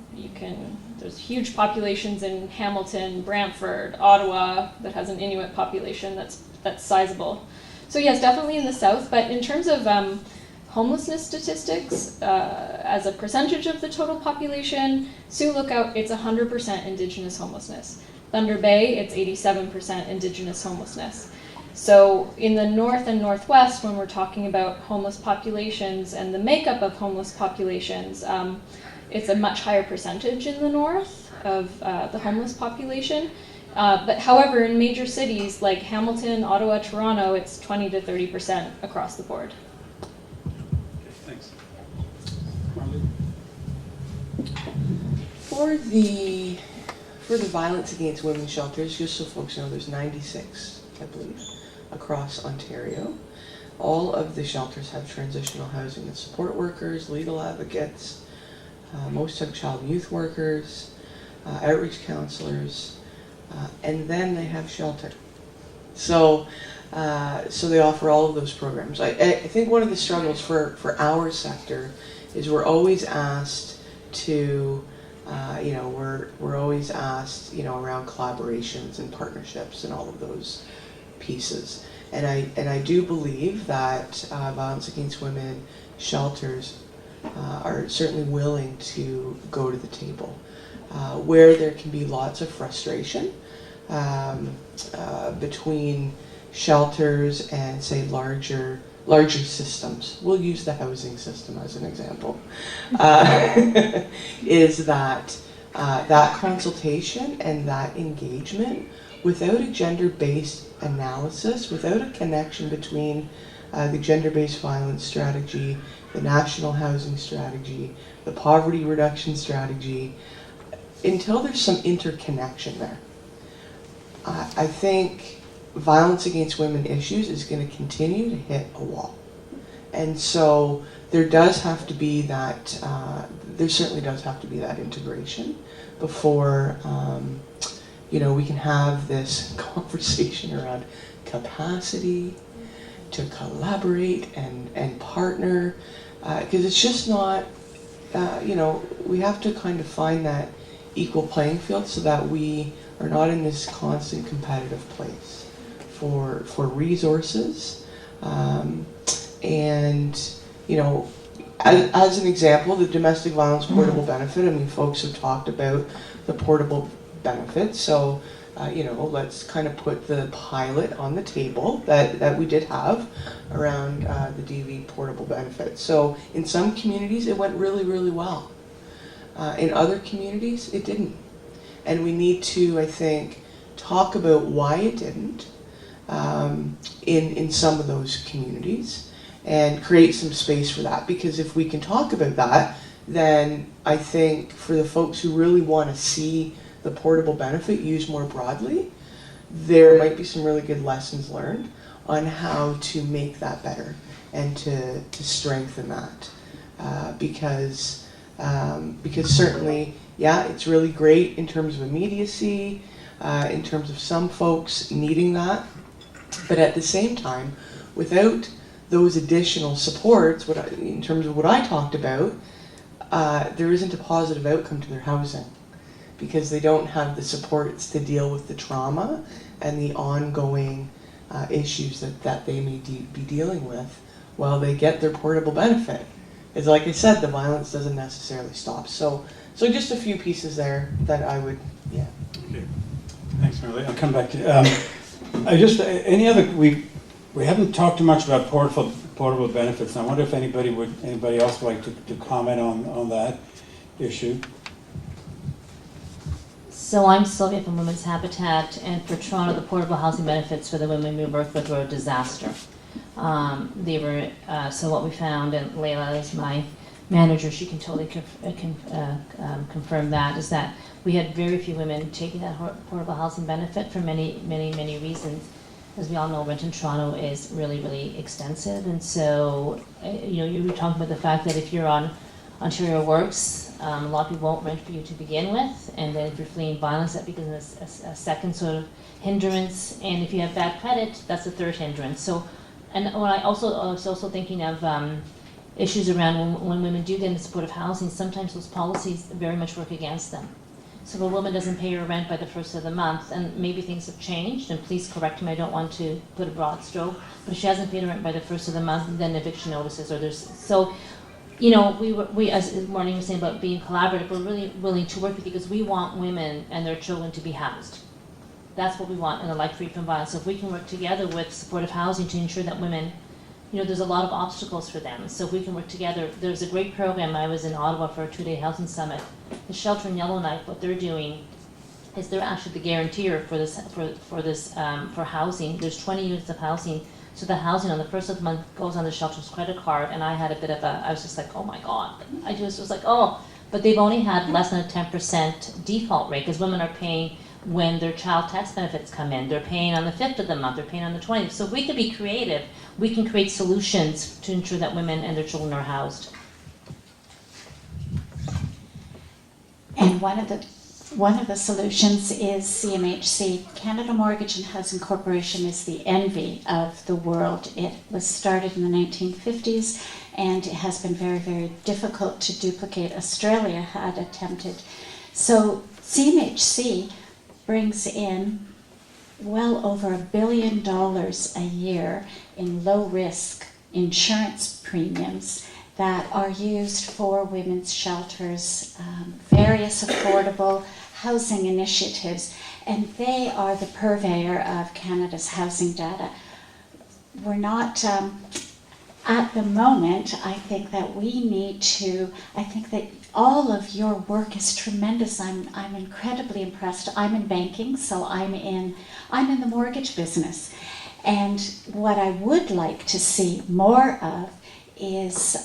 there's huge populations in Hamilton, Brantford, Ottawa that has an Inuit population that's sizable. So yes, definitely in the south, but in terms of homelessness statistics, as a percentage of the total population, Sioux Lookout, it's 100% Indigenous homelessness. Thunder Bay, it's 87% Indigenous homelessness. So in the north and northwest, when we're talking about homeless populations and the makeup of homeless populations, it's a much higher percentage in the north of the homeless population. But however, in major cities like Hamilton, Ottawa, Toronto, it's 20 to 30% across the board. Thanks. For the violence against women's shelters, just so folks know, there's 96, I believe, across Ontario. All of the shelters have transitional housing and support workers, legal advocates, most have child and youth workers, outreach counselors, and then they have shelter. So they offer all of those programs. I think one of the struggles for our sector is we're always asked to, we're always asked, around collaborations and partnerships and all of those pieces. And I do believe that violence against women shelters are certainly willing to go to the table. Where there can be lots of frustration between shelters and, say, larger systems. We'll use the housing system as an example. Is that consultation and that engagement without a gender-based analysis, without a connection between the gender-based violence strategy, the national housing strategy, the poverty reduction strategy, until there's some interconnection there, I think violence against women issues is going to continue to hit a wall. And so there does have to be that, there certainly does have to be that integration before, we can have this conversation around capacity to collaborate and partner, because it's just not, we have to kind of find that equal playing field so that we are not in this constant competitive place for resources. As an example, the domestic violence portable benefit, I mean, folks have talked about the portable benefit, so let's kind of put the pilot on the table that we did have around the DV portable benefit. So in some communities it went really, really well. In other communities it didn't. And we need to, I think, talk about why it didn't in some of those communities and create some space for that. Because if we can talk about that, then I think for the folks who really want to see the portable benefit used more broadly, there might be some really good lessons learned on how to make that better and to strengthen that. Because certainly, yeah, it's really great in terms of immediacy, in terms of some folks needing that, but at the same time, without those additional supports, in terms of what I talked about, there isn't a positive outcome to their housing, because they don't have the supports to deal with the trauma and the ongoing issues that they may be dealing with while they get their portable benefit. It's like I said, the violence doesn't necessarily stop. So just a few pieces there that I would, yeah. Okay. Thanks, Marley. I'll come back to we haven't talked too much about portable benefits. And I wonder if anybody else would like to comment on that issue. So I'm Sylvia from Women's Habitat, and for Toronto, the portable housing benefits for the women we worked with were a disaster. They were so what we found, and Layla is my manager, she can totally confirm that, is that we had very few women taking that affordable housing benefit for many, many, many reasons. As we all know, rent in Toronto is really, really extensive, and so you were talking about the fact that if you're on Ontario Works, a lot of people won't rent for you to begin with, and then if you're fleeing violence, that becomes a second sort of hindrance, and if you have bad credit, that's a third hindrance. So, and when I was also thinking of issues around when women do get into supportive housing, sometimes those policies very much work against them. So if a woman doesn't pay her rent by the first of the month, and maybe things have changed, and please correct me, I don't want to put a broad stroke, but if she hasn't paid her rent by the first of the month, then eviction notices, or we, as Maureen was saying about being collaborative, we're really willing to work with you because we want women and their children to be housed. That's what we want in a life free from violence. So if we can work together with supportive housing to ensure that women, there's a lot of obstacles for them. So if we can work together, there's a great program. I was in Ottawa for a 2-day housing summit. The Shelter in Yellowknife, what they're doing is they're actually the guarantor for housing. There's 20 units of housing. So the housing on the first of the month goes on the shelter's credit card, and I had I was just like, oh my God. I just was like, oh, but they've only had less than a 10% default rate because women are paying when their child tax benefits come in. They're paying on the 5th of the month, they're paying on the 20th. So if we can be creative, we can create solutions to ensure that women and their children are housed. And one of the solutions is CMHC. Canada Mortgage and Housing Corporation is the envy of the world. It was started in the 1950s, and it has been very, very difficult to duplicate. Australia had attempted. So CMHC brings in well over $1 billion a year in low-risk insurance premiums that are used for women's shelters, various affordable housing initiatives, and they are the purveyor of Canada's housing data. We're not, at the moment, I think that all of your work is tremendous. I'm incredibly impressed. I'm in banking, so I'm in the mortgage business. And what I would like to see more of is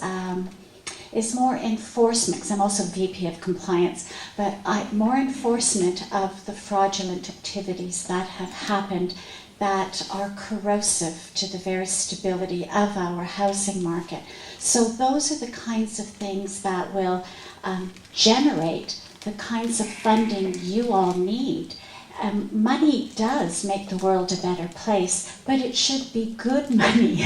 more enforcement, because I'm also VP of Compliance, but more enforcement of the fraudulent activities that have happened that are corrosive to the very stability of our housing market. So those are the kinds of things that will generate the kinds of funding you all need. Money does make the world a better place, but it should be good money.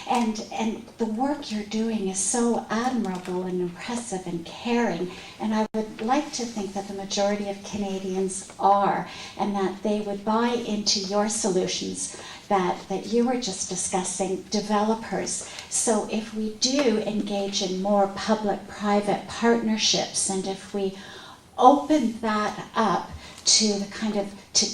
and the work you're doing is so admirable and impressive and caring, and I would like to think that the majority of Canadians are, and that they would buy into your solutions that you were just discussing, developers. So if we do engage in more public-private partnerships, and if we open that up to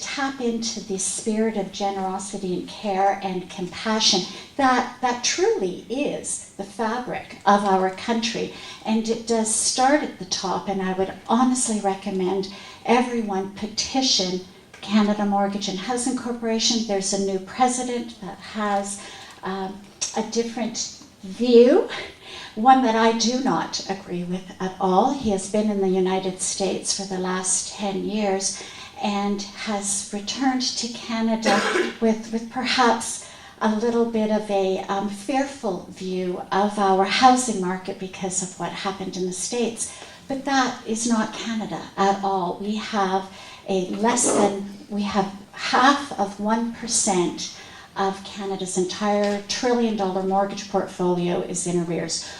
tap into the spirit of generosity and care and compassion that truly is the fabric of our country. And it does start at the top, and I would honestly recommend everyone petition Canada Mortgage and Housing Corporation. There's a new president that has a different view, one that I do not agree with at all. He has been in the United States for the last 10 years and has returned to Canada with perhaps a little bit of a fearful view of our housing market because of what happened in the States. But that is not Canada at all. We have half of 1% of Canada's entire $1 trillion mortgage portfolio is in arrears.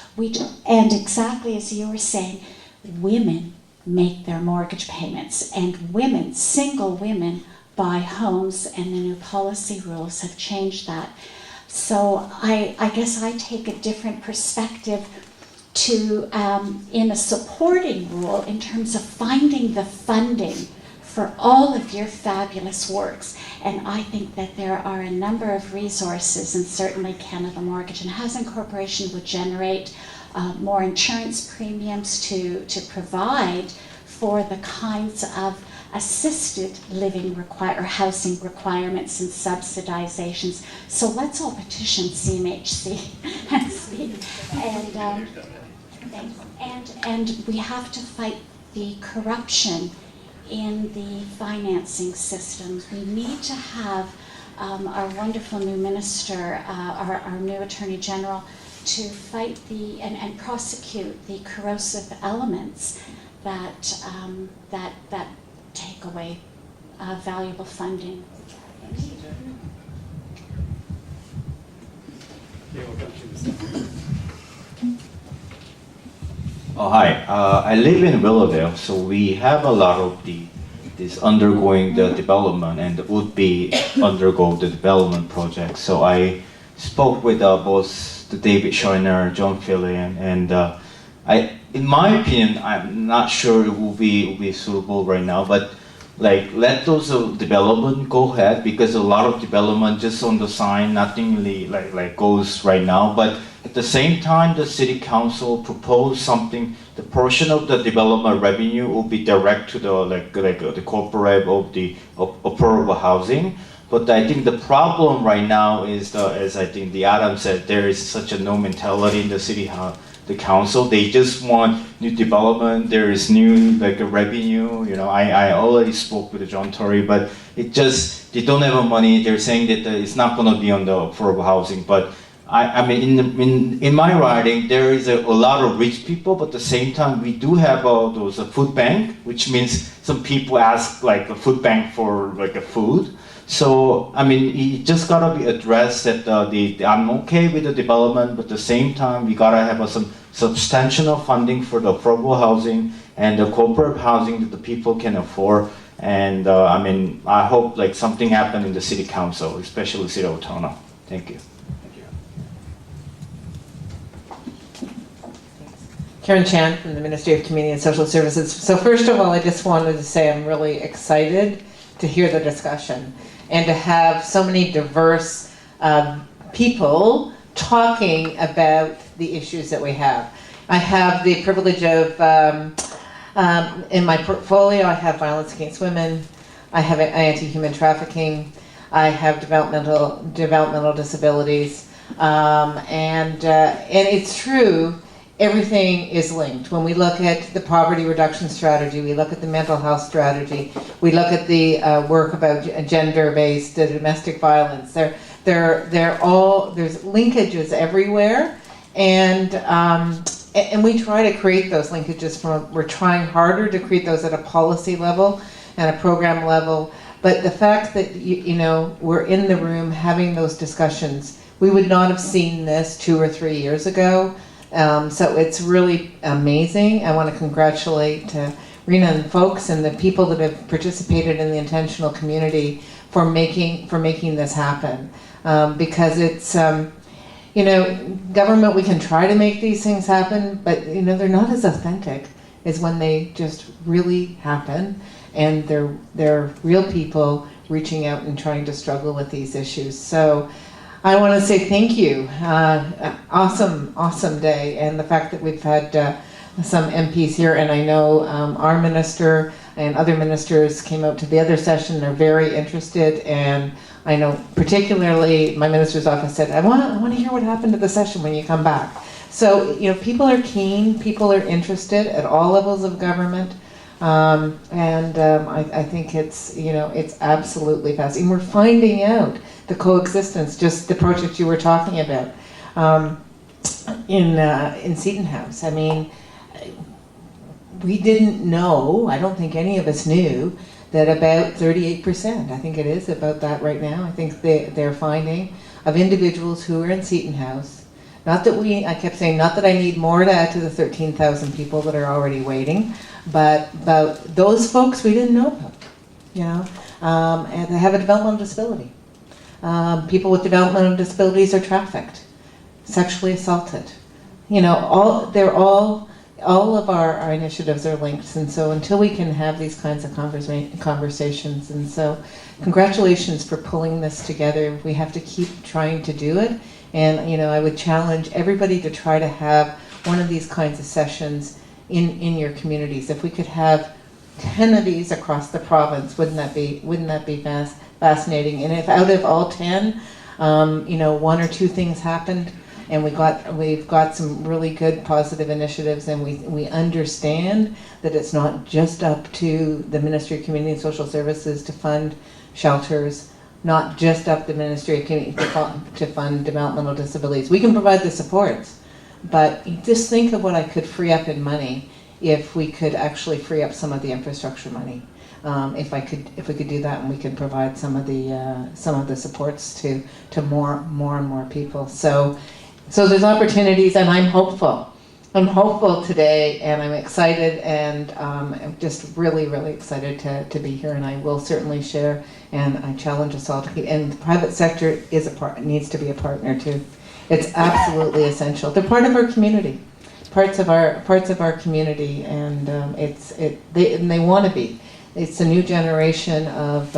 And exactly as you were saying, women make their mortgage payments, and women, single women, buy homes, and the new policy rules have changed that. So I guess I take a different perspective to in a supporting role in terms of finding the funding for all of your fabulous works. And I think that there are a number of resources, and certainly Canada Mortgage and Housing Corporation would generate more insurance premiums to provide for the kinds of assisted living or housing requirements and subsidizations. So let's all petition CMHC and speak. And we have to fight the corruption in the financing systems. We need to have our wonderful new minister, our new Attorney General, to fight and prosecute the corrosive elements that take away valuable funding. Oh, hi. I live in Willowdale, so we have a lot of this undergoing the development and would be undergo the development project. So I spoke with both David Schreiner, John Fillion, and in my opinion, I'm not sure it will be suitable right now, but like let those development go ahead, because a lot of development just on the sign, nothing really like goes right now. But at the same time, the city council proposed something. The portion of the development revenue will be direct to the corporate of the affordable housing. But I think the problem right now is as I think the Adam said, there is such a no mentality in the city the council. They just want new development. There is new a revenue. You know, I already spoke with John Tory, but it just they don't have money. They're saying that it's not going to be on the affordable housing. But I mean, in my riding, there is a lot of rich people, but at the same time, we do have those food bank, which means some people ask like a food bank for like a food. So, I mean, it just gotta be addressed that I'm okay with the development, but at the same time, we gotta have some substantial funding for the affordable housing and the corporate housing that the people can afford. And I mean, I hope like something happen in the city council, especially City of Toronto. Thank you. Karen Chan from the Ministry of Community and Social Services. So first of all, I just wanted to say I'm really excited to hear the discussion and to have so many diverse people talking about the issues that we have. I have the privilege of, in my portfolio, I have violence against women, I have anti-human trafficking, I have developmental disabilities, and it's true. Everything is linked. When we look at the poverty reduction strategy, we look at the mental health strategy, we look at the work about gender-based domestic violence. They're all, there's linkages everywhere, and we try to create those linkages we're trying harder to create those at a policy level and a program level. But the fact that you know we're in the room having those discussions, we would not have seen this 2 or 3 years ago. So it's really amazing. I want to congratulate Rena and folks and the people that have participated in the intentional community for making this happen. Because it's, you know, government, we can try to make these things happen, but you know, they're not as authentic as when they just really happen and they're real people reaching out and trying to struggle with these issues. So I want to say thank you. Awesome day. And the fact that we've had some MPs here, and I know our minister and other ministers came out to the other session. They're very interested, and I know particularly my minister's office said, I want to hear what happened to the session when you come back. So, you know, people are keen, people are interested at all levels of government. I think it's, you know, it's absolutely fascinating. We're finding out the coexistence, just the project you were talking about in Seton House. I mean, we didn't know, I don't think any of us knew, that about 38%, I think it is about that right now, I think they're finding, of individuals who are in Seton House. Not that I kept saying, not that I need more to add to the 13,000 people that are already waiting, but about those folks we didn't know about, you know, and they have a developmental disability. People with developmental disabilities are trafficked, sexually assaulted. You know, all of our initiatives are linked, and so until we can have these kinds of conversations, and so congratulations for pulling this together. We have to keep trying to do it, and you know, I would challenge everybody to try to have one of these kinds of sessions in your communities. If we could have 10 of these across the province, wouldn't that be fascinating? And if out of all 10, you know, 1 or 2 things happened, And we've got some really good positive initiatives, and we understand that it's not just up to the Ministry of Community and Social Services to fund shelters, not just up to the Ministry of Community to fund developmental disabilities. We can provide the supports, but just think of what I could free up in money if we could actually free up some of the infrastructure money. If we could do that, and we could provide some of the supports to more and more people. So there's opportunities, and I'm hopeful. I'm hopeful today, and I'm excited, and I'm just really, really excited to be here. And I will certainly share, and I challenge us all to keep. And the private sector needs to be a partner too. It's absolutely essential. They're part of our community, parts of our community, and they want to be. It's a new generation of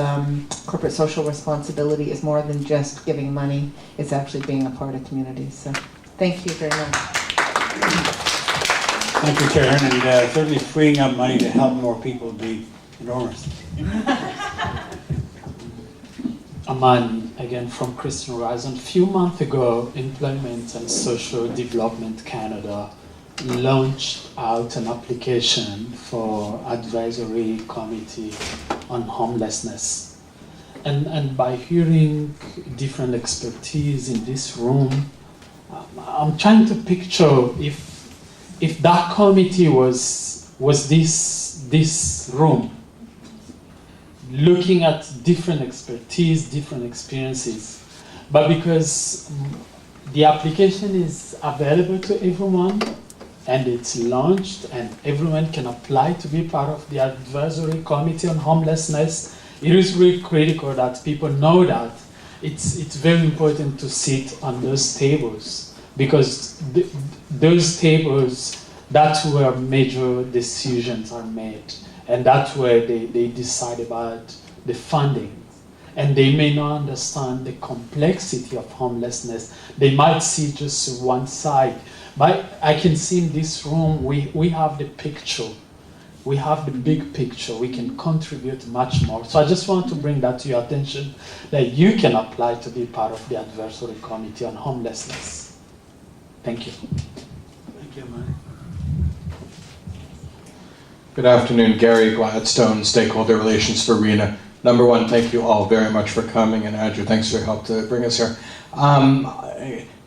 corporate social responsibility. Is more than just giving money. It's actually being a part of communities. So, thank you very much. Thank you, Karen, and certainly freeing up money to help more people would be enormous. Amani, again from Christian Horizon. A few months ago, Employment and Social Development Canada launched out an application for advisory committee on homelessness. And by hearing different expertise in this room, I'm trying to picture if that committee was this room, looking at different expertise, different experiences. But because the application is available to everyone, and it's launched, and everyone can apply to be part of the advisory committee on homelessness, it is really critical that people know that it's very important to sit on those tables, because those tables, that's where major decisions are made, and that's where they decide about the funding. And they may not understand the complexity of homelessness. They might see just one side. But I can see in this room, we have the picture. We have the big picture. We can contribute much more. So I just want to bring that to your attention, that you can apply to be part of the advisory committee on homelessness. Thank you. Thank you, Mike. Good afternoon, Gary Gladstone, Stakeholder Relations for RENA. Number one, thank you all very much for coming, and Andrew, thanks for your help to bring us here.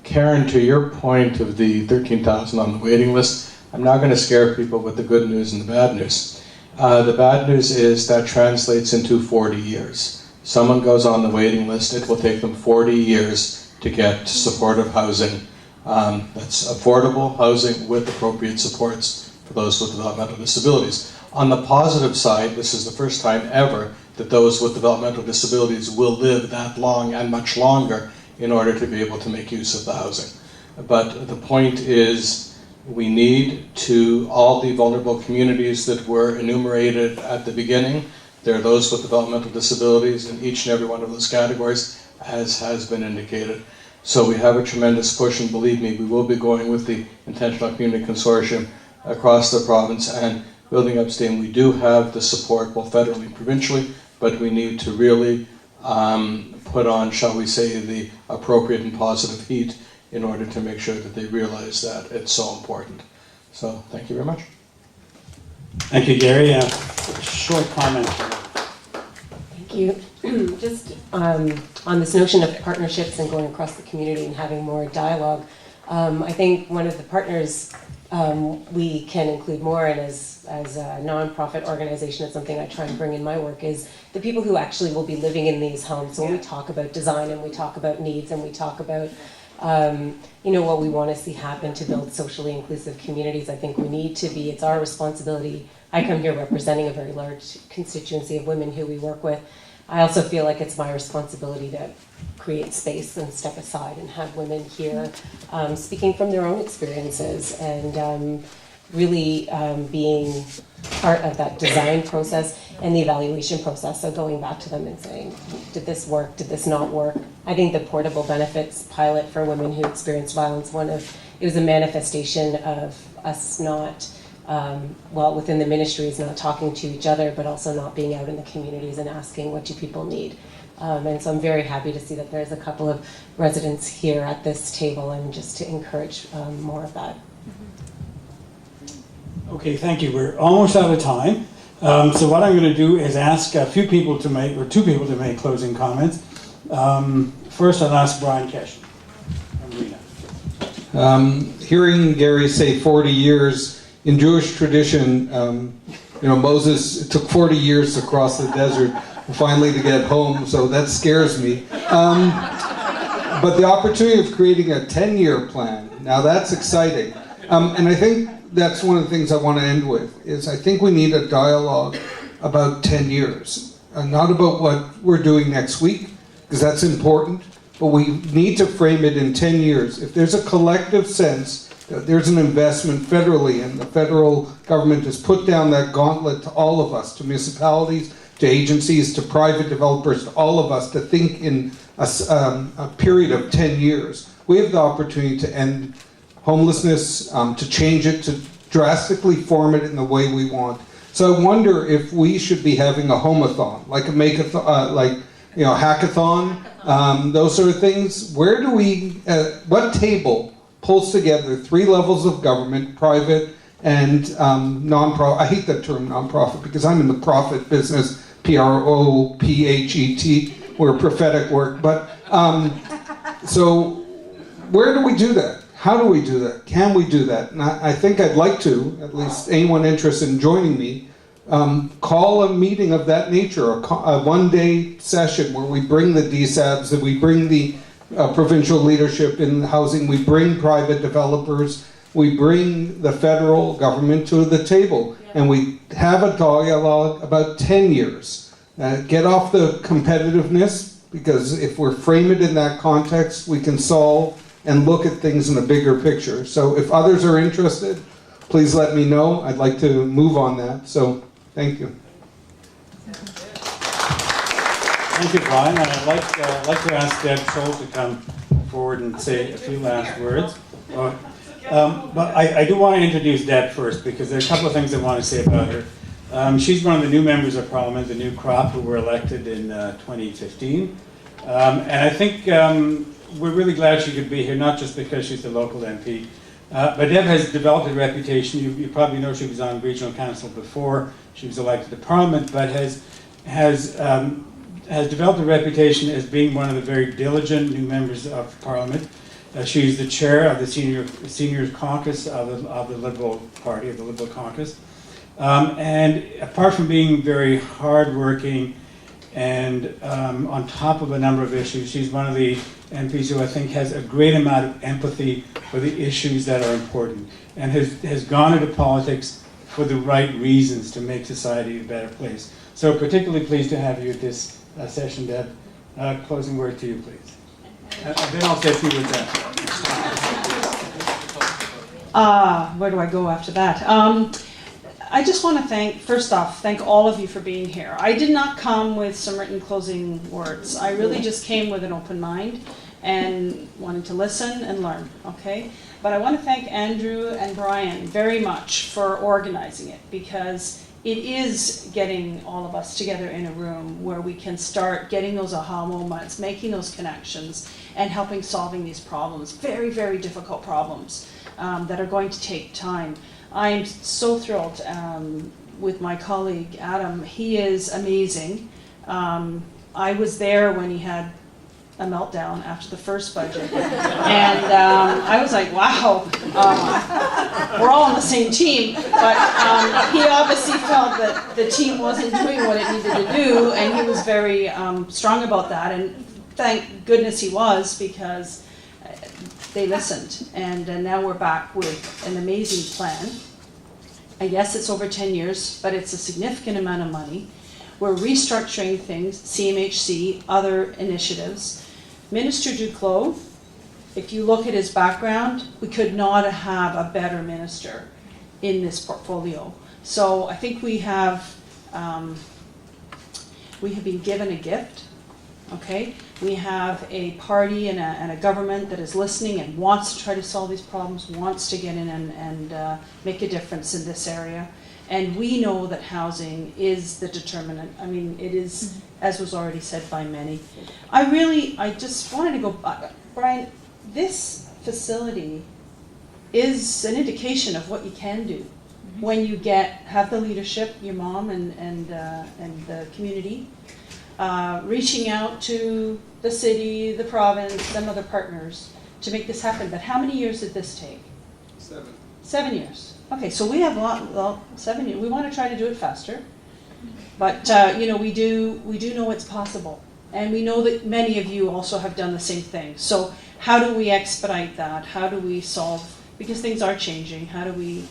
Karen, to your point of the 13,000 on the waiting list, I'm now going to scare people with the good news and the bad news. The bad news is that translates into 40 years. Someone goes on the waiting list, it will take them 40 years to get supportive housing. That's affordable housing with appropriate supports for those with developmental disabilities. On the positive side, this is the first time ever that those with developmental disabilities will live that long and much longer in order to be able to make use of the housing. But the point is, we need to, all the vulnerable communities that were enumerated at the beginning, there are those with developmental disabilities in each and every one of those categories, as has been indicated. So we have a tremendous push, and believe me, we will be going with the Intentional Community Consortium across the province and building up steam. We do have the support both federally and provincially, but we need to really put on, shall we say, the appropriate and positive heat in order to make sure that they realize that it's so important. So, thank you very much. Thank you, Gary. Short comment. Thank you. Just on this notion of partnerships and going across the community and having more dialogue, I think one of the partners we can include more, and as a nonprofit organization, it's something I try and bring in my work, is the people who actually will be living in these homes. So when we talk about design and we talk about needs and we talk about what we want to see happen to build socially inclusive communities, I think we need to be, it's our responsibility. I come here representing a very large constituency of women who we work with. I also feel like it's my responsibility to create space and step aside and have women here speaking from their own experiences and really being part of that design process and the evaluation process. So going back to them and saying, did this work? Did this not work? I think the portable benefits pilot for women who experience violence, it was a manifestation of us not, within the ministries, not talking to each other, but also not being out in the communities and asking, what do people need? And so I'm very happy to see that there's a couple of residents here at this table, and just to encourage more of that. Okay, thank you. We're almost out of time. So what I'm going to do is ask a few people to make, or two people to make closing comments. First, I'll ask Brian Kesh. Hearing Gary say 40 years, in Jewish tradition, Moses, it took 40 years to cross the desert finally to get home, so that scares me. But the opportunity of creating a 10-year plan, now that's exciting. And I think that's one of the things I want to end with, is I think we need a dialogue about 10 years. Not about what we're doing next week, because that's important, but we need to frame it in 10 years. If there's a collective sense that there's an investment federally, and the federal government has put down that gauntlet to all of us, to municipalities, to agencies, to private developers, to all of us, to think in a period of 10 years, we have the opportunity to end homelessness, to change it, to drastically form it in the way we want. So I wonder if we should be having a homathon, like a make-a-thon, hackathon, those sort of things. Where do we, what table pulls together 3 levels of government, private and non-profit? I hate that term, non-profit, because I'm in the profit business, P-R-O-P-H-E-T, where prophetic work. But so where do we do that? How do we do that? Can we do that? And I think I'd like to, at least anyone interested in joining me, call a meeting of that nature, a one-day session where we bring the DSABs, and we bring the provincial leadership in housing, we bring private developers, we bring the federal government to the table, and we have a dialogue about 10 years. Get off the competitiveness, because if we frame it in that context, we can solve and look at things in a bigger picture. So if others are interested, please let me know. I'd like to move on that. So thank you. Thank you, Brian. And I'd like to ask Deb Scholl to come forward and say a few last words. But I do want to introduce Deb first, because there are a couple of things I want to say about her. She's one of the new members of Parliament, the new crop, who were elected in 2015. And I think we're really glad she could be here, not just because she's the local MP, but Deb has developed a reputation. You probably know she was on regional council before she was elected to Parliament, but has developed a reputation as being one of the very diligent new members of Parliament. She's the chair of the seniors caucus of the Liberal Party, of the Liberal caucus. And apart from being very hardworking and on top of a number of issues, she's one of the MPs who I think has a great amount of empathy for the issues that are important, and has gone into politics for the right reasons to make society a better place. So particularly pleased to have you at this session, Deb. Closing word to you, please. And then I'll say a few words after. Where do I go after that? I just want to first off, thank all of you for being here. I did not come with some written closing words. I really just came with an open mind and wanted to listen and learn, okay? But I want to thank Andrew and Brian very much for organizing it, because it is getting all of us together in a room where we can start getting those aha moments, making those connections, and helping solving these problems, very, very difficult problems that are going to take time. I'm so thrilled with my colleague Adam. He is amazing. I was there when he had a meltdown after the first budget, and I was like, wow, we're all on the same team, but he obviously felt that the team wasn't doing what it needed to do, and he was very strong about that, and thank goodness he was, because they listened, and now we're back with an amazing plan. Yes, it's over 10 years, but it's a significant amount of money. We're restructuring things, CMHC, other initiatives. Minister Duclos, if you look at his background, we could not have a better minister in this portfolio. So I think we have been given a gift, okay? We have a party and a government that is listening and wants to try to solve these problems, wants to get in and make a difference in this area. And we know that housing is the determinant. I mean, it is, as was already said by many. I just wanted to go, Brian, this facility is an indication of what you can do when you have the leadership, your mom and the community, reaching out to the city, the province, and other partners to make this happen. But how many years did this take? 7. 7 years. Okay, so we have 7 years. We want to try to do it faster, but we do know it's possible, and we know that many of you also have done the same thing. So how do we expedite that? How do we solve, because things are changing, how do we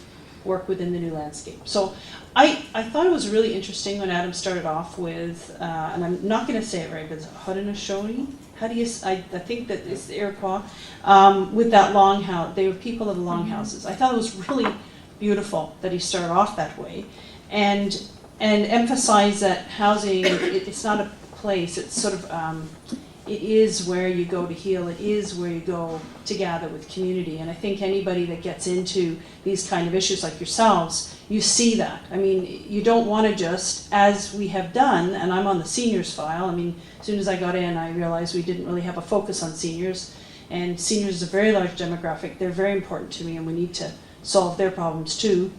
work within the new landscape? So I thought it was really interesting when Adam started off with, and I'm not going to say it right, but it's Haudenosaunee. How do you, I think that it's the Iroquois, with that long house. They were people of the long houses. I thought it was really beautiful that he started off that way, and emphasize that housing, it's not a place, it's sort of, it is where you go to heal, it is where you go to gather with community. And I think anybody that gets into these kind of issues like yourselves, you see that. I mean, you don't want to just, as we have done, and I'm on the seniors file, I mean, as soon as I got in, I realized we didn't really have a focus on seniors, and seniors is a very large demographic. They're very important to me, and we need to solve their problems too.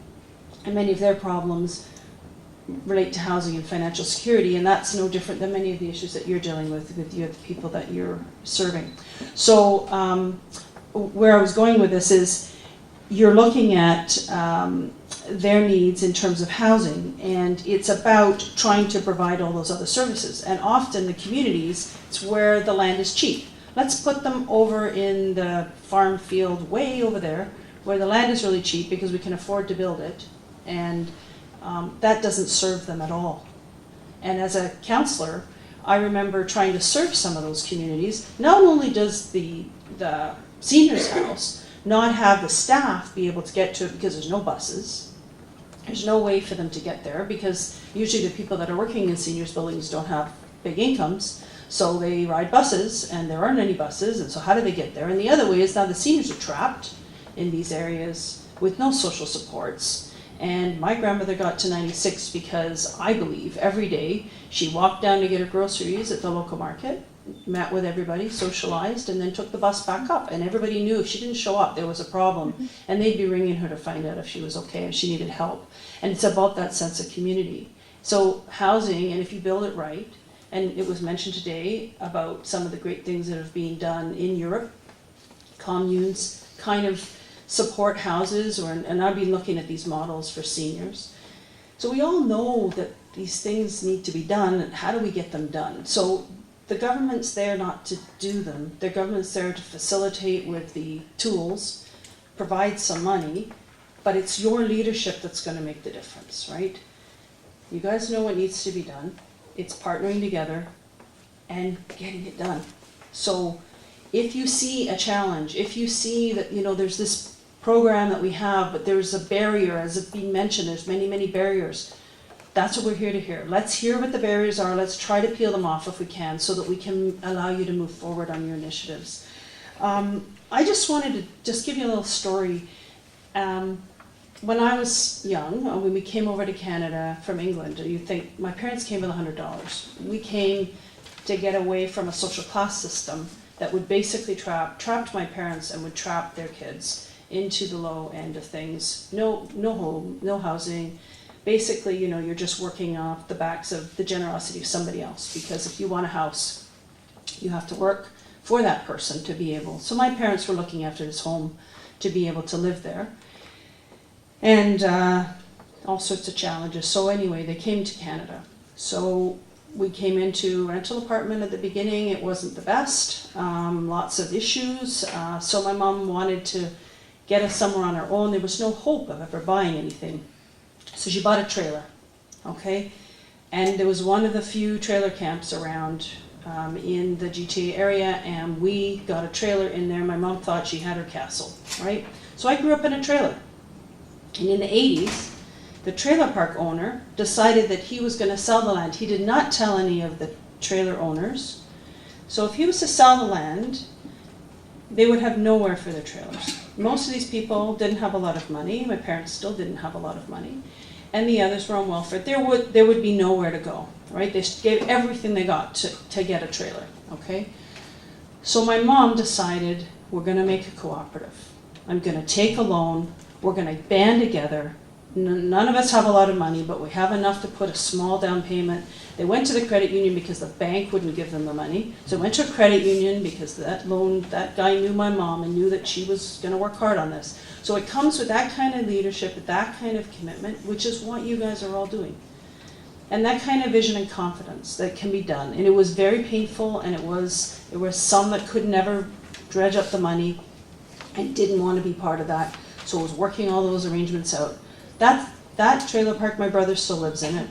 And many of their problems relate to housing and financial security, and that's no different than many of the issues that you're dealing with the people that you're serving. So where I was going with this is, you're looking at their needs in terms of housing, and it's about trying to provide all those other services. And often the communities, it's where the land is cheap. Let's put them over in the farm field way over there, where the land is really cheap because we can afford to build it, and that doesn't serve them at all. And as a counselor, I remember trying to serve some of those communities. Not only does the seniors house not have the staff be able to get to it because there's no buses, there's no way for them to get there, because usually the people that are working in seniors buildings don't have big incomes, so they ride buses, and there aren't any buses, and so how do they get there? And the other way is now the seniors are trapped in these areas with no social supports. And my grandmother got to 96 because I believe every day she walked down to get her groceries at the local market, met with everybody, socialized, and then took the bus back up. And everybody knew if she didn't show up, there was a problem. And they'd be ringing her to find out if she was okay, if she needed help. And it's about that sense of community. So housing, and if you build it right, and it was mentioned today about some of the great things that have been done in Europe, communes kind of support houses, and I've been looking at these models for seniors. So we all know that these things need to be done, and how do we get them done? So the government's there not to do them. The government's there to facilitate with the tools, provide some money, but it's your leadership that's going to make the difference, right? You guys know what needs to be done. It's partnering together and getting it done. So if you see a challenge, if you see that, there's this program that we have, but there's a barrier, as it's been mentioned, there's many, many barriers. That's what we're here to hear. Let's hear what the barriers are. Let's try to peel them off if we can, so that we can allow you to move forward on your initiatives. I just wanted to give you a little story. When I was young, when we came over to Canada from England, you think, my parents came with $100. We came to get away from a social class system that would basically trapped my parents and would trap their kids into the low end of things. No home, no housing. Basically, you're just working off the backs of the generosity of somebody else, because if you want a house, you have to work for that person to be able. So my parents were looking after this home to be able to live there. And all sorts of challenges. So anyway, they came to Canada. So we came into a rental apartment at the beginning. It wasn't the best, lots of issues. So my mom wanted to get us somewhere on our own. There was no hope of ever buying anything. So she bought a trailer, okay? And there was one of the few trailer camps around in the GTA area, and we got a trailer in there. My mom thought she had her castle, right? So I grew up in a trailer. And in the 80s, the trailer park owner decided that he was going to sell the land. He did not tell any of the trailer owners. So if he was to sell the land, they would have nowhere for their trailers. Most of these people didn't have a lot of money. My parents still didn't have a lot of money. and the others were on welfare, there would be nowhere to go, right? They gave everything they got to get a trailer, okay? So my mom decided, we're gonna make a cooperative. I'm gonna take a loan, we're gonna band together. None of us have a lot of money, but we have enough to put a small down payment. They went to the credit union because the bank wouldn't give them the money. So they went to a credit union because that guy knew my mom and knew that she was gonna work hard on this. So it comes with that kind of leadership, with that kind of commitment, which is what you guys are all doing. And that kind of vision and confidence that can be done. And it was very painful, and there was some that could never dredge up the money and didn't want to be part of that. So it was working all those arrangements out. That trailer park, my brother still lives in it.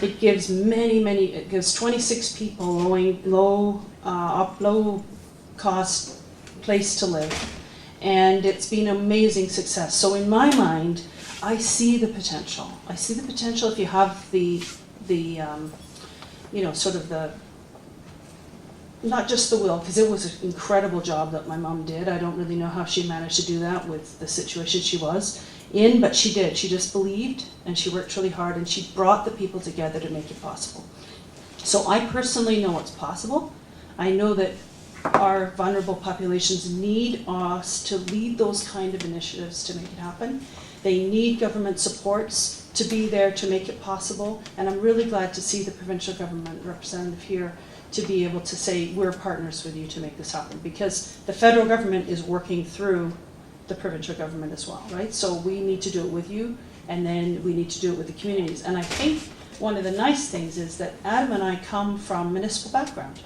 It gives it gives 26 people low cost place to live. And it's been an amazing success. So in my mind, I see the potential. I see the potential if you have the sort of the, not just the will, because it was an incredible job that my mom did. I don't really know how she managed to do that with the situation she was in, but she did. She just believed, and she worked really hard, and she brought the people together to make it possible. So I personally know it's possible. I know that our vulnerable populations need us to lead those kind of initiatives to make it happen. They need government supports to be there to make it possible, and I'm really glad to see the provincial government representative here to be able to say, we're partners with you to make this happen, because the federal government is working through the provincial government as well, right? So we need to do it with you, and then we need to do it with the communities. And I think one of the nice things is that Adam and I come from municipal background.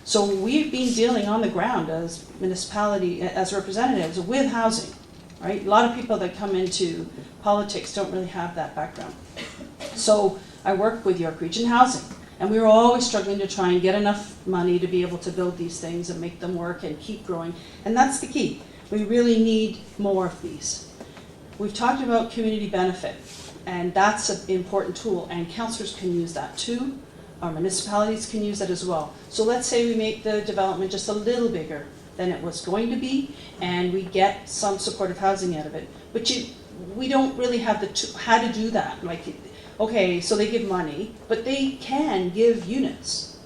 So we've been dealing on the ground as municipality, as representatives with housing, right? A lot of people that come into politics don't really have that background. So I work with York Region Housing, and we were always struggling to try and get enough money to be able to build these things and make them work and keep growing. And that's the key. We really need more of these. We've talked about community benefit, and that's an important tool, and councillors can use that too. Our municipalities can use that as well. So let's say we make the development just a little bigger than it was going to be, and we get some supportive housing out of it. But we don't really have how to do that. Like, okay, so they give money, but they can give units.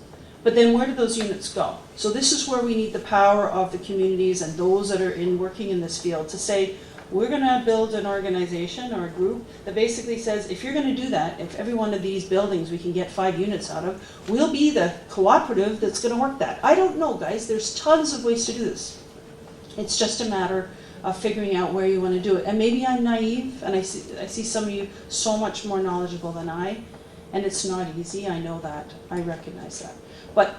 But then where do those units go? So this is where we need the power of the communities and those that are working in this field to say, we're going to build an organization or a group that basically says, if you're going to do that, if every one of these buildings we can get 5 units out of, we'll be the cooperative that's going to work that. I don't know, guys. There's tons of ways to do this. It's just a matter of figuring out where you want to do it. And maybe I'm naive, and I see some of you so much more knowledgeable than I, and it's not easy. I know that. I recognize that. But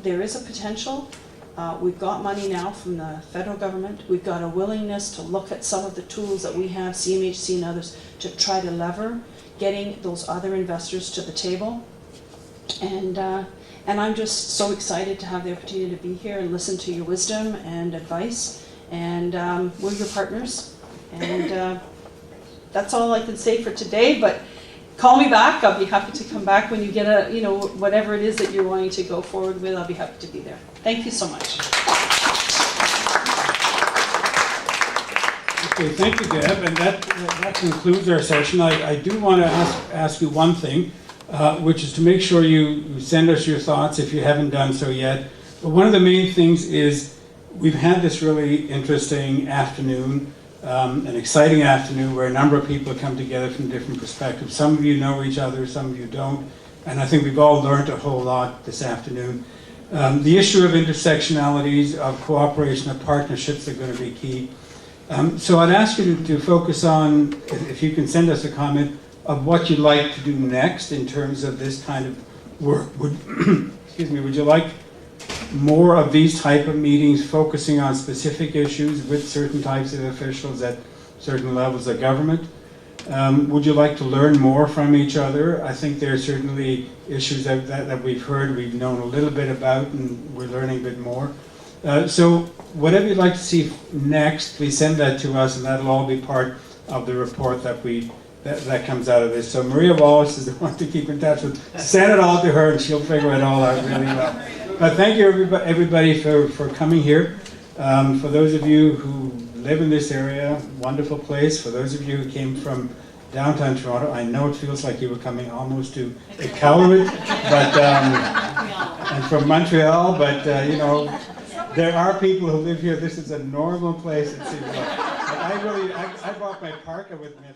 there is a potential. We've got money now from the federal government. We've got a willingness to look at some of the tools that we have, CMHC and others, to try to lever getting those other investors to the table. And I'm just so excited to have the opportunity to be here and listen to your wisdom and advice. And we're your partners. And that's all I can say for today. But call me back. I'll be happy to come back when you get whatever it is that you're wanting to go forward with. I'll be happy to be there. Thank you so much. Okay, thank you, Deb, and that concludes our session. I do want to ask you one thing, which is to make sure you send us your thoughts if you haven't done so yet. But one of the main things is we've had this really interesting afternoon, an exciting afternoon where a number of people come together from different perspectives. Some of you know each other, some of you don't, and I think we've all learned a whole lot this afternoon. The issue of intersectionalities, of cooperation, of partnerships are going to be key. So I'd ask you to focus on, if you can send us a comment, of what you'd like to do next in terms of this kind of work. Excuse me, would you like more of these type of meetings focusing on specific issues with certain types of officials at certain levels of government? Would you like to learn more from each other? I think there are certainly issues that we've heard, we've known a little bit about, and we're learning a bit more. So whatever you'd like to see next, please send that to us, and that'll all be part of the report that comes out of this. So Maria Wallace is the one to keep in touch with. Send it all to her, and she'll figure it all out really well. But thank you everybody for coming here. For those of you who live in this area, wonderful place. For those of you who came from downtown Toronto. I know it feels like you were coming almost to Iqaluit, but and from Montreal, but you know, there are people who live here. This is a normal place, it seems like. I brought my parka with me.